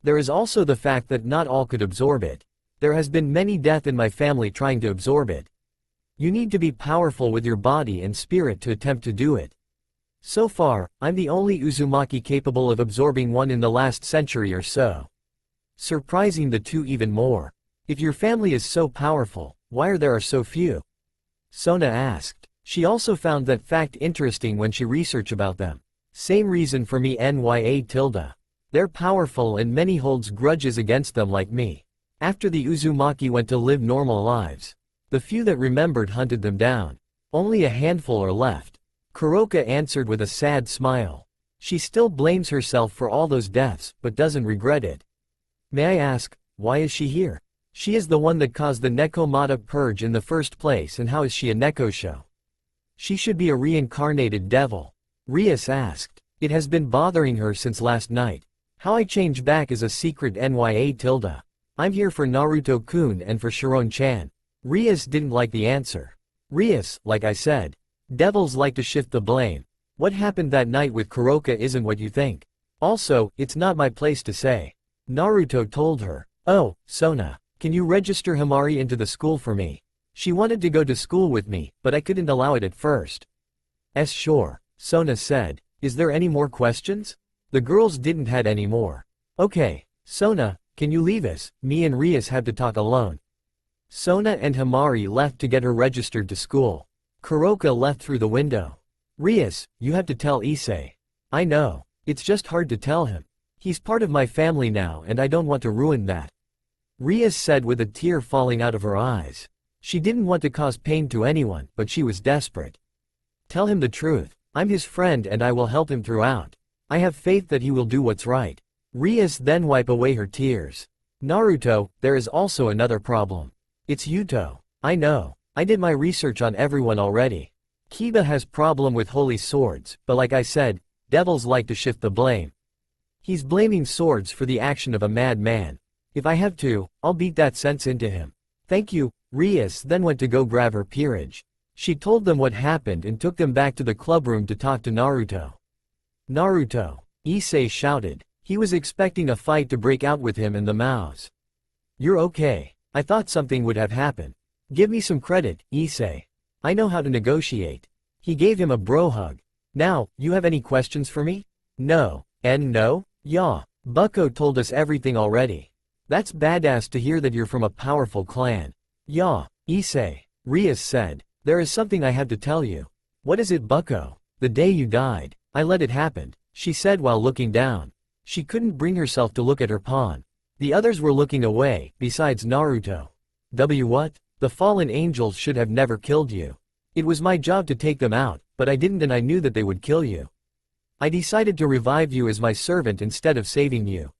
There is also the fact that not all could absorb it. There has been many deaths in my family trying to absorb it. You need to be powerful with your body and spirit to attempt to do it. So far, I'm the only Uzumaki capable of absorbing one in the last century or so. Surprising the two even more. If your family is so powerful, why are there so few? Sona asked. She also found that fact interesting when she researched about them. Same reason for me They're powerful and many holds grudges against them like me. After the Uzumaki went to live normal lives. The few that remembered hunted them down. Only a handful are left. Kuroka answered with a sad smile. She still blames herself for all those deaths, but doesn't regret it. May I ask, why is she here? She is the one that caused the Nekomata purge in the first place, and how is she a Nekosho? She should be a reincarnated devil. Rias asked. It has been bothering her since last night. How I change back is a secret nya tilde. I'm here for Naruto-kun and for Sharon-chan. Rias didn't like the answer. Rias, like I said. Devils like to shift the blame. What happened that night with Kuroka isn't what you think. Also, it's not my place to say. Naruto told her. Oh, Sona. Can you register Himari into the school for me? She wanted to go to school with me, but I couldn't allow it at first. Sure, Sona said. Is there any more questions? The girls didn't had any more. Okay, Sona, can you leave us? Me and Rias have to talk alone. Sona and Himari left to get her registered to school. Kuroka left through the window. Rias, you have to tell Issei. I know. It's just hard to tell him. He's part of my family now and I don't want to ruin that. Rias said with a tear falling out of her eyes. She didn't want to cause pain to anyone, but she was desperate. Tell him the truth. I'm his friend and I will help him throughout. I have faith that he will do what's right. Rias then wiped away her tears. Naruto, there is also another problem. It's Yuto. I know. I did my research on everyone already. Kiba has problem with holy swords, but like I said, devils like to shift the blame. He's blaming swords for the action of a mad man. If I have to, I'll beat that sense into him. Thank you. Rias then went to go grab her peerage. She told them what happened and took them back to the clubroom to talk to Naruto. Naruto, Issei shouted. He was expecting a fight to break out with him and the Maos. You're okay. I thought something would have happened. Give me some credit, Issei. I know how to negotiate. He gave him a bro hug. Now, you have any questions for me? No. And no? Yeah. Bucko told us everything already. That's badass to hear that you're from a powerful clan. Yeah, Issei. Rias said. There is something I have to tell you. What is it, Bucko? The day you died, I let it happen, she said while looking down. She couldn't bring herself to look at her pawn. The others were looking away, besides Naruto. What? The fallen angels should have never killed you. It was my job to take them out, but I didn't and I knew that they would kill you. I decided to revive you as my servant instead of saving you.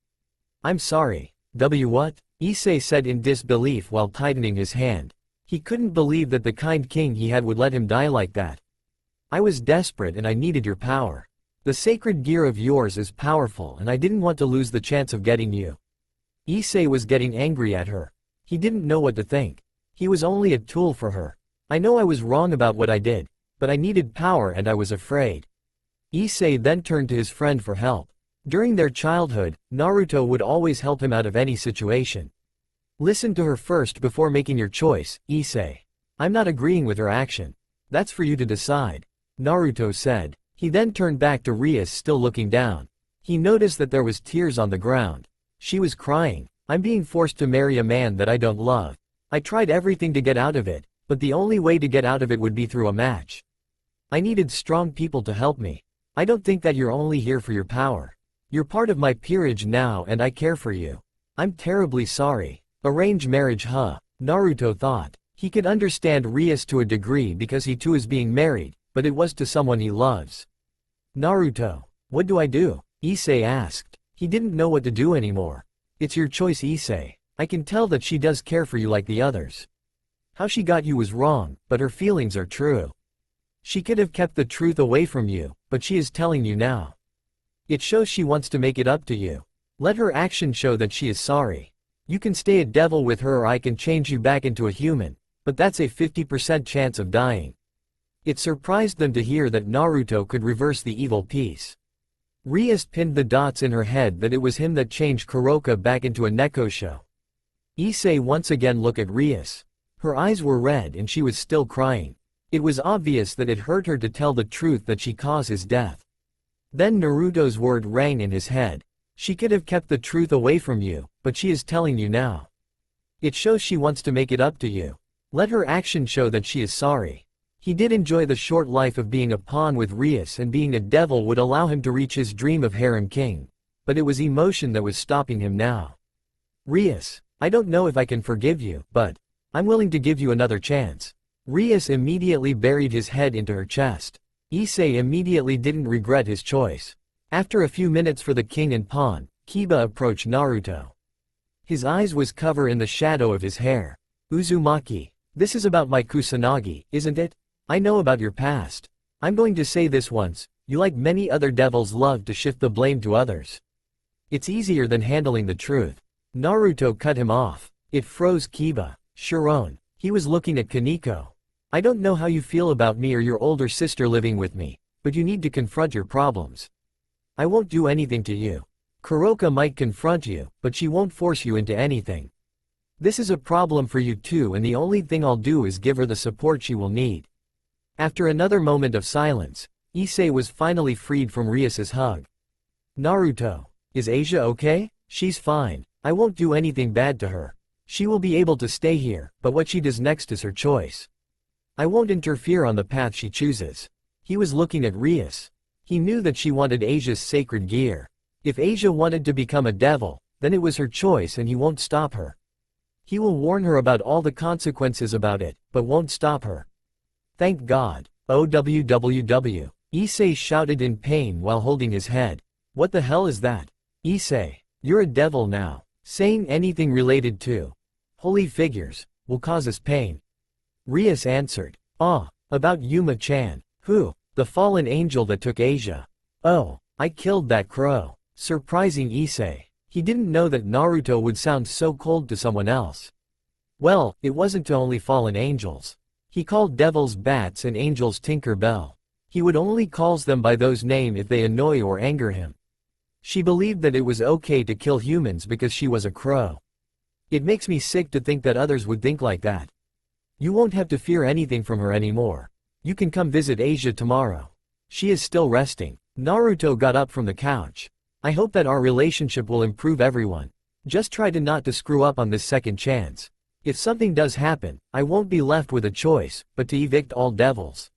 I'm sorry. What? Issei said in disbelief while tightening his hand. He couldn't believe that the kind king he had would let him die like that. I was desperate and I needed your power. The sacred gear of yours is powerful and I didn't want to lose the chance of getting you. Issei was getting angry at her. He didn't know what to think. He was only a tool for her. I know I was wrong about what I did, but I needed power and I was afraid. Issei then turned to his friend for help. During their childhood, Naruto would always help him out of any situation. Listen to her first before making your choice, Issei. I'm not agreeing with her action. That's for you to decide, Naruto said. He then turned back to Rias still looking down. He noticed that there was tears on the ground. She was crying. I'm being forced to marry a man that I don't love. I tried everything to get out of it, but the only way to get out of it would be through a match. I needed strong people to help me. I don't think that you're only here for your power. You're part of my peerage now and I care for you. I'm terribly sorry. Arranged marriage Naruto thought. He could understand Rias to a degree because he too is being married, but it was to someone he loves. Naruto. What do I do? Issei asked. He didn't know what to do anymore. It's your choice, Issei. I can tell that she does care for you like the others. How she got you was wrong, but her feelings are true. She could have kept the truth away from you, but she is telling you now. It shows she wants to make it up to you. Let her action show that she is sorry. You can stay a devil with her or I can change you back into a human, but that's a 50% chance of dying. It surprised them to hear that Naruto could reverse the evil piece. Rias pinned the dots in her head that it was him that changed Kuroka back into a Nekosho. Issei once again looked at Rias. Her eyes were red and she was still crying. It was obvious that it hurt her to tell the truth that she caused his death. Then Naruto's word rang in his head. She could have kept the truth away from you, but she is telling you now. It shows she wants to make it up to you. Let her action show that she is sorry. He did enjoy the short life of being a pawn with Rias and being a devil would allow him to reach his dream of harem king. But it was emotion that was stopping him now. Rias, I don't know if I can forgive you, but I'm willing to give you another chance. Rias immediately buried his head into her chest. Issei immediately didn't regret his choice. After a few minutes for the king and pawn, Kiba approached Naruto. His eyes was covered in the shadow of his hair. Uzumaki, this is about my Kusanagi, isn't it? I know about your past. I'm going to say this once, you like many other devils love to shift the blame to others. It's easier than handling the truth. Naruto cut him off. It froze Kiba. Sharon. He was looking at Kaneko. I don't know how you feel about me or your older sister living with me, but you need to confront your problems. I won't do anything to you. Kuroka might confront you, but she won't force you into anything. This is a problem for you too, and the only thing I'll do is give her the support she will need. After another moment of silence, Issei was finally freed from Rias's hug. Naruto. Is Asia okay? She's fine. I won't do anything bad to her. She will be able to stay here, but what she does next is her choice. I won't interfere on the path she chooses. He was looking at Rias. He knew that she wanted Asia's sacred gear. If Asia wanted to become a devil, then it was her choice and he won't stop her. He will warn her about all the consequences about it, but won't stop her. Thank God. OWWW. Issei shouted in pain while holding his head. What the hell is that? Issei, you're a devil now. Saying anything related to holy figures will cause us pain. Rias answered. About Yuma-chan. Who? The fallen angel that took Asia. Oh, I killed that crow. Surprising Issei. He didn't know that Naruto would sound so cold to someone else. Well, it wasn't to only fallen angels. He called devils bats and angels Tinker Bell. He would only calls them by those names if they annoy or anger him. She believed that it was okay to kill humans because she was a crow. It makes me sick to think that others would think like that. You won't have to fear anything from her anymore. You can come visit Asia tomorrow. She is still resting. Naruto got up from the couch. I hope that our relationship will improve everyone. Just try to not to screw up on this second chance. If something does happen, I won't be left with a choice, but to evict all devils.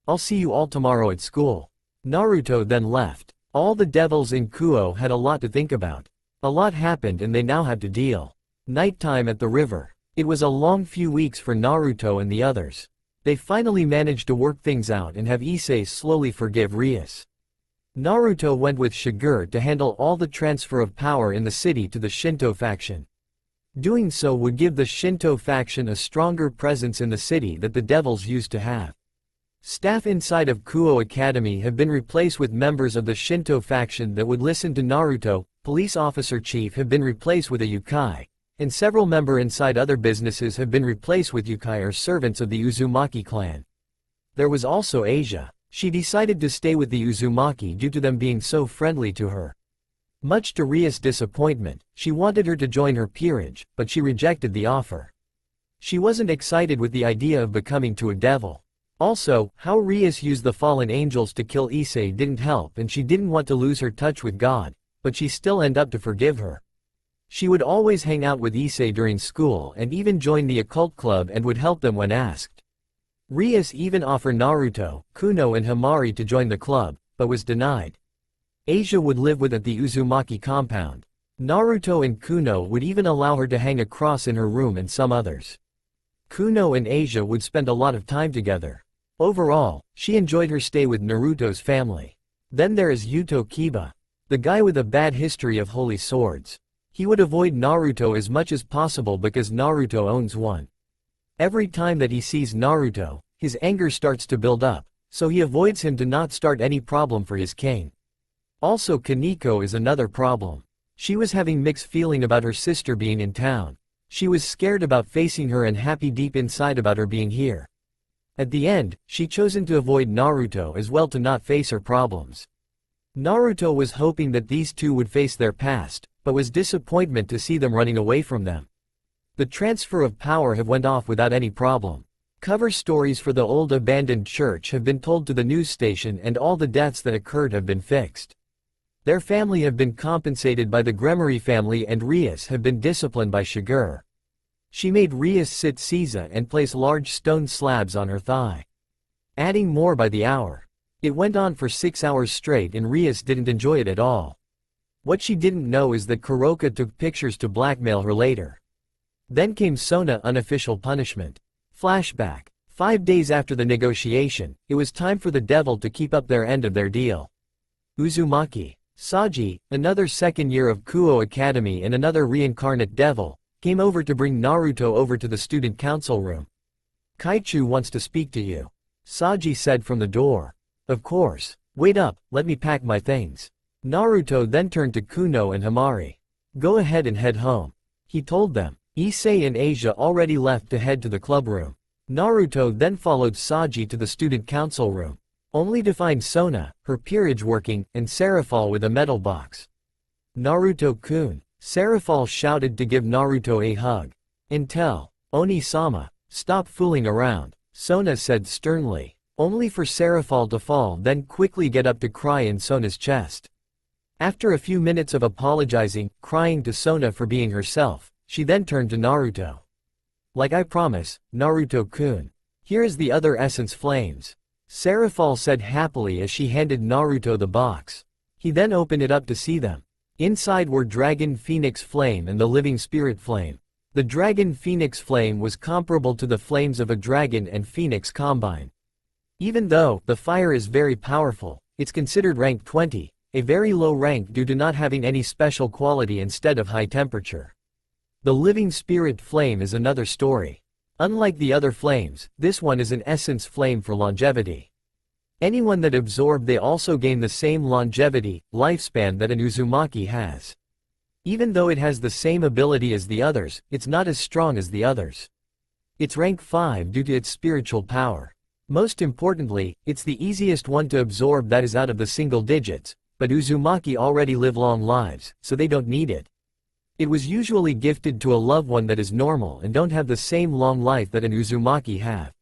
I'll see you all tomorrow at school. Naruto then left. All the devils in Kuo had a lot to think about. A lot happened and they now had to deal. Nighttime at the river. It was a long few weeks for Naruto and the others. They finally managed to work things out and have Issei slowly forgive Rias. Naruto went with Shigure to handle all the transfer of power in the city to the Shinto faction. Doing so would give the Shinto faction a stronger presence in the city that the devils used to have. Staff inside of Kuo Academy have been replaced with members of the Shinto faction that would listen to Naruto. Police officer chief have been replaced with a Yukai, and several members inside other businesses have been replaced with Yukai or servants of the Uzumaki clan. There was also Asia. She decided to stay with the Uzumaki due to them being so friendly to her. Much to Rias' disappointment, she wanted her to join her peerage, but she rejected the offer. She wasn't excited with the idea of becoming to a devil. Also, how Rias used the fallen angels to kill Issei didn't help, and she didn't want to lose her touch with God, but she still ended up to forgive her. She would always hang out with Issei during school and even join the occult club and would help them when asked. Rias even offered Naruto, Kuno and Himari to join the club, but was denied. Asia would live with at the Uzumaki compound. Naruto and Kuno would even allow her to hang a cross in her room and some others. Kuno and Asia would spend a lot of time together. Overall, she enjoyed her stay with Naruto's family. Then there is Yuto Kiba, the guy with a bad history of holy swords. He would avoid Naruto as much as possible because Naruto owns one. Every time that he sees Naruto, his anger starts to build up, so he avoids him to not start any problem for his king. Also Kaneko is another problem. She was having mixed feeling about her sister being in town. She was scared about facing her and happy deep inside about her being here. At the end, she chosen to avoid Naruto as well to not face her problems. Naruto was hoping that these two would face their past, but was disappointed to see them running away from them. The transfer of power have went off without any problem. Cover stories for the old abandoned church have been told to the news station and all the deaths that occurred have been fixed. Their family have been compensated by the Gremory family and Rias have been disciplined by Shigure. She made Rias sit Caesar and place large stone slabs on her thigh, adding more by the hour. It went on for 6 hours straight and Rias didn't enjoy it at all. What she didn't know is that Kuroka took pictures to blackmail her later. Then came Sona unofficial punishment. Flashback. 5 days after the negotiation, it was time for the devil to keep up their end of their deal. Uzumaki, Saji, another second year of Kuo Academy and another reincarnate devil, came over to bring Naruto over to the student council room. Kaichu wants to speak to you, Saji said from the door. Of course. Wait up, let me pack my things. Naruto then turned to Kuno and Himari. Go ahead and head home, he told them. Issei and Asia already left to head to the club room. Naruto then followed Saji to the student council room, only to find Sona, her peerage working, and Serafal with a metal box. Naruto-kun, Serafal shouted to give Naruto a hug. And tell Oni-sama, stop fooling around, Sona said sternly, only for Serafal to fall then quickly get up to cry in Sona's chest. After a few minutes of apologizing, crying to Sona for being herself, she then turned to Naruto. Like I promise, Naruto-kun. Here is the other essence flames, Serafal said happily as she handed Naruto the box. He then opened it up to see them. Inside were Dragon Phoenix Flame and the Living Spirit Flame. The Dragon Phoenix Flame was comparable to the flames of a dragon and phoenix combine. Even though the fire is very powerful, it's considered rank 20, a very low rank due to not having any special quality instead of high temperature. The Living Spirit Flame is another story. Unlike the other flames, this one is an essence flame for longevity. Anyone that absorbed they also gain the same longevity, lifespan that an Uzumaki has. Even though it has the same ability as the others, it's not as strong as the others. It's rank 5 due to its spiritual power. Most importantly, it's the easiest one to absorb that is out of the single digits, but Uzumaki already live long lives, so they don't need it. It was usually gifted to a loved one that is normal and don't have the same long life that an Uzumaki have.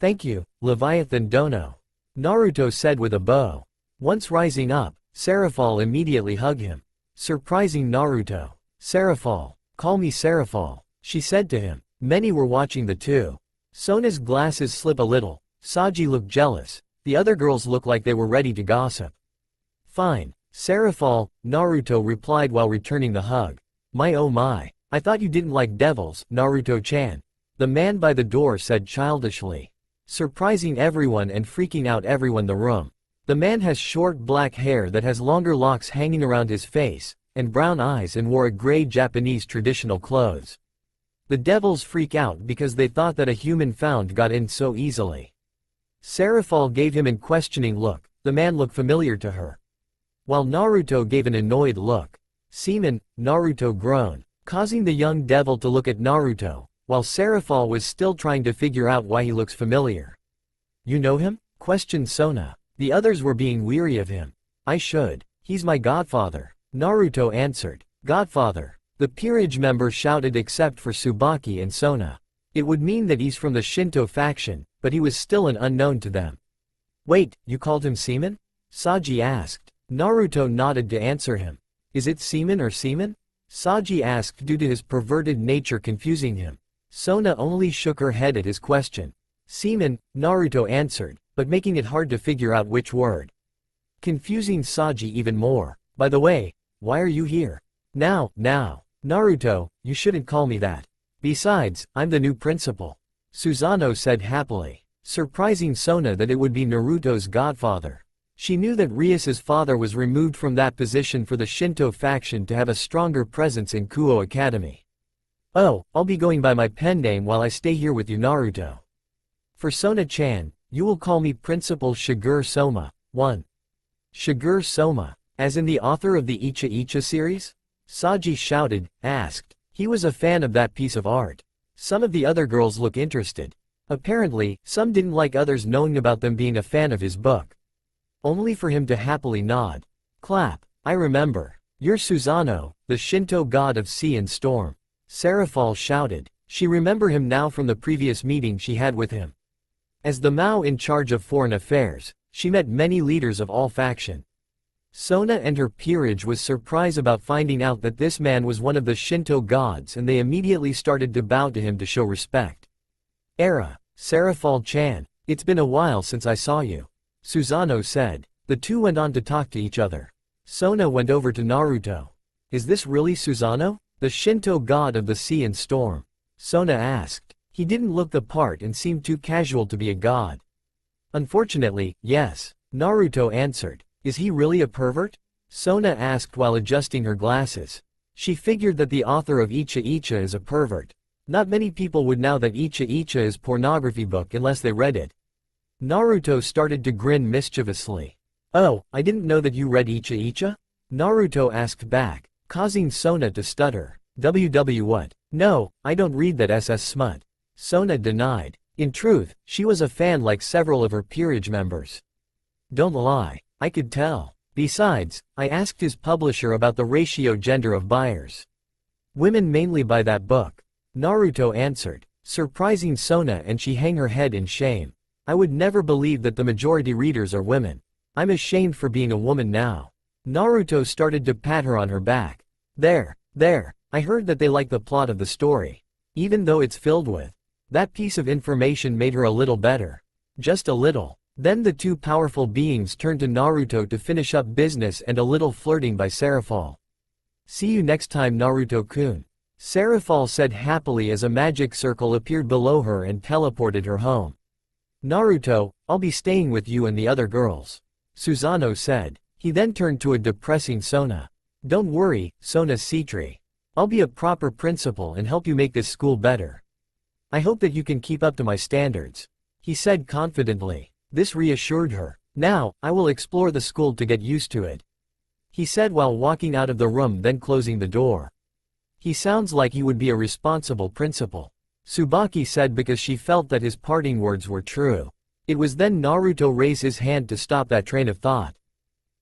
Thank you, Leviathan Dono, Naruto said with a bow. Once rising up, Serafal immediately hugged him. Surprising Naruto. Serafal, call me Serafal, she said to him. Many were watching the two. Sona's glasses slip a little. Saji looked jealous. The other girls looked like they were ready to gossip. Fine, Serafal, Naruto replied while returning the hug. My oh my, I thought you didn't like devils, Naruto-chan. The man by the door said childishly. Surprising everyone and freaking out everyone in the room. The man has short black hair that has longer locks hanging around his face, and brown eyes and wore a gray Japanese traditional clothes. The devils freak out because they thought that a human found got in so easily. Serafal gave him an questioning look. The man looked familiar to her. While Naruto gave an annoyed look. Seaman, Naruto groaned, causing the young devil to look at Naruto, while Serafal was still trying to figure out why he looks familiar. You know him? Questioned Sona. The others were being weary of him. I should. He's my godfather, Naruto answered. Godfather. The peerage members shouted except for Tsubaki and Sona. It would mean that he's from the Shinto faction, but he was still an unknown to them. Wait, you called him Seaman? Saji asked. Naruto nodded to answer him. Is it Seaman or Seaman? Saji asked due to his perverted nature confusing him. Sona only shook her head at his question. Seaman, Naruto answered, but making it hard to figure out which word. Confusing Saji even more. By the way, why are you here? Now, Naruto, you shouldn't call me that. Besides, I'm the new principal, Susanoo said happily, surprising Sona that it would be Naruto's godfather. She knew that Rias's father was removed from that position for the Shinto faction to have a stronger presence in Kuo Academy. Oh, I'll be going by my pen name while I stay here with you, Naruto. For Sona-chan, you will call me Principal Shigeru Soma. 1. Shigeru Soma, as in the author of the Icha Icha series? Saji shouted, asked. He was a fan of that piece of art. Some of the other girls look interested. Apparently, some didn't like others knowing about them being a fan of his book. Only for him to happily nod. Clap. I remember. You're Susanoo, the Shinto god of sea and storm. Serafal shouted. She remembered him now from the previous meeting she had with him. As the Mao in charge of foreign affairs, she met many leaders of all faction. Sona and her peerage was surprised about finding out that this man was one of the Shinto gods and they immediately started to bow to him to show respect. Serafal-chan, it's been a while since I saw you, Susanoo said. The two went on to talk to each other. Sona went over to Naruto. Is this really Susanoo, the Shinto god of the sea and storm? Sona asked. He didn't look the part and seemed too casual to be a god. Unfortunately, yes, Naruto answered. Is he really a pervert? Sona asked while adjusting her glasses. She figured that the author of Icha Icha is a pervert. Not many people would know that Icha Icha is pornography book unless they read it. Naruto started to grin mischievously. Oh, I didn't know that you read Icha Icha? Naruto asked back, causing Sona to stutter. WW what? No, I don't read that SS smut. Sona denied. In truth, she was a fan like several of her peerage members. Don't lie, I could tell. Besides, I asked his publisher about the ratio gender of buyers. Women mainly buy that book. Naruto answered, surprising Sona, and she hung her head in shame. I would never believe that the majority readers are women. I'm ashamed for being a woman now. Naruto started to pat her on her back. There, I heard that they like the plot of the story. Even though it's filled with. That piece of information made her a little better. Just a little. Then the two powerful beings turned to Naruto to finish up business and a little flirting by Serafal. See you next time, Naruto-kun. Serafal said happily as a magic circle appeared below her and teleported her home. Naruto, I'll be staying with you and the other girls. Susanoo said. He then turned to a depressing Sona. Don't worry, Sona Citri. I'll be a proper principal and help you make this school better. I hope that you can keep up to my standards. He said confidently. This reassured her. Now, I will explore the school to get used to it. He said while walking out of the room, then closing the door. He sounds like he would be a responsible principal. Tsubaki said because she felt that his parting words were true. It was then Naruto raised his hand to stop that train of thought.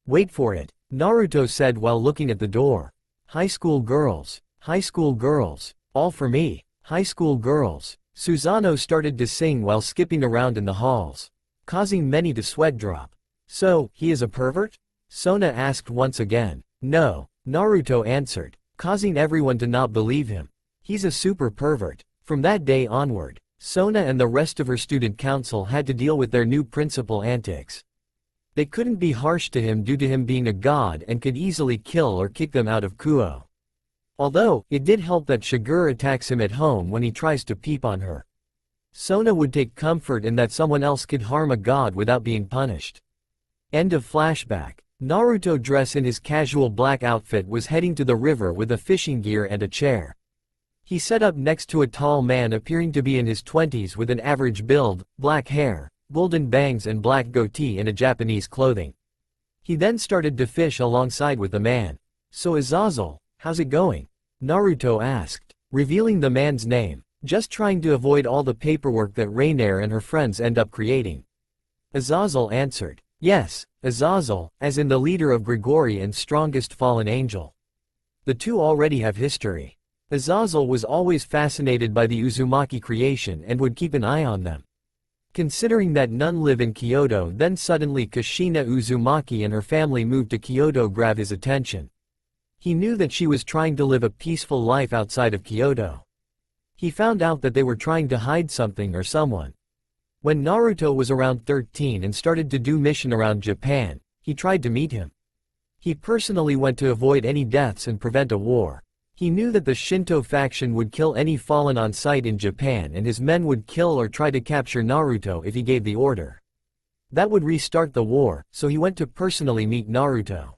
Wait for it, Naruto said while looking at the door. High school girls, all for me, high school girls. Susanoo started to sing while skipping around in the halls, causing many to sweat drop. So, he is a pervert? Sona asked once again. No, Naruto answered, causing everyone to not believe him. He's a super pervert. From that day onward, Sona and the rest of her student council had to deal with their new principal antics. They couldn't be harsh to him due to him being a god and could easily kill or kick them out of Kuo. Although, it did help that Shigure attacks him at home when he tries to peep on her. Sona would take comfort in that someone else could harm a god without being punished. End of flashback. Naruto, dressed in his casual black outfit, was heading to the river with a fishing gear and a chair. He sat up next to a tall man appearing to be in his 20s with an average build, black hair, golden bangs and black goatee in a Japanese clothing. He then started to fish alongside with the man. So Azazel, how's it going? Naruto asked, revealing the man's name, just trying to avoid all the paperwork that Rainier and her friends end up creating. Azazel answered, yes, Azazel, as in the leader of Grigori and strongest fallen angel. The two already have history. Azazel was always fascinated by the Uzumaki creation and would keep an eye on them. Considering that none live in Kyoto, then suddenly Kushina Uzumaki and her family moved to Kyoto grabbed his attention. He knew that she was trying to live a peaceful life outside of Kyoto. He found out that they were trying to hide something or someone. When Naruto was around 13 and started to do mission around Japan, he tried to meet him. He personally went to avoid any deaths and prevent a war. He knew that the Shinto faction would kill any fallen on sight in Japan and his men would kill or try to capture Naruto if he gave the order. That would restart the war, so he went to personally meet Naruto.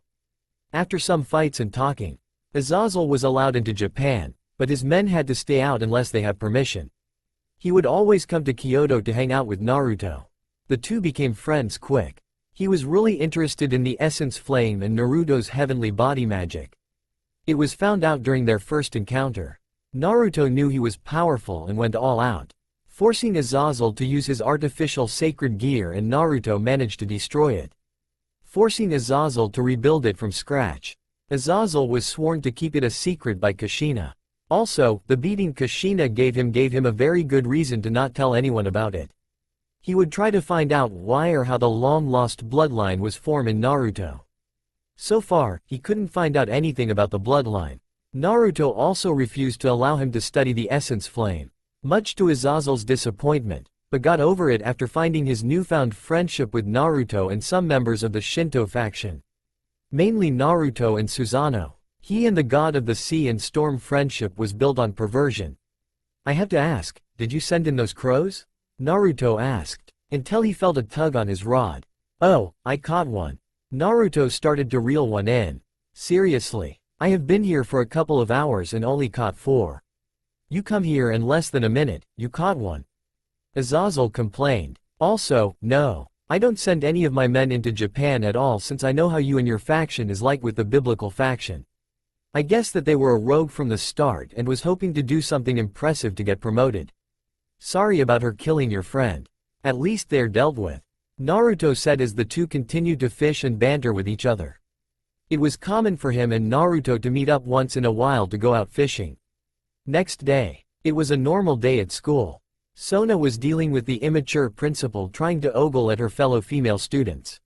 After some fights and talking, Azazel was allowed into Japan, but his men had to stay out unless they had permission. He would always come to Kyoto to hang out with Naruto. The two became friends quick. He was really interested in the essence flame and Naruto's heavenly body magic. It was found out during their first encounter. Naruto knew he was powerful and went all out, forcing Azazel to use his artificial sacred gear, and Naruto managed to destroy it, forcing Azazel to rebuild it from scratch. Azazel was sworn to keep it a secret by Kushina. Also, the beating Kushina gave him a very good reason to not tell anyone about it. He would try to find out why or how the long-lost bloodline was formed in Naruto. So far, he couldn't find out anything about the bloodline. Naruto also refused to allow him to study the essence flame, much to Azazel's disappointment, but got over it after finding his newfound friendship with Naruto and some members of the Shinto faction. Mainly Naruto and Susanoo. He and the god of the sea and storm friendship was built on perversion. I have to ask, did you send in those crows? Naruto asked, until he felt a tug on his rod. Oh, I caught one. Naruto started to reel one in. Seriously, I have been here for a couple of hours and only caught 4. You come here in less than a minute, you caught one. Azazel complained. Also, no. I don't send any of my men into Japan at all since I know how you and your faction is like with the biblical faction. I guess that they were a rogue from the start and was hoping to do something impressive to get promoted. Sorry about her killing your friend. At least they're dealt with. Naruto said as the two continued to fish and banter with each other. It was common for him and Naruto to meet up once in a while to go out fishing. Next day. It was a normal day at school. Sona was dealing with the immature principal trying to ogle at her fellow female students.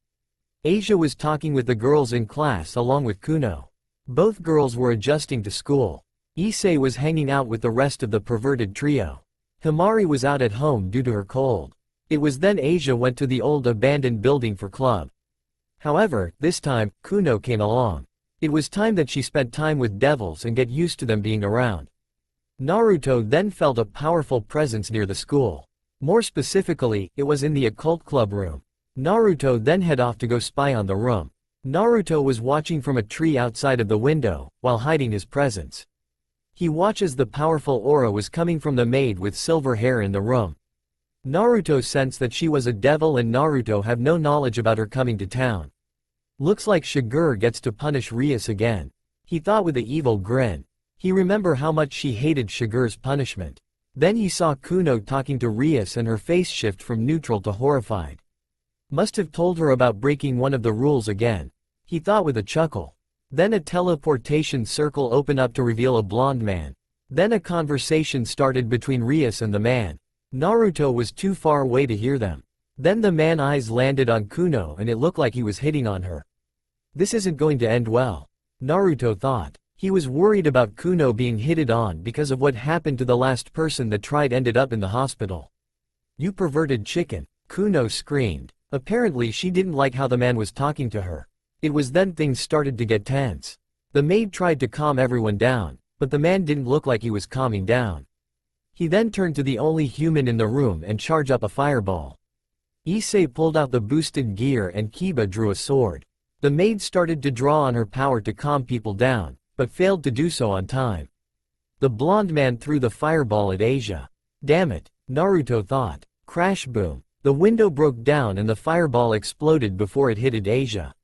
Asia was talking with the girls in class along with Kuno. Both girls were adjusting to school. Issei was hanging out with the rest of the perverted trio. Himari was out at home due to her cold. It was then Asia went to the old abandoned building for club. However, this time, Kuno came along. It was time that she spent time with devils and get used to them being around. Naruto then felt a powerful presence near the school. More specifically, it was in the occult club room. Naruto then head off to go spy on the room. Naruto was watching from a tree outside of the window, while hiding his presence. He watches the powerful aura was coming from the maid with silver hair in the room. Naruto sensed that she was a devil and Naruto have no knowledge about her coming to town. Looks like Shigure gets to punish Rias again. He thought with an evil grin. He remembered how much she hated Shigure's punishment. Then he saw Kuno talking to Rias and her face shift from neutral to horrified. Must have told her about breaking one of the rules again. He thought with a chuckle. Then a teleportation circle opened up to reveal a blonde man. Then a conversation started between Rias and the man. Naruto was too far away to hear them. Then the man's eyes landed on Kuno and it looked like he was hitting on her. This isn't going to end well. Naruto thought. He was worried about Kuno being hitted on because of what happened to the last person that tried ended up in the hospital. You perverted chicken, Kuno screamed. Apparently she didn't like how the man was talking to her. It was then things started to get tense. The maid tried to calm everyone down, but the man didn't look like he was calming down. He then turned to the only human in the room and charged up a fireball. Issei pulled out the boosted gear and Kiba drew a sword. The maid started to draw on her power to calm people down, but failed to do so on time. The blonde man threw the fireball at Asia. Damn it, Naruto thought. Crash boom. The window broke down and the fireball exploded before it hit Asia.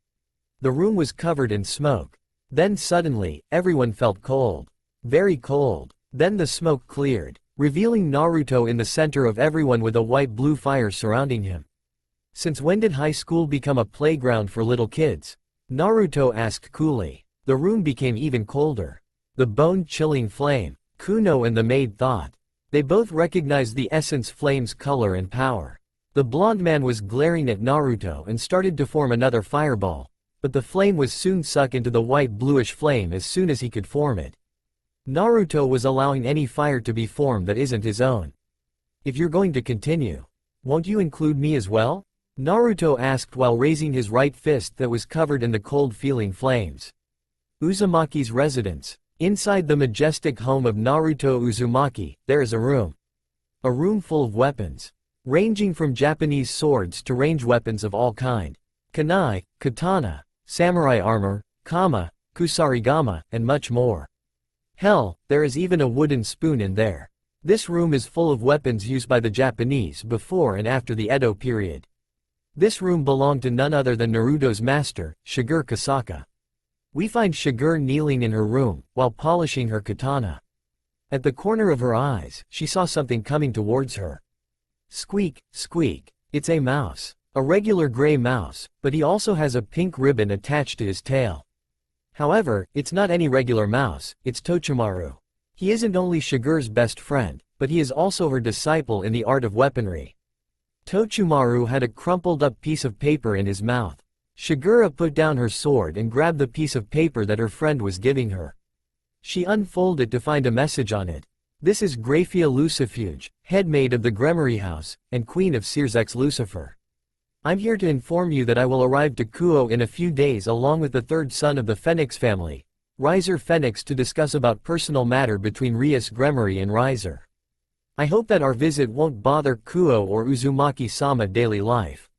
The room was covered in smoke. Then suddenly, everyone felt cold. Very cold. Then the smoke cleared, revealing Naruto in the center of everyone with a white-blue fire surrounding him. Since when did high school become a playground for little kids? Naruto asked coolly. The room became even colder. The bone-chilling flame, Kuno and the maid thought. They both recognized the essence flame's color and power. The blonde man was glaring at Naruto and started to form another fireball, but the flame was soon sucked into the white-bluish flame as soon as he could form it. Naruto was allowing any fire to be formed that isn't his own. If you're going to continue, won't you include me as well? Naruto asked while raising his right fist that was covered in the cold-feeling flames. Uzumaki's residence. Inside the majestic home of Naruto Uzumaki, there is a room. A room full of weapons. Ranging from Japanese swords to range weapons of all kind. Kunai, katana, samurai armor, kama, kusarigama, and much more. Hell, there is even a wooden spoon in there. This room is full of weapons used by the Japanese before and after the Edo period. This room belonged to none other than Naruto's master, Shigure Kasaka. We find Shigure kneeling in her room, while polishing her katana. At the corner of her eyes, she saw something coming towards her. Squeak, squeak. It's a mouse. A regular gray mouse, but he also has a pink ribbon attached to his tail. However, it's not any regular mouse, it's Tochimaru. He isn't only Shigure's best friend, but he is also her disciple in the art of weaponry. Tochimaru had a crumpled up piece of paper in his mouth. Shigure put down her sword and grabbed the piece of paper that her friend was giving her. She unfolded to find a message on it. This is Graphia Lucifuge, head maid of the Gremory House, and queen of Sears X Lucifer. I'm here to inform you that I will arrive to Kuo in a few days along with the third son of the Phoenix family, Riser Phoenix, to discuss about personal matter between Rias Gremory and Riser. I hope that our visit won't bother Kuo or Uzumaki-sama daily life.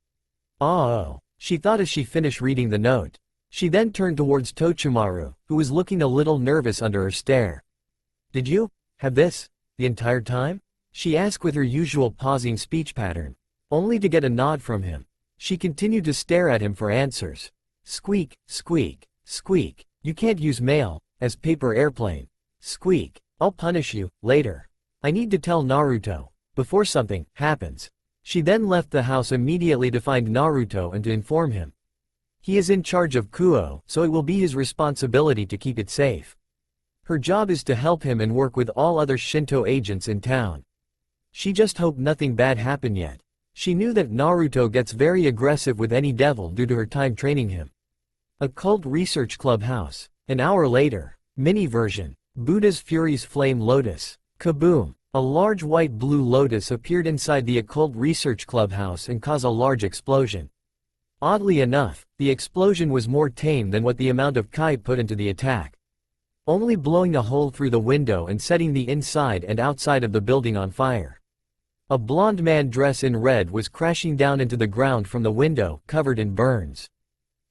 Oh. She thought as she finished reading the note. She then turned towards Tochimaru, who was looking a little nervous under her stare. Did you have this the entire time? She asked with her usual pausing speech pattern. Only to get a nod from him. She continued to stare at him for answers. Squeak, squeak, squeak. You can't use mail as paper airplane. Squeak. I'll punish you later. I need to tell Naruto before something happens. She then left the house immediately to find Naruto and to inform him. He is in charge of Kuo, so it will be his responsibility to keep it safe. Her job is to help him and work with all other Shinto agents in town. She just hoped nothing bad happened yet. She knew that Naruto gets very aggressive with any devil due to her time training him. Occult Research Clubhouse. An hour later. Mini version. Buddha's Fury's Flame Lotus. Kaboom! A large white-blue lotus appeared inside the Occult Research Clubhouse and caused a large explosion. Oddly enough, the explosion was more tame than what the amount of Kai put into the attack. Only blowing a hole through the window and setting the inside and outside of the building on fire. A blond man dressed in red was crashing down into the ground from the window, covered in burns.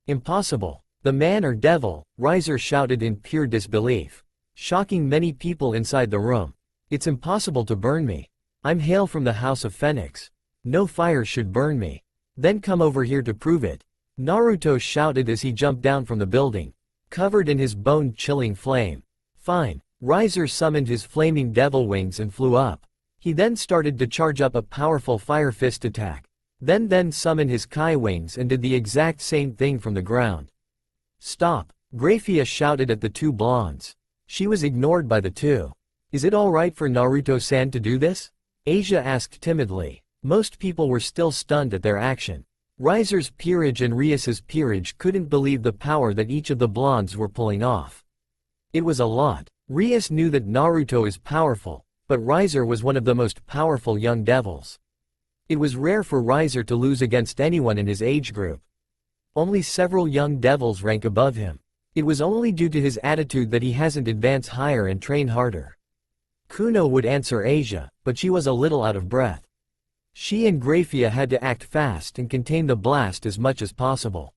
Impossible. The man or devil, Riser shouted in pure disbelief, shocking many people inside the room. It's impossible to burn me. I'm hail from the House of Phoenix. No fire should burn me. Then come over here to prove it. Naruto shouted as he jumped down from the building, covered in his bone-chilling flame. Fine. Riser summoned his flaming devil wings and flew up. He then started to charge up a powerful fire fist attack. Then summoned his Kai wings and did the exact same thing from the ground. Stop. Graphia shouted at the two blondes. She was ignored by the two. Is it alright for Naruto-san to do this? Asia asked timidly. Most people were still stunned at their action. Riser's peerage and Rias's peerage couldn't believe the power that each of the blondes were pulling off. It was a lot. Rias knew that Naruto is powerful, but Riser was one of the most powerful young devils. It was rare for Riser to lose against anyone in his age group. Only several young devils rank above him. It was only due to his attitude that he hasn't advanced higher and trained harder. Kuno would answer Asia, but she was a little out of breath. She and Graphia had to act fast and contain the blast as much as possible.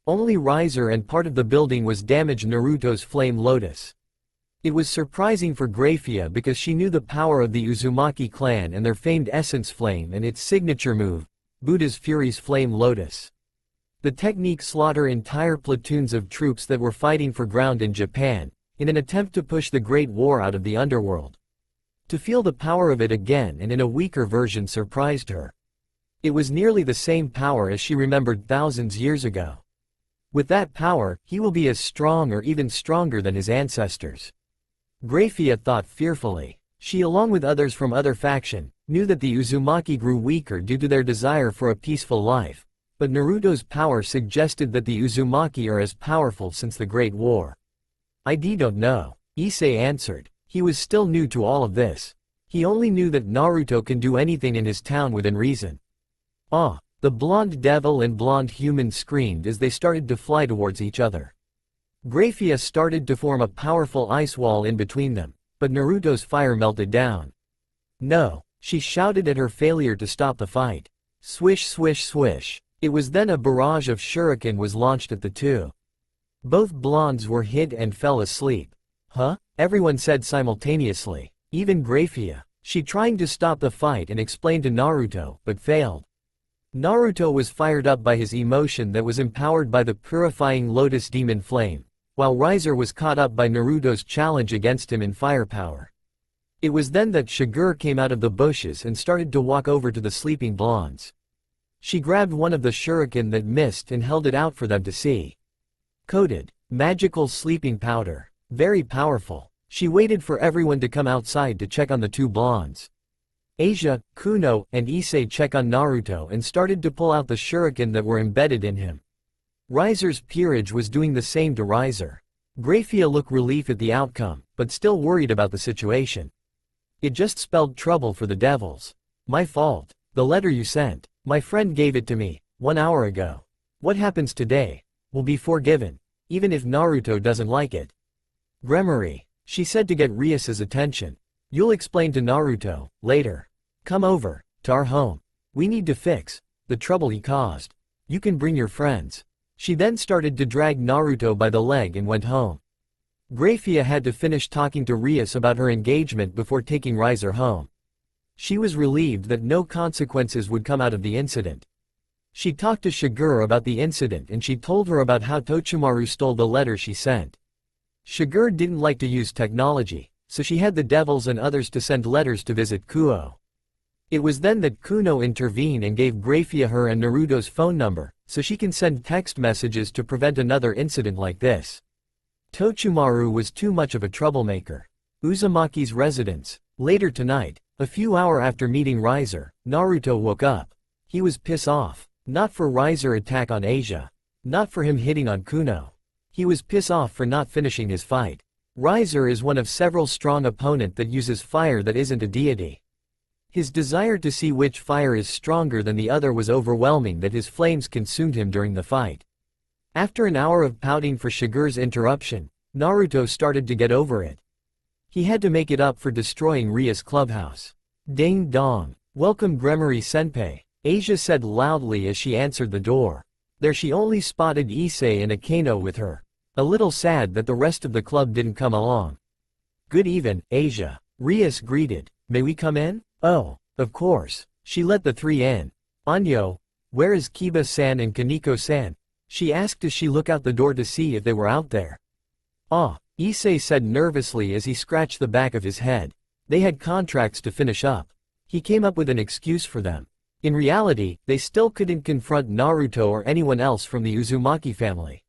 Only Riser and part of the building was damaged. Naruto's Flame Lotus. It was surprising for Graphia because she knew the power of the Uzumaki clan and their famed Essence Flame and its signature move, Buddha's Fury's Flame Lotus. The technique slaughter entire platoons of troops that were fighting for ground in Japan, in an attempt to push the Great War out of the underworld. To feel the power of it again and in a weaker version surprised her. It was nearly the same power as she remembered thousands years ago. With that power, he will be as strong or even stronger than his ancestors. Graphia thought fearfully. She, along with others from other faction, knew that the Uzumaki grew weaker due to their desire for a peaceful life, but Naruto's power suggested that the Uzumaki are as powerful since the Great War. I don't know, Issei answered. He was still new to all of this. He only knew that Naruto can do anything in his town within reason. Ah! The blonde devil and blonde human screamed as they started to fly towards each other. Graphia started to form a powerful ice wall in between them, but Naruto's fire melted down. No! She shouted at her failure to stop the fight. Swish swish swish. It was then a barrage of shuriken was launched at the two. Both blondes were hit and fell asleep. Huh? Everyone said simultaneously. Even Graphia. She tried to stop the fight and explain to Naruto, but failed. Naruto was fired up by his emotion that was empowered by the purifying Lotus Demon Flame, while Riser was caught up by Naruto's challenge against him in firepower. It was then that Shigure came out of the bushes and started to walk over to the sleeping blondes. She grabbed one of the shuriken that missed and held it out for them to see. Coated. Magical sleeping powder. Very powerful. She waited for everyone to come outside to check on the two blondes. Asia, Kuno, and Issei checked on Naruto and started to pull out the shuriken that were embedded in him. Riser's peerage was doing the same to Riser. Graphia looked relief at the outcome, but still worried about the situation. It just spelled trouble for the devils. My fault. The letter you sent. My friend gave it to me, 1 hour ago. What happens today will be forgiven, even if Naruto doesn't like it. Gremory, she said to get Rias's attention. You'll explain to Naruto, later. Come over, to our home. We need to fix the trouble he caused. You can bring your friends. She then started to drag Naruto by the leg and went home. Graphia had to finish talking to Rias about her engagement before taking Riser home. She was relieved that no consequences would come out of the incident. She talked to Shigeru about the incident and she told her about how Tochimaru stole the letter she sent. Shigeru didn't like to use technology, so she had the devils and others to send letters to visit Kuo. It was then that Kuno intervened and gave Graphia her and Naruto's phone number, so she can send text messages to prevent another incident like this. Tochimaru was too much of a troublemaker. Uzumaki's residence. Later tonight, a few hours after meeting Riser, Naruto woke up. He was pissed off. Not for Riser attack on Asia. Not for him hitting on Kuno. He was pissed off for not finishing his fight. Riser is one of several strong opponent that uses fire that isn't a deity. His desire to see which fire is stronger than the other was overwhelming that his flames consumed him during the fight. After an hour of pouting for Shigeru's interruption, Naruto started to get over it. He had to make it up for destroying Ria's clubhouse. Ding dong. Welcome Gremory Senpai, Asia said loudly as she answered the door. There she only spotted Issei and Akeno with her. A little sad that the rest of the club didn't come along. Good even, Asia. Rias greeted. May we come in? Oh, of course. She let the three in. Anyo, where is Kiba-san and Kaneko-san? She asked as she looked out the door to see if they were out there. Ah, Issei said nervously as he scratched the back of his head. They had contracts to finish up. He came up with an excuse for them. In reality, they still couldn't confront Naruto or anyone else from the Uzumaki family.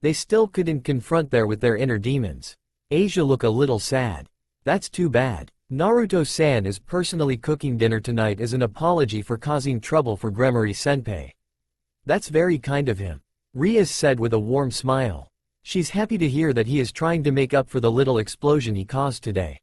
They still couldn't confront with their inner demons. Asia looked a little sad. That's too bad. Naruto-san is personally cooking dinner tonight as an apology for causing trouble for Gremory Senpai. That's very kind of him. Rias said with a warm smile. She's happy to hear that he is trying to make up for the little explosion he caused today.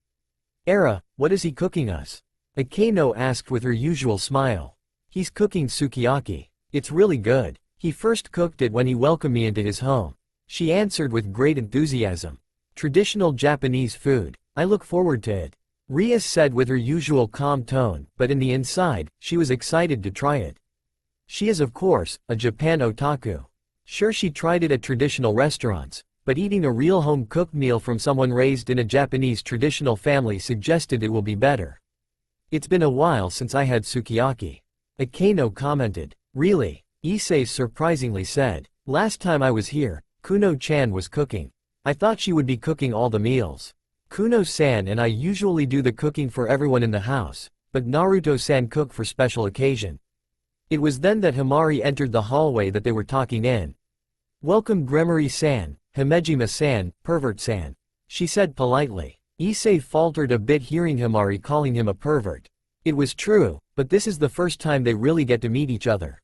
Era, what is he cooking us? Akeno asked with her usual smile. He's cooking sukiyaki. It's really good. He first cooked it when he welcomed me into his home. She answered with great enthusiasm. Traditional Japanese food. I look forward to it. Rias said with her usual calm tone, but in the inside, she was excited to try it. She is of course, a Japan otaku. Sure, she tried it at traditional restaurants, but eating a real home-cooked meal from someone raised in a Japanese traditional family suggested it will be better. It's been a while since I had sukiyaki. Akeno commented. Really? Issei surprisingly said. Last time I was here, Kuno-chan was cooking. I thought she would be cooking all the meals. Kuno-san and I usually do the cooking for everyone in the house, but Naruto-san cooked for special occasion. It was then that Himari entered the hallway that they were talking in. Welcome Gremory-san, Himejima-san, pervert-san. She said politely. Issei faltered a bit hearing Himari calling him a pervert. It was true, but this is the first time they really get to meet each other.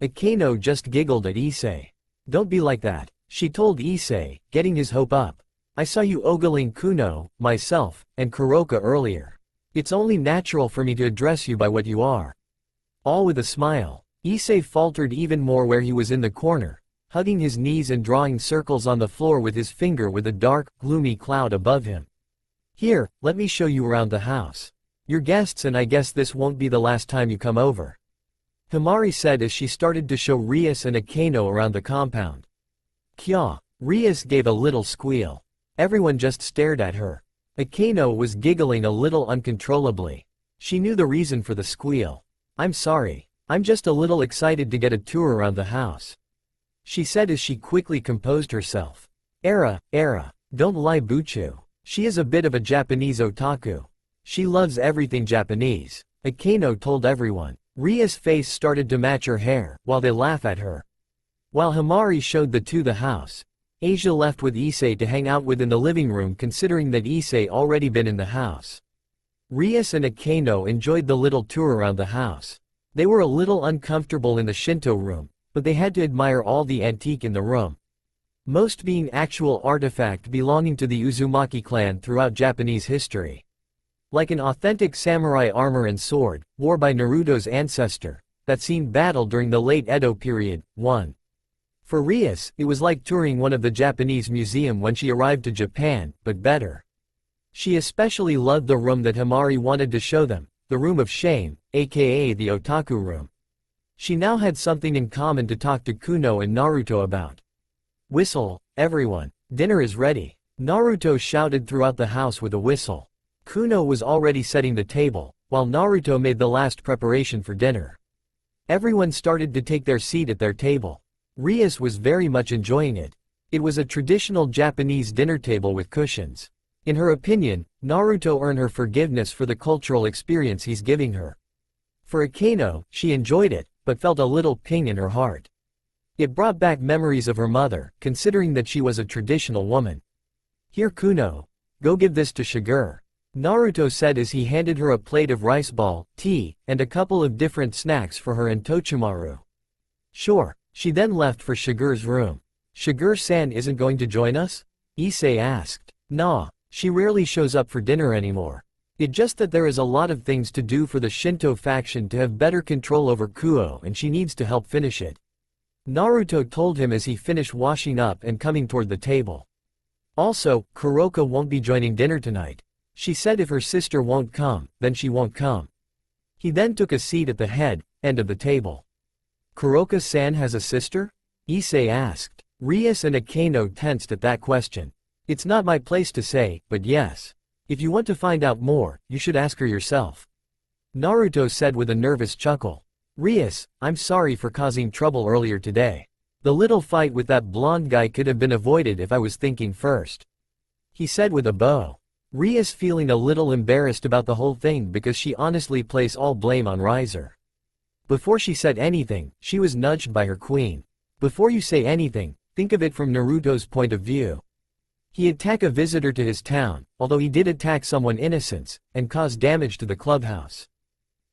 Akeno just giggled at Issei. Don't be like that, she told Issei, getting his hope up. I saw you ogling Kuno, myself, and Kuroka earlier. It's only natural for me to address you by what you are. All with a smile. Issei faltered even more where he was in the corner, hugging his knees and drawing circles on the floor with his finger with a dark, gloomy cloud above him. Here, let me show you around the house. You're guests and I guess this won't be the last time you come over. Himari said as she started to show Rias and Akeno around the compound. Kya. Rias gave a little squeal. Everyone just stared at her. Akeno was giggling a little uncontrollably. She knew the reason for the squeal. I'm sorry. I'm just a little excited to get a tour around the house. She said as she quickly composed herself. Era, don't lie Buchu. She is a bit of a Japanese otaku. She loves everything Japanese. Akeno told everyone. Ria's face started to match her hair, while they laugh at her. While Himari showed the two the house, Asia left with Issei to hang out with in the living room considering that Issei already been in the house. Rias and Akeno enjoyed the little tour around the house. They were a little uncomfortable in the Shinto room, but they had to admire all the antique in the room. Most being actual artifact belonging to the Uzumaki clan throughout Japanese history. Like an authentic samurai armor and sword, worn by Naruto's ancestor, that seen battle during the late Edo period. 1. For Rias, it was like touring one of the Japanese museum when she arrived to Japan, but better. She especially loved the room that Himari wanted to show them, the room of shame, aka the otaku room. She now had something in common to talk to Kuno and Naruto about. Whistle, everyone, dinner is ready. Naruto shouted throughout the house with a whistle. Kuno was already setting the table, while Naruto made the last preparation for dinner. Everyone started to take their seat at their table. Rias was very much enjoying it. It was a traditional Japanese dinner table with cushions. In her opinion, Naruto earned her forgiveness for the cultural experience he's giving her. For Akeno, she enjoyed it, but felt a little ping in her heart. It brought back memories of her mother, considering that she was a traditional woman. Here Kuno. Go give this to Shiger. Naruto said as he handed her a plate of rice ball, tea, and a couple of different snacks for her and Tochimaru. Sure. She then left for Shiger's room. Shiger-san isn't going to join us? Issei asked. Nah, she rarely shows up for dinner anymore. It's just that there is a lot of things to do for the Shinto faction to have better control over Kuo and she needs to help finish it. Naruto told him as he finished washing up and coming toward the table. Also, Kuroka won't be joining dinner tonight. She said if her sister won't come, then she won't come. He then took a seat at the end of the table. Kuroka-san has a sister? Issei asked. Rias and Akeno tensed at that question. It's not my place to say, but yes. If you want to find out more, you should ask her yourself. Naruto said with a nervous chuckle. Rias, I'm sorry for causing trouble earlier today. The little fight with that blonde guy could have been avoided if I was thinking first. He said with a bow. Rias feeling a little embarrassed about the whole thing because she honestly placed all blame on Riser. Before she said anything, she was nudged by her queen. Before you say anything, think of it from Naruto's point of view. He attacked a visitor to his town, although he did attack someone innocent, and cause damage to the clubhouse.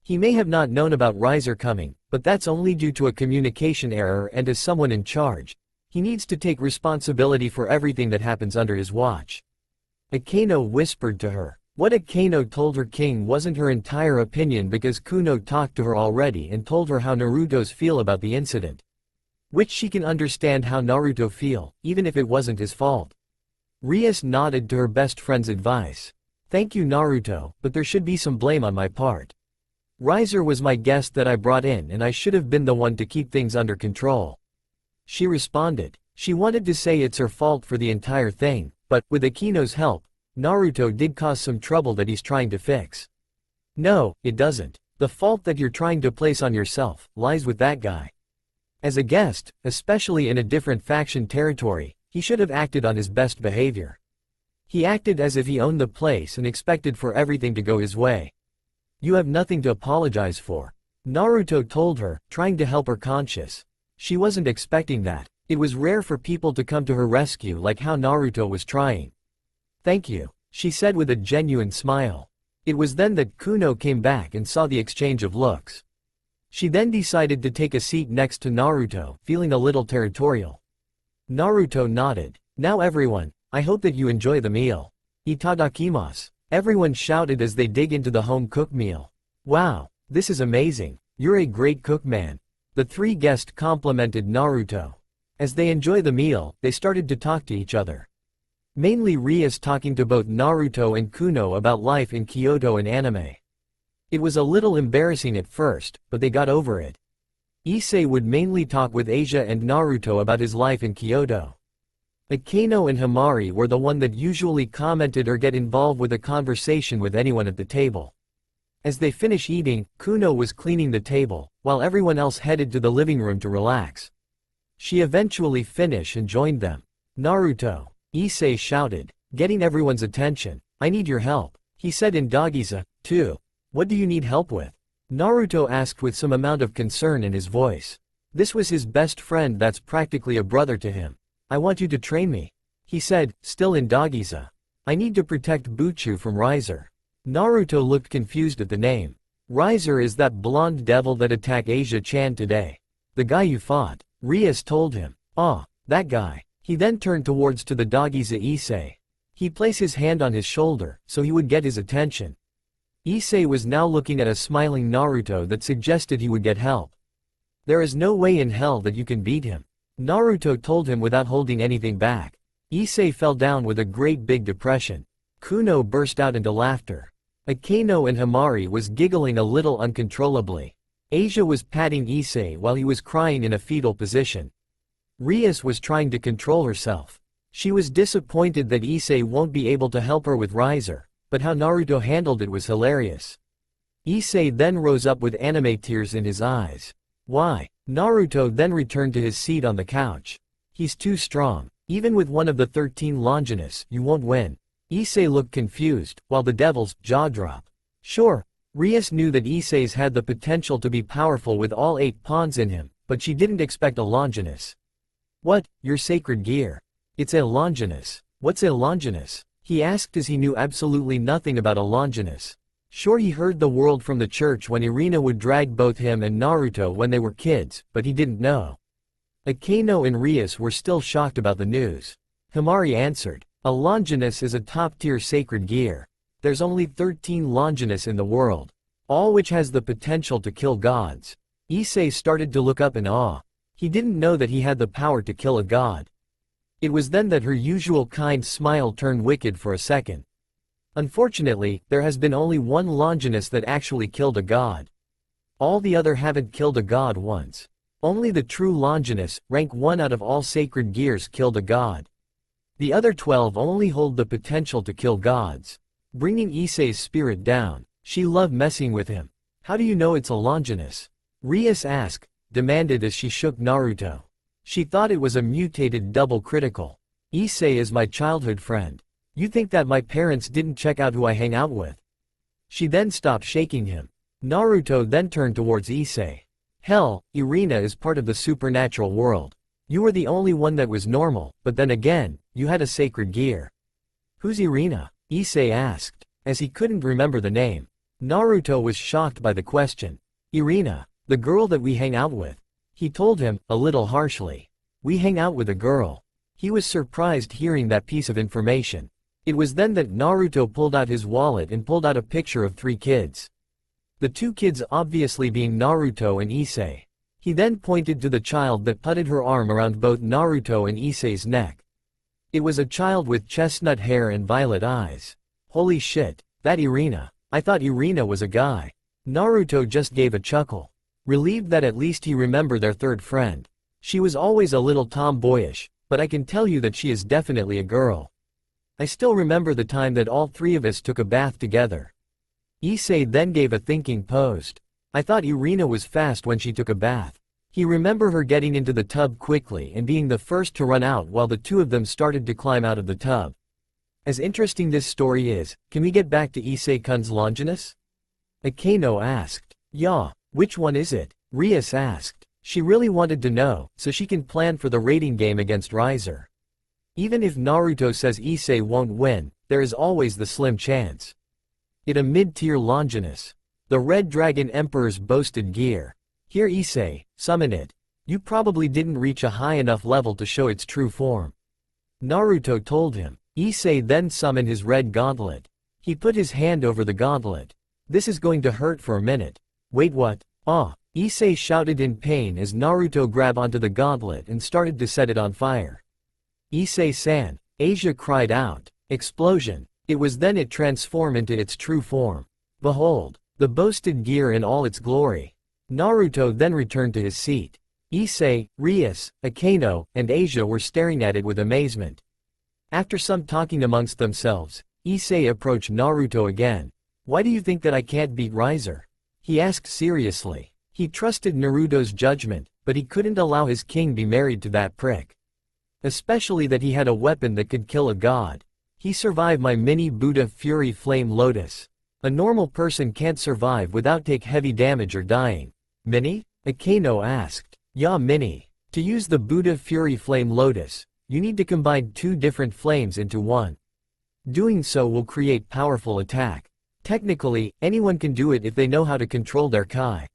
He may have not known about Riser coming, but that's only due to a communication error and as someone in charge, he needs to take responsibility for everything that happens under his watch. Akeno whispered to her. What Akeno told her king wasn't her entire opinion because Kuno talked to her already and told her how Naruto's feel about the incident. Which she can understand how Naruto feel, even if it wasn't his fault. Rias nodded to her best friend's advice. Thank you Naruto, but there should be some blame on my part. Riser was my guest that I brought in and I should have been the one to keep things under control. She responded. She wanted to say it's her fault for the entire thing, but, with Akeno's help, Naruto did cause some trouble that he's trying to fix. No, it doesn't. The fault that you're trying to place on yourself lies with that guy. As a guest, especially in a different faction territory, he should have acted on his best behavior. He acted as if he owned the place and expected for everything to go his way. You have nothing to apologize for. Naruto told her, trying to help her conscience. She wasn't expecting that. It was rare for people to come to her rescue like how Naruto was trying. Thank you, she said with a genuine smile. It was then that Kuno came back and saw the exchange of looks. She then decided to take a seat next to Naruto, feeling a little territorial. Naruto nodded. Now everyone, I hope that you enjoy the meal. Itadakimasu. Everyone shouted as they dig into the home-cooked meal. Wow, this is amazing. You're a great cook man. The three guests complimented Naruto. As they enjoyed the meal, they started to talk to each other. Mainly Rias talking to both Naruto and Kuno about life in Kyoto and anime. It was a little embarrassing at first, but they got over it. Issei would mainly talk with Asia and Naruto about his life in Kyoto. Akeno and Himari were the one that usually commented or get involved with a conversation with anyone at the table. As they finished eating, Kuno was cleaning the table, while everyone else headed to the living room to relax. She eventually finished and joined them. Naruto, Issei shouted, getting everyone's attention. I need your help, he said in Dagiza, too. What do you need help with? Naruto asked with some amount of concern in his voice. This was his best friend that's practically a brother to him. I want you to train me, he said, still in Dagiza. I need to protect Buchu from Riser. Naruto looked confused at the name. Riser is that blonde devil that attacked Asia-chan today. The guy you fought, Rias told him. Ah, that guy. He then turned towards to the Dagiza Issei. He placed his hand on his shoulder, so he would get his attention. Issei was now looking at a smiling Naruto that suggested he would get help. There is no way in hell that you can beat him. Naruto told him without holding anything back. Issei fell down with a great big depression. Kuno burst out into laughter. Akeno and Himari was giggling a little uncontrollably. Asia was patting Issei while he was crying in a fetal position. Rias was trying to control herself. She was disappointed that Issei won't be able to help her with Riser, but how Naruto handled it was hilarious. Issei then rose up with anime tears in his eyes. Why? Naruto then returned to his seat on the couch. He's too strong. Even with one of the 13 Longinus, you won't win. Issei looked confused, while the devil's jaw dropped. Sure, Rias knew that Issei's had the potential to be powerful with all 8 pawns in him, but she didn't expect a Longinus. What, your sacred gear? It's a Longinus. What's a Longinus? He asked as he knew absolutely nothing about a Longinus. Sure, he heard the world from the church when Irina would drag both him and Naruto when they were kids, but he didn't know. Akeno and Rias were still shocked about the news. Himari answered, a Longinus is a top-tier sacred gear. There's only 13 Longinus in the world, all which has the potential to kill gods. Issei started to look up in awe. He didn't know that he had the power to kill a god. It was then that her usual kind smile turned wicked for a second. Unfortunately, there has been only one Longinus that actually killed a god. All the other haven't killed a god once. Only the true Longinus, rank 1 out of all sacred gears, killed a god. The other 12 only hold the potential to kill gods. Bringing Issei's spirit down. She loved messing with him. How do you know it's a Longinus? Rias demanded as she shook Naruto. She thought it was a mutated double critical. Issei is my childhood friend. You think that my parents didn't check out who I hang out with? She then stopped shaking him. Naruto then turned towards Issei. Hell, Irina is part of the supernatural world. You were the only one that was normal, but then again, you had a sacred gear. Who's Irina? Issei asked, as he couldn't remember the name. Naruto was shocked by the question. Irina, the girl that we hang out with. He told him, a little harshly. We hang out with a girl. He was surprised hearing that piece of information. It was then that Naruto pulled out his wallet and pulled out a picture of 3 kids. The 2 kids obviously being Naruto and Issei. He then pointed to the child that putted her arm around both Naruto and Issei's neck. It was a child with chestnut hair and violet eyes. Holy shit, that Irina. I thought Irina was a guy. Naruto just gave a chuckle. Relieved that at least he remembered their third friend. She was always a little tomboyish, but I can tell you that she is definitely a girl. I still remember the time that all 3 of us took a bath together. Issei then gave a thinking pose. I thought Irina was fast when she took a bath. He remembered her getting into the tub quickly and being the first to run out while the 2 of them started to climb out of the tub. As interesting this story is, can we get back to Issei-kun's Longinus? Akeno asked. Yeah, which one is it? Rias asked. She really wanted to know, so she can plan for the rating game against Riser. Even if Naruto says Issei won't win, there is always the slim chance. It a mid-tier Longinus. The Red Dragon Emperor's boasted gear. Here Issei, summon it. You probably didn't reach a high enough level to show its true form. Naruto told him. Issei then summoned his red gauntlet. He put his hand over the gauntlet. This is going to hurt for a minute. Wait, what? Ah! Issei shouted in pain as Naruto grabbed onto the gauntlet and started to set it on fire. Issei-san, Asia cried out. Explosion. It was then it transformed into its true form. Behold, the boasted gear in all its glory. Naruto then returned to his seat. Issei, Rias, Akeno, and Asia were staring at it with amazement. After some talking amongst themselves, Issei approached Naruto again. Why do you think that I can't beat Riser? He asked seriously. He trusted Naruto's judgment, but he couldn't allow his king be married to that prick. Especially that he had a weapon that could kill a god. He survived my mini Buddha Fury Flame Lotus. A normal person can't survive without take heavy damage or dying. Mini? Akeno asked. Yeah, Mini. To use the Buddha Fury Flame Lotus, you need to combine 2 different flames into one. Doing so will create powerful attack. Technically, anyone can do it if they know how to control their Kai.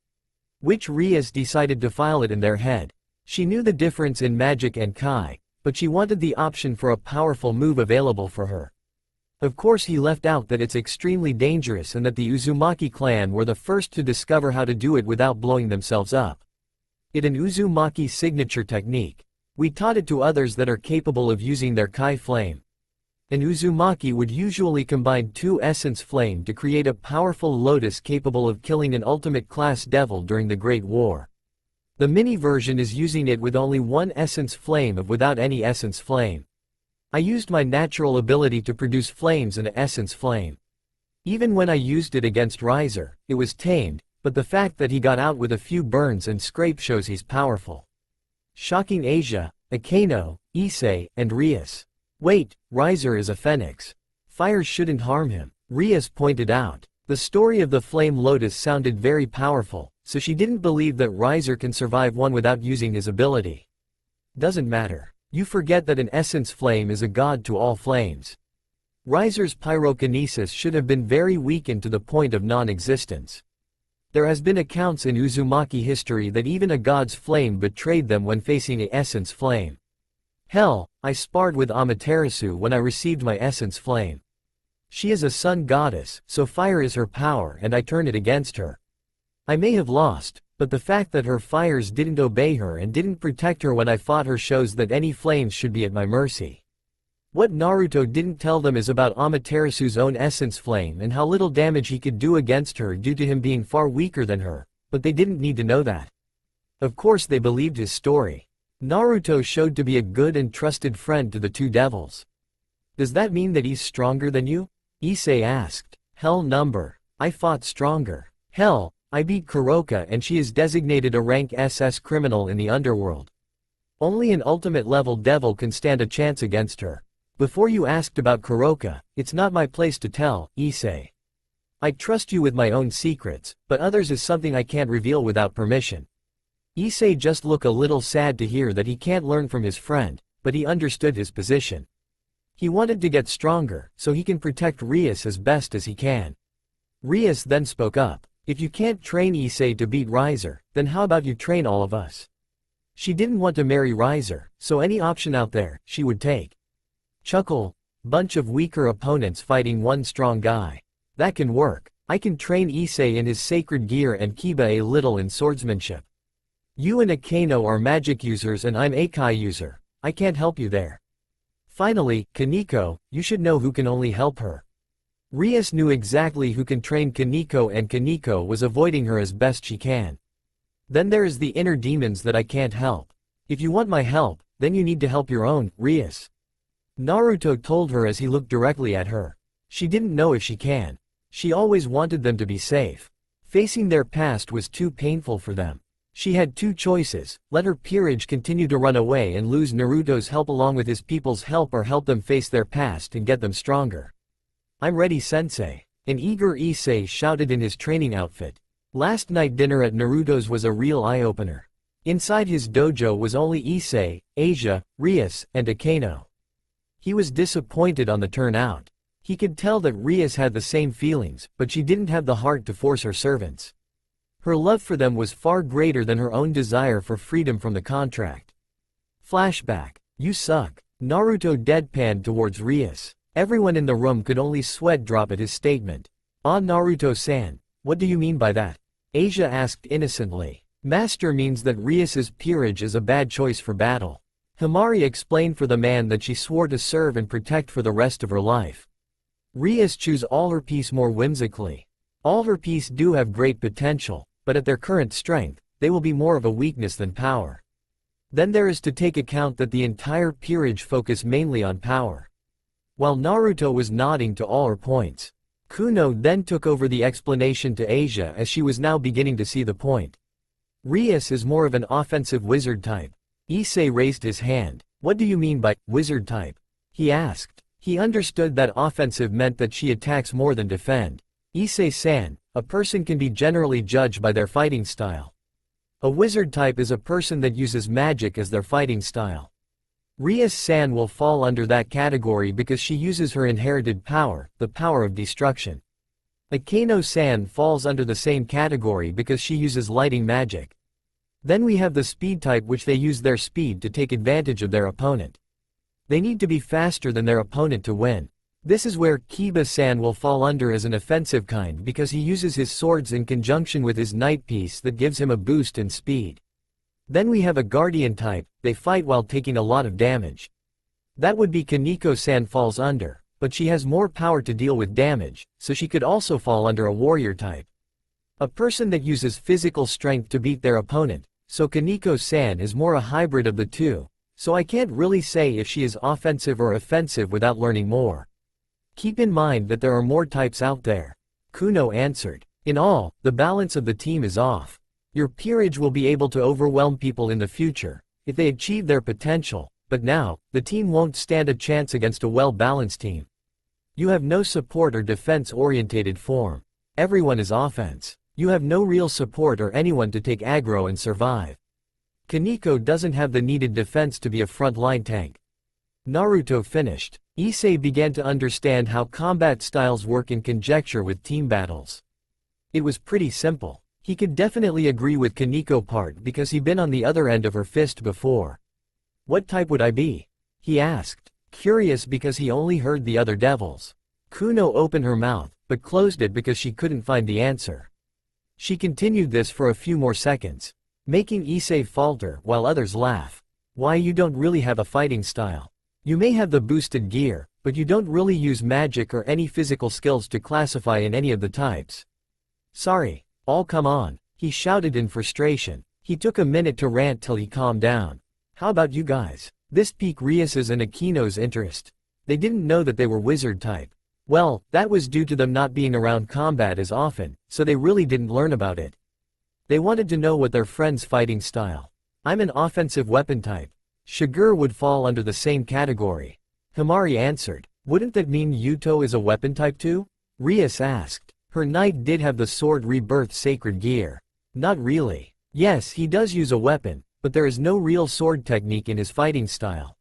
Which Rias decided to file it in their head. She knew the difference in magic and Kai, but she wanted the option for a powerful move available for her. Of course he left out that it's extremely dangerous and that the Uzumaki clan were the first to discover how to do it without blowing themselves up. It an Uzumaki signature technique. We taught it to others that are capable of using their Kai flame. and Uzumaki would usually combine 2 essence flame to create a powerful lotus capable of killing an ultimate class devil during the Great War. The mini version is using it with only 1 essence flame without any essence flame. I used my natural ability to produce flames in an essence flame. Even when I used it against Riser, it was tamed, but the fact that he got out with a few burns and scrape shows he's powerful. Shocking Asia, Akeno, Issei, and Rias. Wait, Riser is a phoenix. Fire shouldn't harm him, Rias pointed out. The story of the Flame Lotus sounded very powerful, so she didn't believe that Riser can survive one without using his ability. Doesn't matter. You forget that an essence flame is a god to all flames. Riser's pyrokinesis should have been very weakened to the point of non-existence. There has been accounts in Uzumaki history that even a god's flame betrayed them when facing an essence flame. Hell, I sparred with Amaterasu when I received my essence flame. She is a sun goddess, so fire is her power and I turn it against her. I may have lost, but the fact that her fires didn't obey her and didn't protect her when I fought her shows that any flames should be at my mercy. What Naruto didn't tell them is about Amaterasu's own essence flame and how little damage he could do against her due to him being far weaker than her, but they didn't need to know that. Of course they believed his story. Naruto showed to be a good and trusted friend to the 2 devils. Does that mean that he's stronger than you? Issei asked. Hell number. I fought stronger. Hell, I beat Kuroka and she is designated a rank SS criminal in the underworld. Only an ultimate level devil can stand a chance against her. Before you asked about Kuroka, it's not my place to tell, Issei. I trust you with my own secrets, but others is something I can't reveal without permission. Issei just looked a little sad to hear that he can't learn from his friend, but he understood his position. He wanted to get stronger, so he can protect Rias as best as he can. Rias then spoke up. If you can't train Issei to beat Riser, then how about you train all of us? She didn't want to marry Riser, so any option out there, she would take. Chuckle. Bunch of weaker opponents fighting one strong guy. That can work. I can train Issei in his sacred gear and Kiba a little in swordsmanship. You and Akeno are magic users and I'm Akai user. I can't help you there. Finally, Kaneko, you should know who can only help her. Rias knew exactly who can train Kaneko and Kaneko was avoiding her as best she can. Then there is the inner demons that I can't help. If you want my help, then you need to help your own, Rias. Naruto told her as he looked directly at her. She didn't know if she can. She always wanted them to be safe. Facing their past was too painful for them. She had 2 choices, let her peerage continue to run away and lose Naruto's help along with his people's help, or help them face their past and get them stronger. I'm ready, sensei. An eager Issei shouted in his training outfit. Last night dinner at Naruto's was a real eye-opener. Inside his dojo was only Issei, Asia, Rias, and Akeno. He was disappointed on the turnout. He could tell that Rias had the same feelings, but she didn't have the heart to force her servants. Her love for them was far greater than her own desire for freedom from the contract. Flashback. You suck. Naruto deadpanned towards Rias. Everyone in the room could only sweat drop at his statement. Ah, Naruto-san, what do you mean by that? Asia asked innocently. Master means that Rias's peerage is a bad choice for battle. Himari explained for the man that she swore to serve and protect for the rest of her life. Rias choose all her piece more whimsically. All her piece do have great potential, but at their current strength, they will be more of a weakness than power. Then there is to take account that the entire peerage focus mainly on power. While Naruto was nodding to all her points, Kuno then took over the explanation to Asia as she was now beginning to see the point. Rias is more of an offensive wizard type. Issei raised his hand. What do you mean by wizard type? He asked. He understood that offensive meant that she attacks more than defend. Issei-san, a person can be generally judged by their fighting style. A wizard type is a person that uses magic as their fighting style. Rias-san will fall under that category because she uses her inherited power, the power of destruction. Akeno-san falls under the same category because she uses lighting magic. Then we have the speed type, which they use their speed to take advantage of their opponent. They need to be faster than their opponent to win. This is where Kiba-san will fall under as an offensive kind because he uses his swords in conjunction with his knight piece that gives him a boost in speed. Then we have a guardian type, they fight while taking a lot of damage. That would be Kaneko-san falls under, but she has more power to deal with damage, so she could also fall under a warrior type. A person that uses physical strength to beat their opponent, so Kaneko-san is more a hybrid of the two, so I can't really say if she is offensive or offensive without learning more. Keep in mind that there are more types out there. Kuno answered. In all, the balance of the team is off. Your peerage will be able to overwhelm people in the future, if they achieve their potential, but now, the team won't stand a chance against a well-balanced team. You have no support or defense-orientated form. Everyone is offense. You have no real support or anyone to take aggro and survive. Kaneko doesn't have the needed defense to be a front-line tank. Naruto finished. Issei began to understand how combat styles work in conjecture with team battles. It was pretty simple. He could definitely agree with Kaneko part because he'd been on the other end of her fist before. What type would I be? He asked, curious because he only heard the other devils. Kuno opened her mouth, but closed it because she couldn't find the answer. She continued this for a few more seconds, making Issei falter while others laugh. Why, you don't really have a fighting style. You may have the boosted gear, but you don't really use magic or any physical skills to classify in any of the types. Sorry. All come on, he shouted in frustration. He took a minute to rant till he calmed down. How about you guys? This piqued Rias's and Akino's interest. They didn't know that they were wizard type. Well, that was due to them not being around combat as often, so they really didn't learn about it. They wanted to know what their friend's fighting style. I'm an offensive weapon type. Shiger would fall under the same category. Himari answered. Wouldn't that mean Yuto is a weapon type too? Rias asked. Her knight did have the sword rebirth sacred gear. Not really. Yes, he does use a weapon, but there is no real sword technique in his fighting style.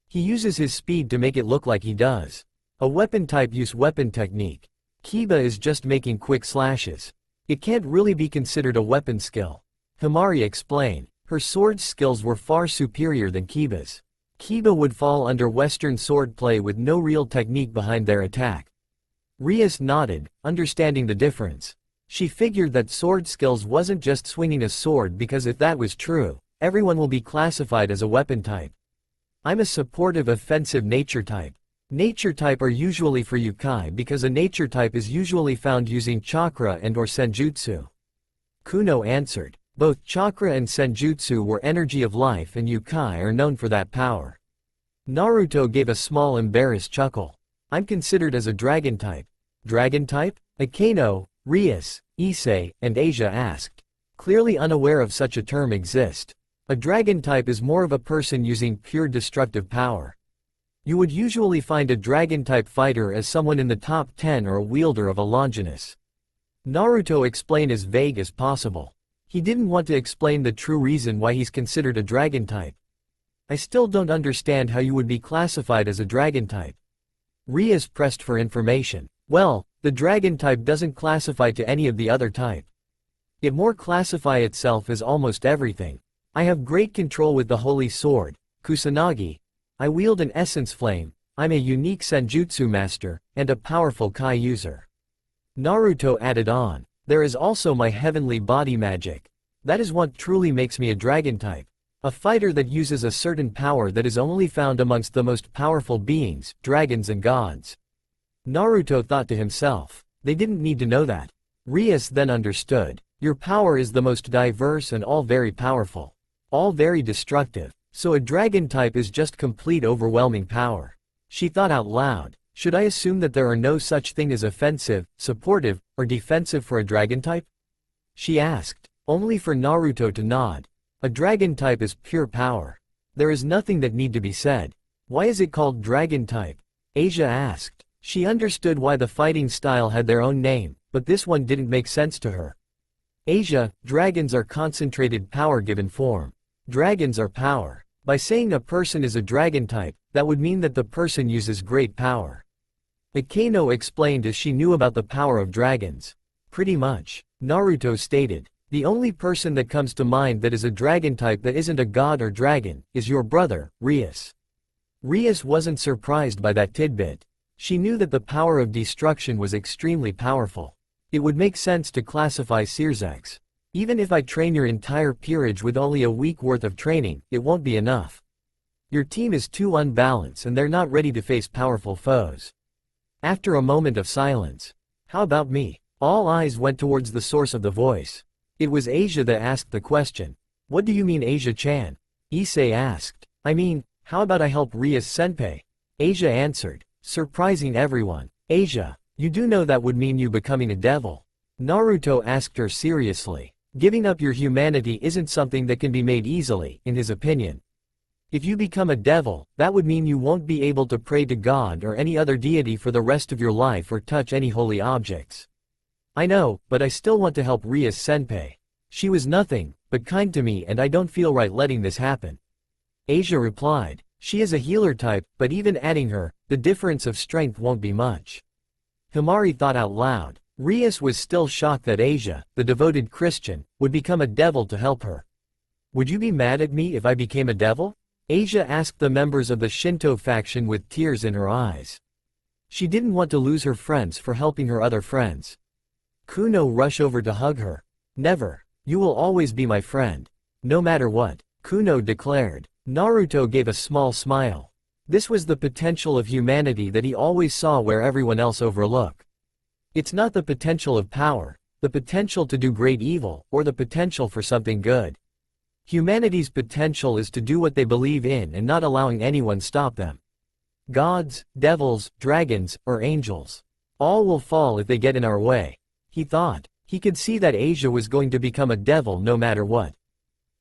He uses his speed to make it look like he does. A weapon type use weapon technique. Kiba is just making quick slashes. It can't really be considered a weapon skill. Himari explained. Her sword skills were far superior than Kiba's. Kiba would fall under Western swordplay with no real technique behind their attack. Rias nodded, understanding the difference. She figured that sword skills wasn't just swinging a sword because if that was true, everyone will be classified as a weapon type. I'm a supportive offensive nature type. Nature type are usually for Yukai because a nature type is usually found using chakra and or senjutsu. Kuno answered. Both chakra and senjutsu were energy of life and Yukai are known for that power. Naruto gave a small embarrassed chuckle. I'm considered as a dragon type. Dragon type? Akeno, Rias, Issei, and Asia asked. Clearly unaware of such a term exist. A dragon type is more of a person using pure destructive power. You would usually find a dragon type fighter as someone in the top 10 or a wielder of a Longinus. Naruto explained as vague as possible. He didn't want to explain the true reason why he's considered a dragon type. I still don't understand how you would be classified as a dragon type. Rias pressed for information. Well, the dragon type doesn't classify to any of the other type. It more classify itself as almost everything. I have great control with the holy sword, Kusanagi. I wield an essence flame, I'm a unique senjutsu master, and a powerful kai user. Naruto added on. There is also my heavenly body magic. That is what truly makes me a dragon type. A fighter that uses a certain power that is only found amongst the most powerful beings, dragons and gods. Naruto thought to himself. They didn't need to know that. Rias then understood. Your power is the most diverse and all very powerful. All very destructive. So a dragon type is just complete overwhelming power. She thought out loud. Should I assume that there are no such thing as offensive, supportive, or defensive for a dragon type? She asked. Only for Naruto to nod. A dragon type is pure power. There is nothing that need to be said. Why is it called dragon type? Asia asked. She understood why the fighting style had their own name, but this one didn't make sense to her. Asia, dragons are concentrated power given form. Dragons are power. By saying a person is a dragon type, that would mean that the person uses great power. Akeno explained as she knew about the power of dragons. Pretty much. Naruto stated. The only person that comes to mind that is a dragon type that isn't a god or dragon, is your brother, Rias. Rias wasn't surprised by that tidbit. She knew that the power of destruction was extremely powerful. It would make sense to classify Searsex. Even if I train your entire peerage with only a week worth of training, it won't be enough. Your team is too unbalanced and they're not ready to face powerful foes. After a moment of silence. How about me? All eyes went towards the source of the voice. It was Asia that asked the question. What do you mean, Asia-chan? Issei asked. I mean, how about I help Rias-senpai? Asia answered, surprising everyone. Asia, you do know that would mean you becoming a devil. Naruto asked her seriously. Giving up your humanity isn't something that can be made easily, in his opinion. If you become a devil, that would mean you won't be able to pray to God or any other deity for the rest of your life or touch any holy objects. I know, but I still want to help Rias-senpai. She was nothing but kind to me and I don't feel right letting this happen. Asia replied. She is a healer type, but even adding her, the difference of strength won't be much. Himari thought out loud. Rias was still shocked that Asia, the devoted Christian, would become a devil to help her. Would you be mad at me if I became a devil? Asia asked the members of the Shinto faction with tears in her eyes. She didn't want to lose her friends for helping her other friends. Kuno rushed over to hug her. Never. You will always be my friend. No matter what, Kuno declared. Naruto gave a small smile. This was the potential of humanity that he always saw where everyone else overlooked. It's not the potential of power, the potential to do great evil, or the potential for something good. Humanity's potential is to do what they believe in and not allowing anyone stop them. Gods, devils, dragons, or angels. All will fall if they get in our way. He thought. He could see that Asia was going to become a devil no matter what.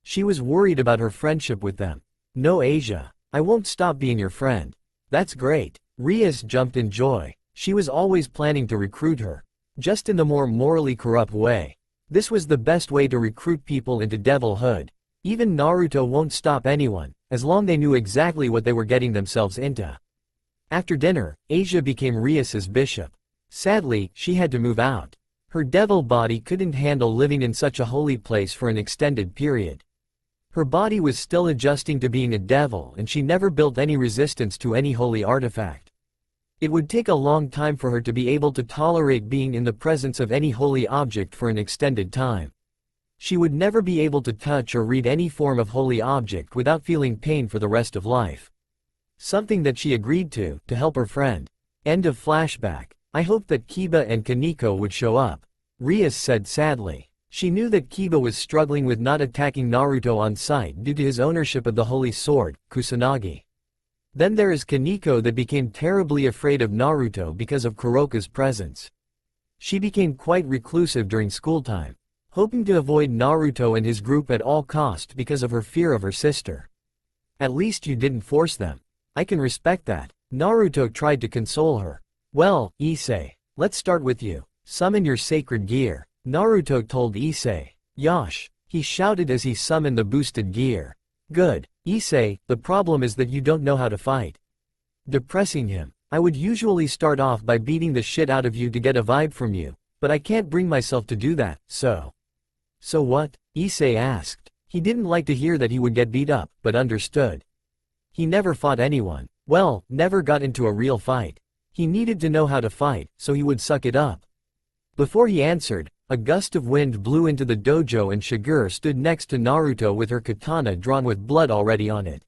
She was worried about her friendship with them. No, Asia. I won't stop being your friend. That's great. Rias jumped in joy. She was always planning to recruit her. Just in the more morally corrupt way. This was the best way to recruit people into devilhood. Even Naruto won't stop anyone, as long they knew exactly what they were getting themselves into. After dinner, Asia became Rias's bishop. Sadly, she had to move out. Her devil body couldn't handle living in such a holy place for an extended period. Her body was still adjusting to being a devil and she never built any resistance to any holy artifact. It would take a long time for her to be able to tolerate being in the presence of any holy object for an extended time. She would never be able to touch or read any form of holy object without feeling pain for the rest of life. Something that she agreed to help her friend. End of flashback. I hoped that Kiba and Kaneko would show up. Rias said sadly. She knew that Kiba was struggling with not attacking Naruto on sight due to his ownership of the holy sword, Kusanagi. Then there is Kaneko that became terribly afraid of Naruto because of Kuroka's presence. She became quite reclusive during school time, hoping to avoid Naruto and his group at all cost because of her fear of her sister. At least you didn't force them. I can respect that. Naruto tried to console her. Well, Issei, let's start with you. Summon your sacred gear. Naruto told Issei. Yosh, he shouted as he summoned the boosted gear. Good. Issei, the problem is that you don't know how to fight. Depressing him. I would usually start off by beating the shit out of you to get a vibe from you, but I can't bring myself to do that, so. So what? Issei asked. He didn't like to hear that he would get beat up, but understood. He never fought anyone. Well, never got into a real fight. He needed to know how to fight, so he would suck it up. Before he answered, a gust of wind blew into the dojo and Shigure stood next to Naruto with her katana drawn with blood already on it.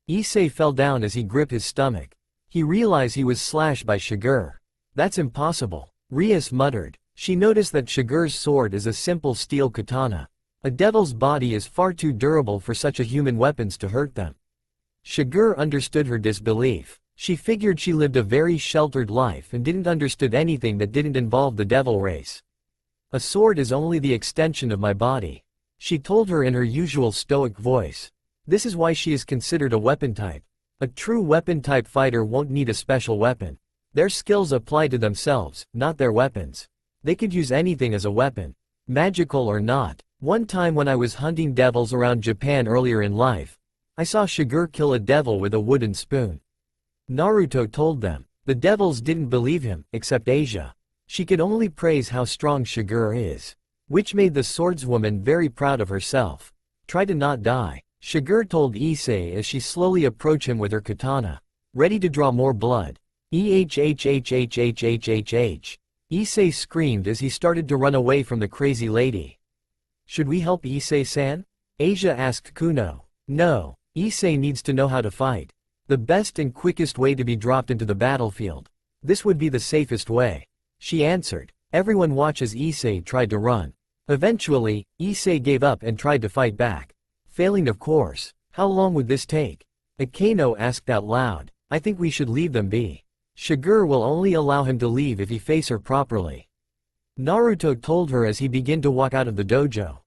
Issei fell down as he gripped his stomach. He realized he was slashed by Shigure. That's impossible. Rias muttered. She noticed that Shigure's sword is a simple steel katana. A devil's body is far too durable for such a human weapons to hurt them. Shigure understood her disbelief. She figured she lived a very sheltered life and didn't understood anything that didn't involve the devil race. A sword is only the extension of my body, she told her in her usual stoic voice. This is why she is considered a weapon type. A true weapon type fighter won't need a special weapon. Their skills apply to themselves, not their weapons. They could use anything as a weapon, magical or not. One time when I was hunting devils around Japan earlier in life, I saw Shigure kill a devil with a wooden spoon. Naruto told them. The devils didn't believe him, except Asia. She could only praise how strong Shigure is, which made the swordswoman very proud of herself. Try to not die, Shigure told Issei as she slowly approached him with her katana, ready to draw more blood. Ehhhhhhhhh. Issei screamed as he started to run away from the crazy lady. Should we help Issei-san? Asia asked Kuno. No, Issei needs to know how to fight. The best and quickest way to be dropped into the battlefield. This would be the safest way. She answered. Everyone watched as Issei tried to run. Eventually, Issei gave up and tried to fight back. Failing of course. How long would this take? Akeno asked out loud. I think we should leave them be. Shiger will only allow him to leave if he face her properly. Naruto told her as he began to walk out of the dojo.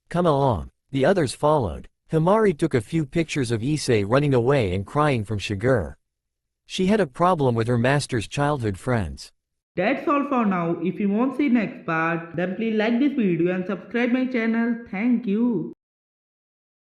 Come along. The others followed. Himari took a few pictures of Issei running away and crying from Shiger. She had a problem with her master's childhood friends. That's all for now. If you want to see next part, then please like this video and subscribe my channel. Thank you.